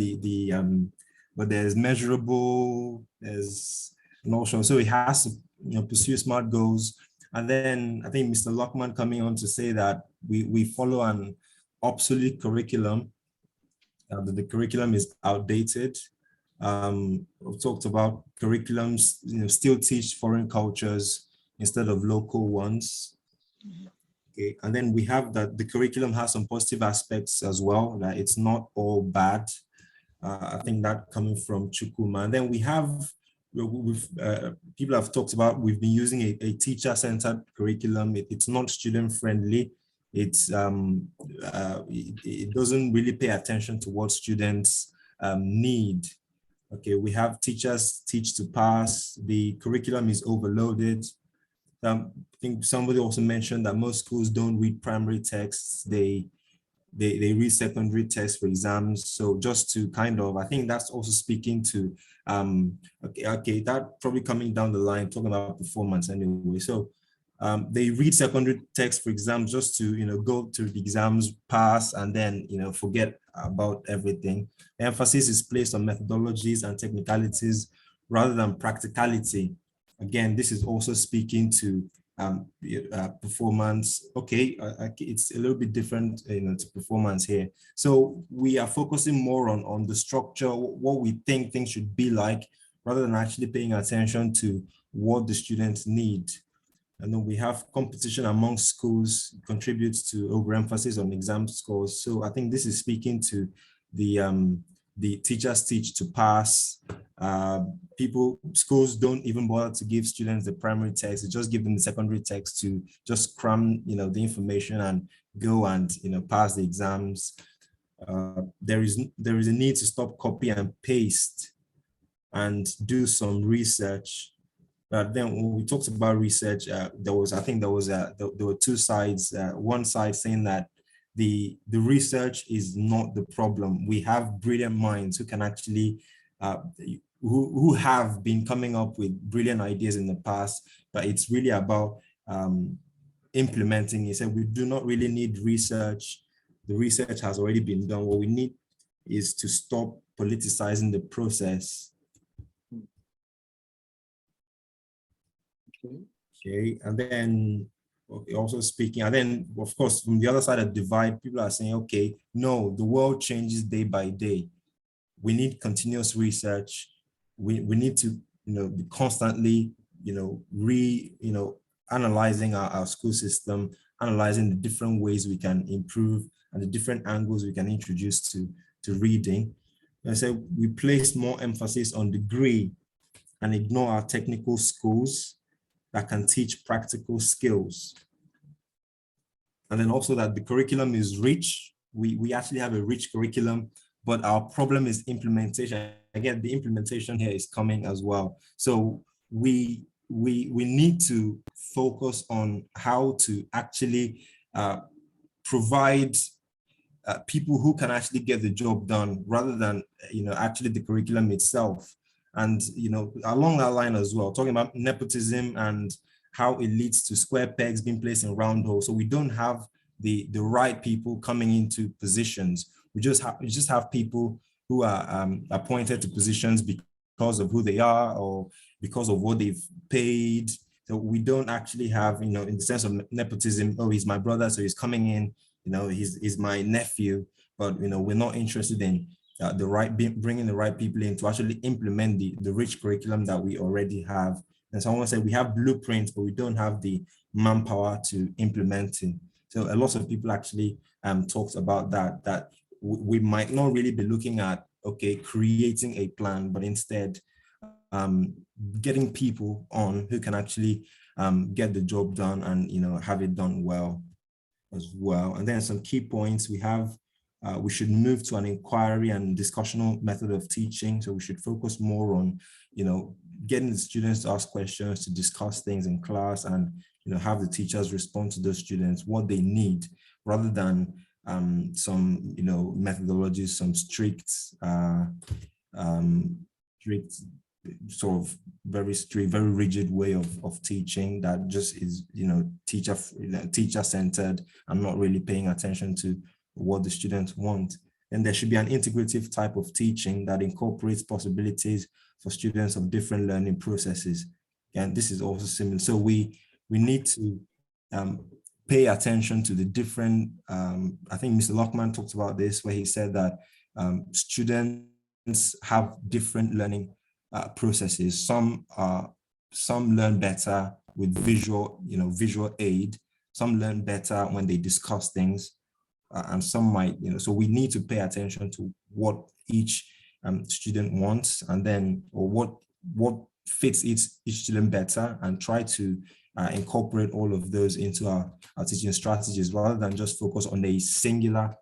but there's measurable, there's notion. So it has to pursue SMART goals. And then I think Mr. Lockman coming on to say that we follow an obsolete curriculum. That the curriculum is outdated. We've talked about curriculums, still teach foreign cultures instead of local ones. Okay, and then we have that the curriculum has some positive aspects as well, that it's not all bad. I think that coming from Chukuma. And then we have, people have talked about, we've been using a teacher-centered curriculum. It's not student-friendly. It doesn't really pay attention to what students need. Okay, we have teachers teach to pass. The curriculum is overloaded. I think somebody also mentioned that most schools don't read primary texts. They read secondary texts for exams. So just to kind of, I think that's also speaking to, that probably coming down the line, talking about performance anyway. So they read secondary text for exams just to, go to the exams, pass, and then, forget about everything. The emphasis is placed on methodologies and technicalities rather than practicality. Again, this is also speaking to performance. Okay, it's a little bit different, to performance here. So we are focusing more on the structure, what we think things should be like, rather than actually paying attention to what the students need. And then we have competition among schools contributes to overemphasis on exam scores. So I think this is speaking to the teachers teach to pass. Schools don't even bother to give students the primary text. They just give them the secondary text to just cram, the information and go and, pass the exams. There is a need to stop copy and paste and do some research. Then when we talked about research, there were two sides. One side saying that the research is not the problem. We have brilliant minds who can actually, who have been coming up with brilliant ideas in the past, but it's really about implementing it. So we do not really need research. The research has already been done. What we need is to stop politicizing the process. Okay, and then also speaking, and then of course from the other side of the divide, people are saying, okay, no, the world changes day by day. We need continuous research. We need to, be constantly, analyzing our school system, analyzing the different ways we can improve and the different angles we can introduce to reading. And so we place more emphasis on degree and ignore our technical schools that can teach practical skills. And then also that the curriculum is rich. We actually have a rich curriculum, but our problem is implementation. Again, the implementation here is coming as well. So we need to focus on how to actually provide people who can actually get the job done rather than, actually the curriculum itself. And, along that line as well, talking about nepotism and how it leads to square pegs being placed in round holes. So we don't have the right people coming into positions. We just have people who are appointed to positions because of who they are or because of what they've paid. So we don't actually have, in the sense of nepotism, oh, he's my brother, so he's coming in, he's my nephew, but, we're not interested in bringing the right people in to actually implement the rich curriculum that we already have. And someone said we have blueprints, but we don't have the manpower to implement it. So a lot of people actually talked about that we might not really be looking at, okay, creating a plan, but instead getting people on who can actually get the job done and, have it done well as well. And then some key points we have, we should move to an inquiry and discussional method of teaching. So we should focus more on, getting the students to ask questions, to discuss things in class and, have the teachers respond to those students what they need rather than some, methodologies, some strict sort of very strict, very rigid way of teaching that just is, teacher-centered and not really paying attention to what the students want. And there should be an integrative type of teaching that incorporates possibilities for students of different learning processes. And this is also similar. So we need to pay attention to the different, I think Mr. Lockman talked about this, where he said that students have different learning processes. Some learn better with visual aid. Some learn better when they discuss things, and some might, so we need to pay attention to what each student wants, and then or what fits each student better, and try to incorporate all of those into our teaching strategies rather than just focus on a singular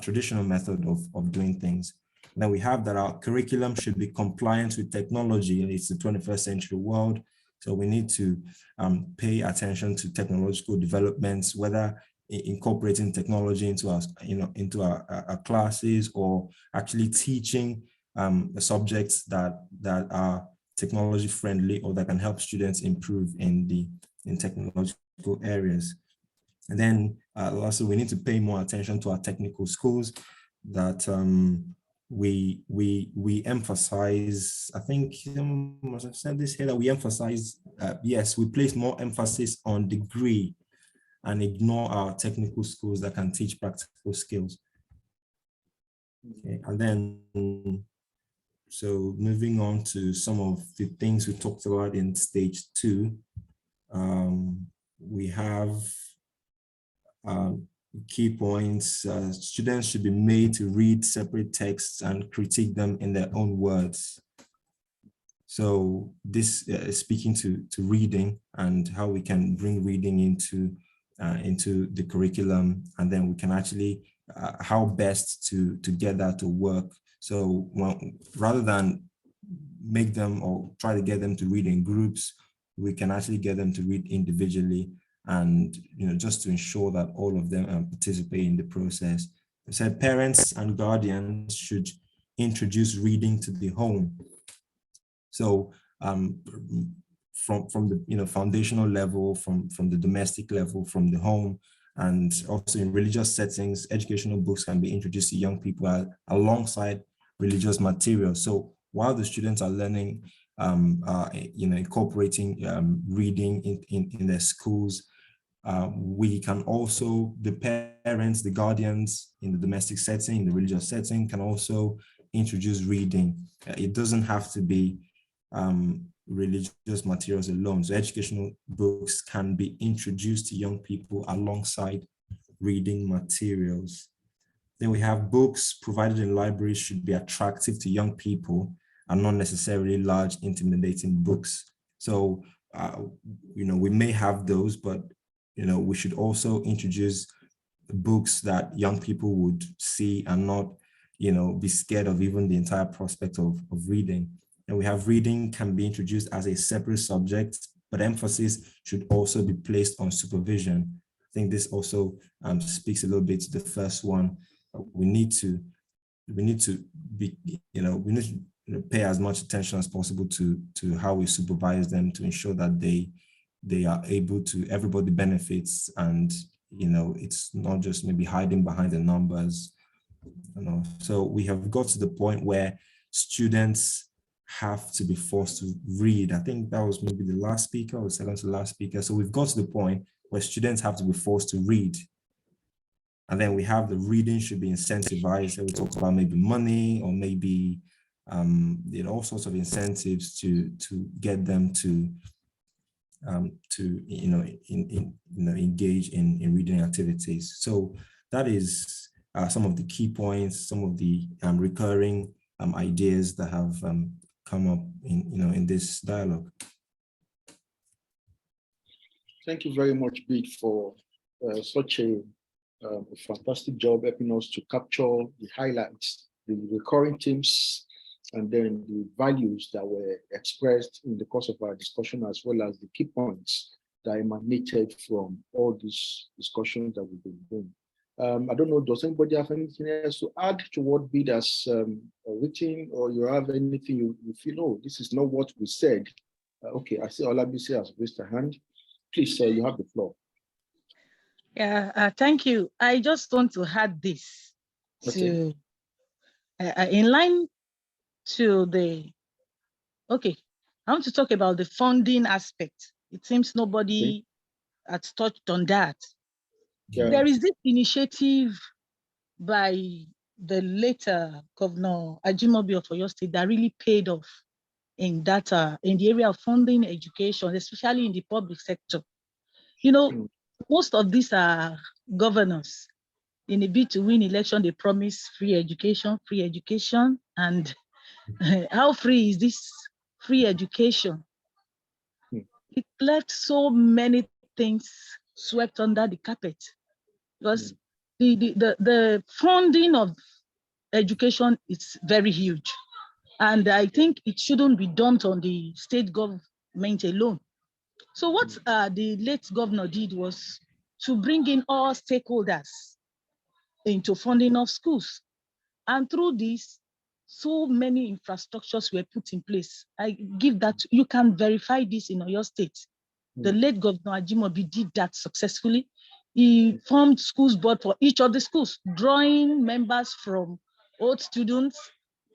traditional method of doing things. And then we have that our curriculum should be compliant with technology, and it's the 21st century world. So we need to pay attention to technological developments, whether incorporating technology into our classes or actually teaching subjects that are technology friendly or that can help students improve in technological areas. And then also we need to pay more attention to our technical schools that we emphasize. I think someone must have said this here, that we emphasize, yes, we place more emphasis on degree and ignore our technical schools that can teach practical skills. Okay, and then, so moving on to some of the things we talked about in stage 2, we have key points. Students should be made to read separate texts and critique them in their own words. So this is speaking to reading and how we can bring reading into the curriculum, and then we can actually how best to get that to work. So rather than make them or try to get them to read in groups, we can actually get them to read individually, and just to ensure that all of them participate in the process. I said parents and guardians should introduce reading to the home. So from the foundational level, from the domestic level, from the home, and also in religious settings, educational books can be introduced to young people alongside religious material. So while the students are learning, incorporating reading in their schools, we can also, the parents, the guardians in the domestic setting, the religious setting, can also introduce reading. It doesn't have to be religious materials alone. So educational books can be introduced to young people alongside reading materials. Then we have books provided in libraries should be attractive to young people are not necessarily large, intimidating books. So, we may have those, but, we should also introduce books that young people would see and not, be scared of even the entire prospect of reading. And we have reading can be introduced as a separate subject, but emphasis should also be placed on supervision. I think this also speaks a little bit to the first one. We need to be, we need to pay as much attention as possible to how we supervise them to ensure that they are able to, everybody benefits, and it's not just maybe hiding behind the numbers. So we have got to the point where students have to be forced to read. I think that was maybe the last speaker or second to last speaker. So we've got to the point where students have to be forced to read. And then we have the reading should be incentivized. So we talked about maybe money or maybe all sorts of incentives to get them to engage in reading activities. So that is some of the key points, some of the recurring ideas that have come up in this dialogue. Thank you very much, Bid, for such a fantastic job helping us to capture the highlights, the recurring themes, and then the values that were expressed in the course of our discussion, as well as the key points that emanated from all these discussions that we've been doing. I don't know, does anybody have anything else to add to what Bid has written, or you have anything you feel, oh, this is not what we said? Okay, I see Olabisi has raised her hand. Please, you have the floor. Yeah, thank you. I just want to add this to, in line to the, I want to talk about the funding aspect. It seems nobody has touched on that. Yeah. There is this initiative by the later Governor Ajimobi of Oyo State that really paid off in that, in the area of funding education, especially in the public sector. Most of these are governors. In a bid to win election, they promise free education, and how free is this free education? It left so many things swept under the carpet, because the funding of education is very huge, and I think it shouldn't be dumped on the state government alone. So what the late governor did was to bring in all stakeholders into funding of schools. And through this, so many infrastructures were put in place. I give that, you can verify this in Oyo State. The late Governor Ajimobi did that successfully. He formed schools board for each of the schools, drawing members from old students,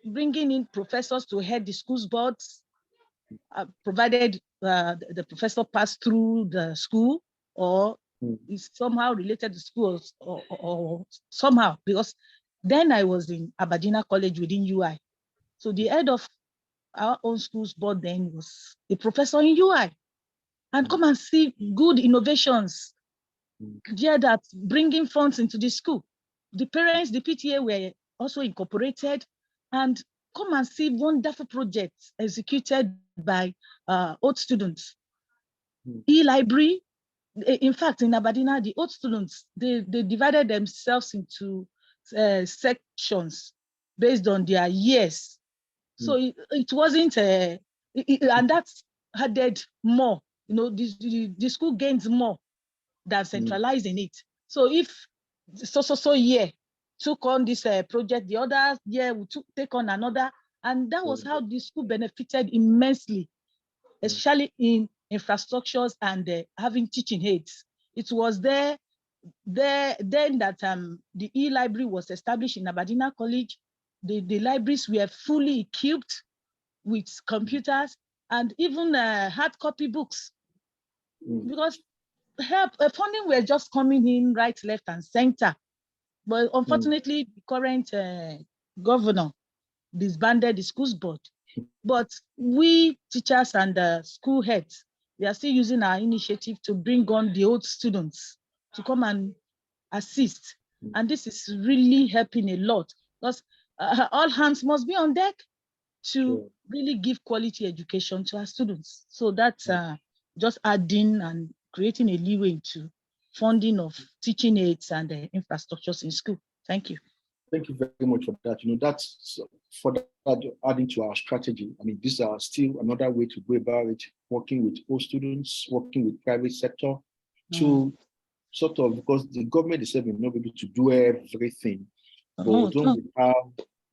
bringing in professors to head the schools boards, provided the professor passed through the school or is somehow related to schools or somehow, because then I was in Aberdeen College within UI. So the head of our own schools board then was a professor in UI. And come and see good innovations there that bringing funds into the school. The parents, the PTA were also incorporated, and come and see wonderful projects executed by old students. E-library, in fact, in Aberdeen, the old students, they divided themselves into sections based on their years. So it wasn't, and that added more, the school gains more than centralizing it. So if so year took on this project, the other year we take on another, and that was how the school benefited immensely, especially in infrastructures and having teaching aids. It was then that the e-library was established in Aberdeen College. The libraries were fully equipped with computers and even hard copy books, because funding were just coming in right, left, and center. But unfortunately, the current governor disbanded the schools board. But we teachers and school heads, we are still using our initiative to bring on the old students to come and assist. And this is really helping a lot, because all hands must be on deck. to really give quality education to our students. So that's just adding and creating a leeway to funding of teaching aids and infrastructures in school. Thank you. Thank you very much for that. That's for that, adding to our strategy. I mean, these are still another way to go about it, working with all students, working with private sector to sort of, because the government is not able to do everything, but don't we have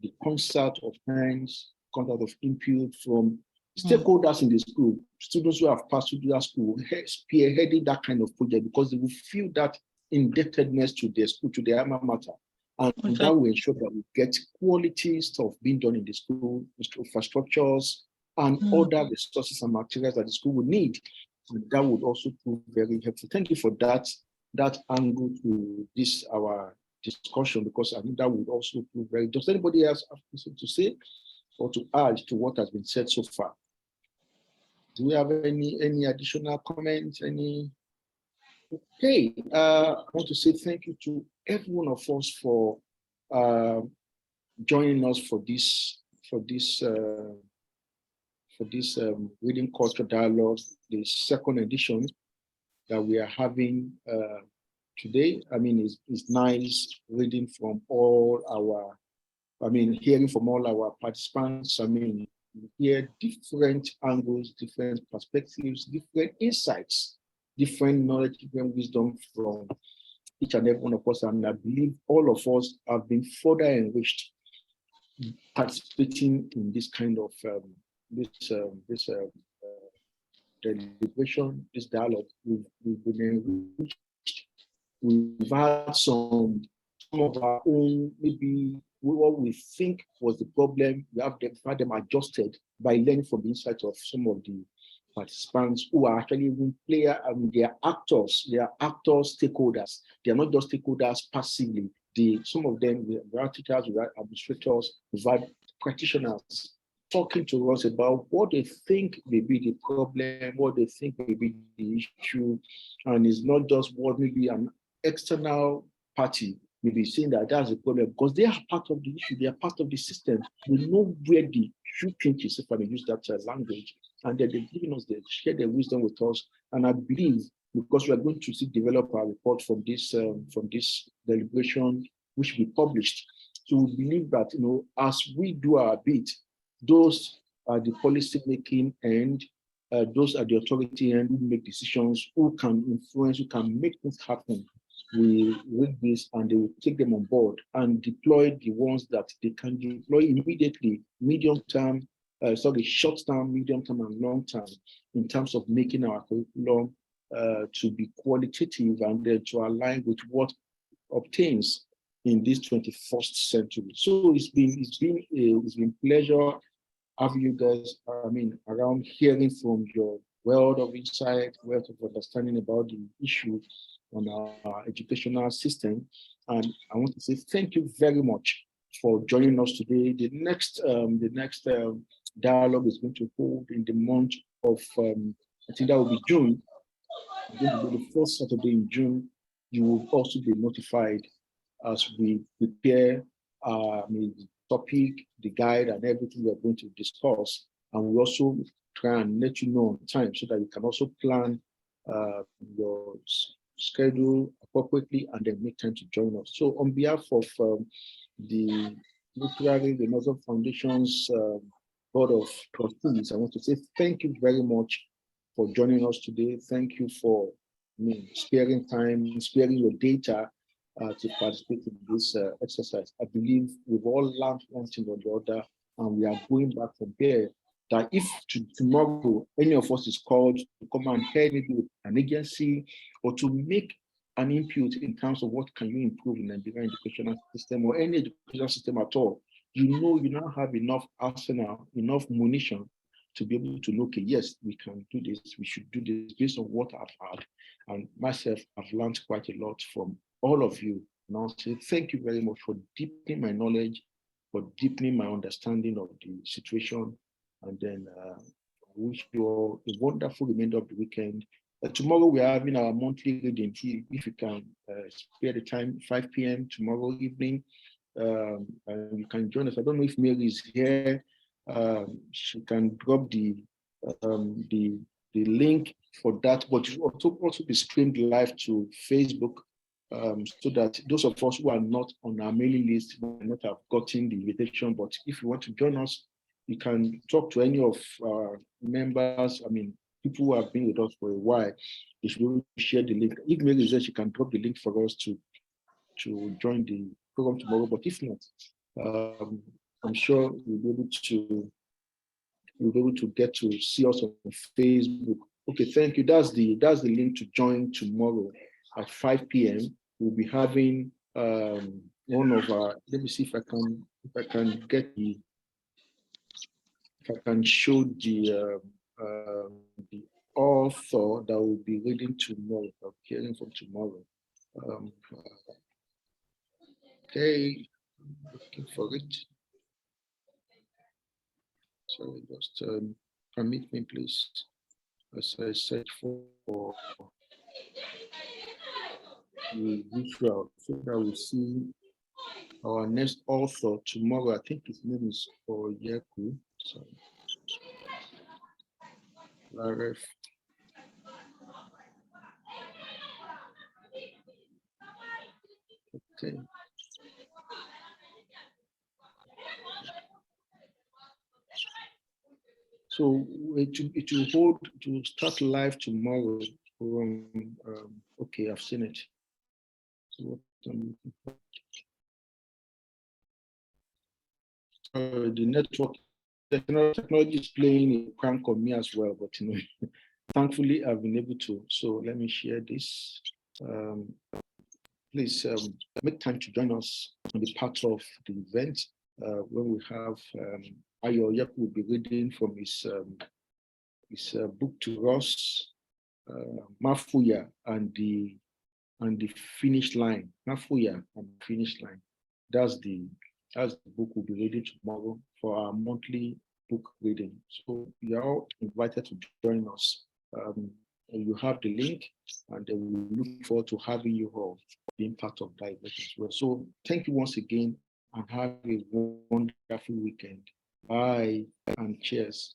the concert of hands, concert of input from stakeholders in the school, students who have passed through that school, spearheading that kind of project, because they will feel that indebtedness to their school, to their alma mater. And that will ensure that we get quality stuff being done in the school, infrastructures, and other resources and materials that the school would need. And that would also prove very helpful. Thank you for that angle to this, our discussion, because I think that would also prove very. Does anybody else have something to say or to add to what has been said so far? Do we have any additional comments? Okay, I want to say thank you to every one of us for joining us for this reading culture dialogue, the second edition that we are having today. I mean, it's nice reading from all our, hearing from all our participants. I mean, hear different angles, different perspectives, different insights, different knowledge, different wisdom from each and every one of us. And I believe all of us have been further enriched participating in this kind of deliberation, this dialogue. We've been enriched. We've had some of our own, maybe what we think was the problem. We have had them adjusted by learning from the insights of some of the participants who are actually even players. I mean, they are actors, stakeholders. They are not just stakeholders passively. Some of them, we are teachers, we are administrators, we are practitioners talking to us about what they think may be the problem, what they think may be the issue. And it's not just what maybe an external party may be saying that that's a problem, because they are part of the issue, they are part of the system. We know where the shoe pinches, if I may use that language, and they're giving us, they share their wisdom with us. And I believe, because we are going to develop our report from this deliberation, which will be published. So we believe that, as we do our bit, those are the policy making and those are the authority and who make decisions, who can influence, who can make things happen. We read this and they will take them on board and deploy the ones that they can deploy immediately, short term, medium term, and long term, in terms of making our curriculum to be qualitative and then to align with what obtains in this 21st century. So it's been pleasure having you guys, around, hearing from your wealth of insight, wealth of understanding about the issue on our educational system. And I want to say thank you very much for joining us today. The next dialogue is going to hold in the month of, I think that will be June. The first Saturday in June. You will also be notified as we prepare the topic, the guide, and everything we are going to discuss. And we also try and let you know on time so that you can also plan your schedule appropriately and then make time to join us. So on behalf of the Northern Foundation's Board of Trustees, I want to say thank you very much for joining us today. Thank you for sparing time, sparing your data to participate in this exercise. I believe we've all learned one thing or the other, and we are going back from there. That if tomorrow any of us is called to come and help with an agency or to make an input in terms of what can you improve in the Nigerian educational system or any educational system at all, you now have enough arsenal, enough munition to be able to look, yes, we can do this, we should do this based on what I've had. And myself, I've learned quite a lot from all of you. And I'll say thank you very much for deepening my knowledge, for deepening my understanding of the situation. And then I wish you all a wonderful remainder of the weekend. Tomorrow we are having our monthly reading. If you can spare the time, 5 p.m. tomorrow evening, and you can join us. I don't know if Mary is here. she can drop the link for that, but it will also be streamed live to Facebook, so that those of us who are not on our mailing list might not have gotten the invitation. But if you want to join us, you can talk to any of our members. I mean, people who have been with us for a while. They should be able to share the link. If Mary says she can drop the link for us to join the program tomorrow, but if not, I'm sure we'll be able to get to see us on Facebook. Okay, thank you. That's the link to join tomorrow at 5 p.m. We'll be having one of our. Let me see if I can get the. If I can show the author that will be reading tomorrow, hearing from tomorrow. Okay, looking for it. Sorry, just permit me, please, as I search for the visual, so that we see our next author tomorrow. I think his name is Oyeku. Sorry. Laref. Okay. So it will hold to start live tomorrow. Okay, I've seen it. So what I'm looking for. The network technology is playing a prank on me as well, but thankfully I've been able to. So let me share this. Please make time to join us on the part of the event when we have Ayo Yaku will be reading from his book to us, Mafuya and the finish line. Mafuya and finish line. That's the book we'll be reading tomorrow for our monthly book reading. So you're all invited to join us. You have the link, and we look forward to having you all being part of that event as well. So thank you once again, and have a wonderful weekend. Bye and cheers.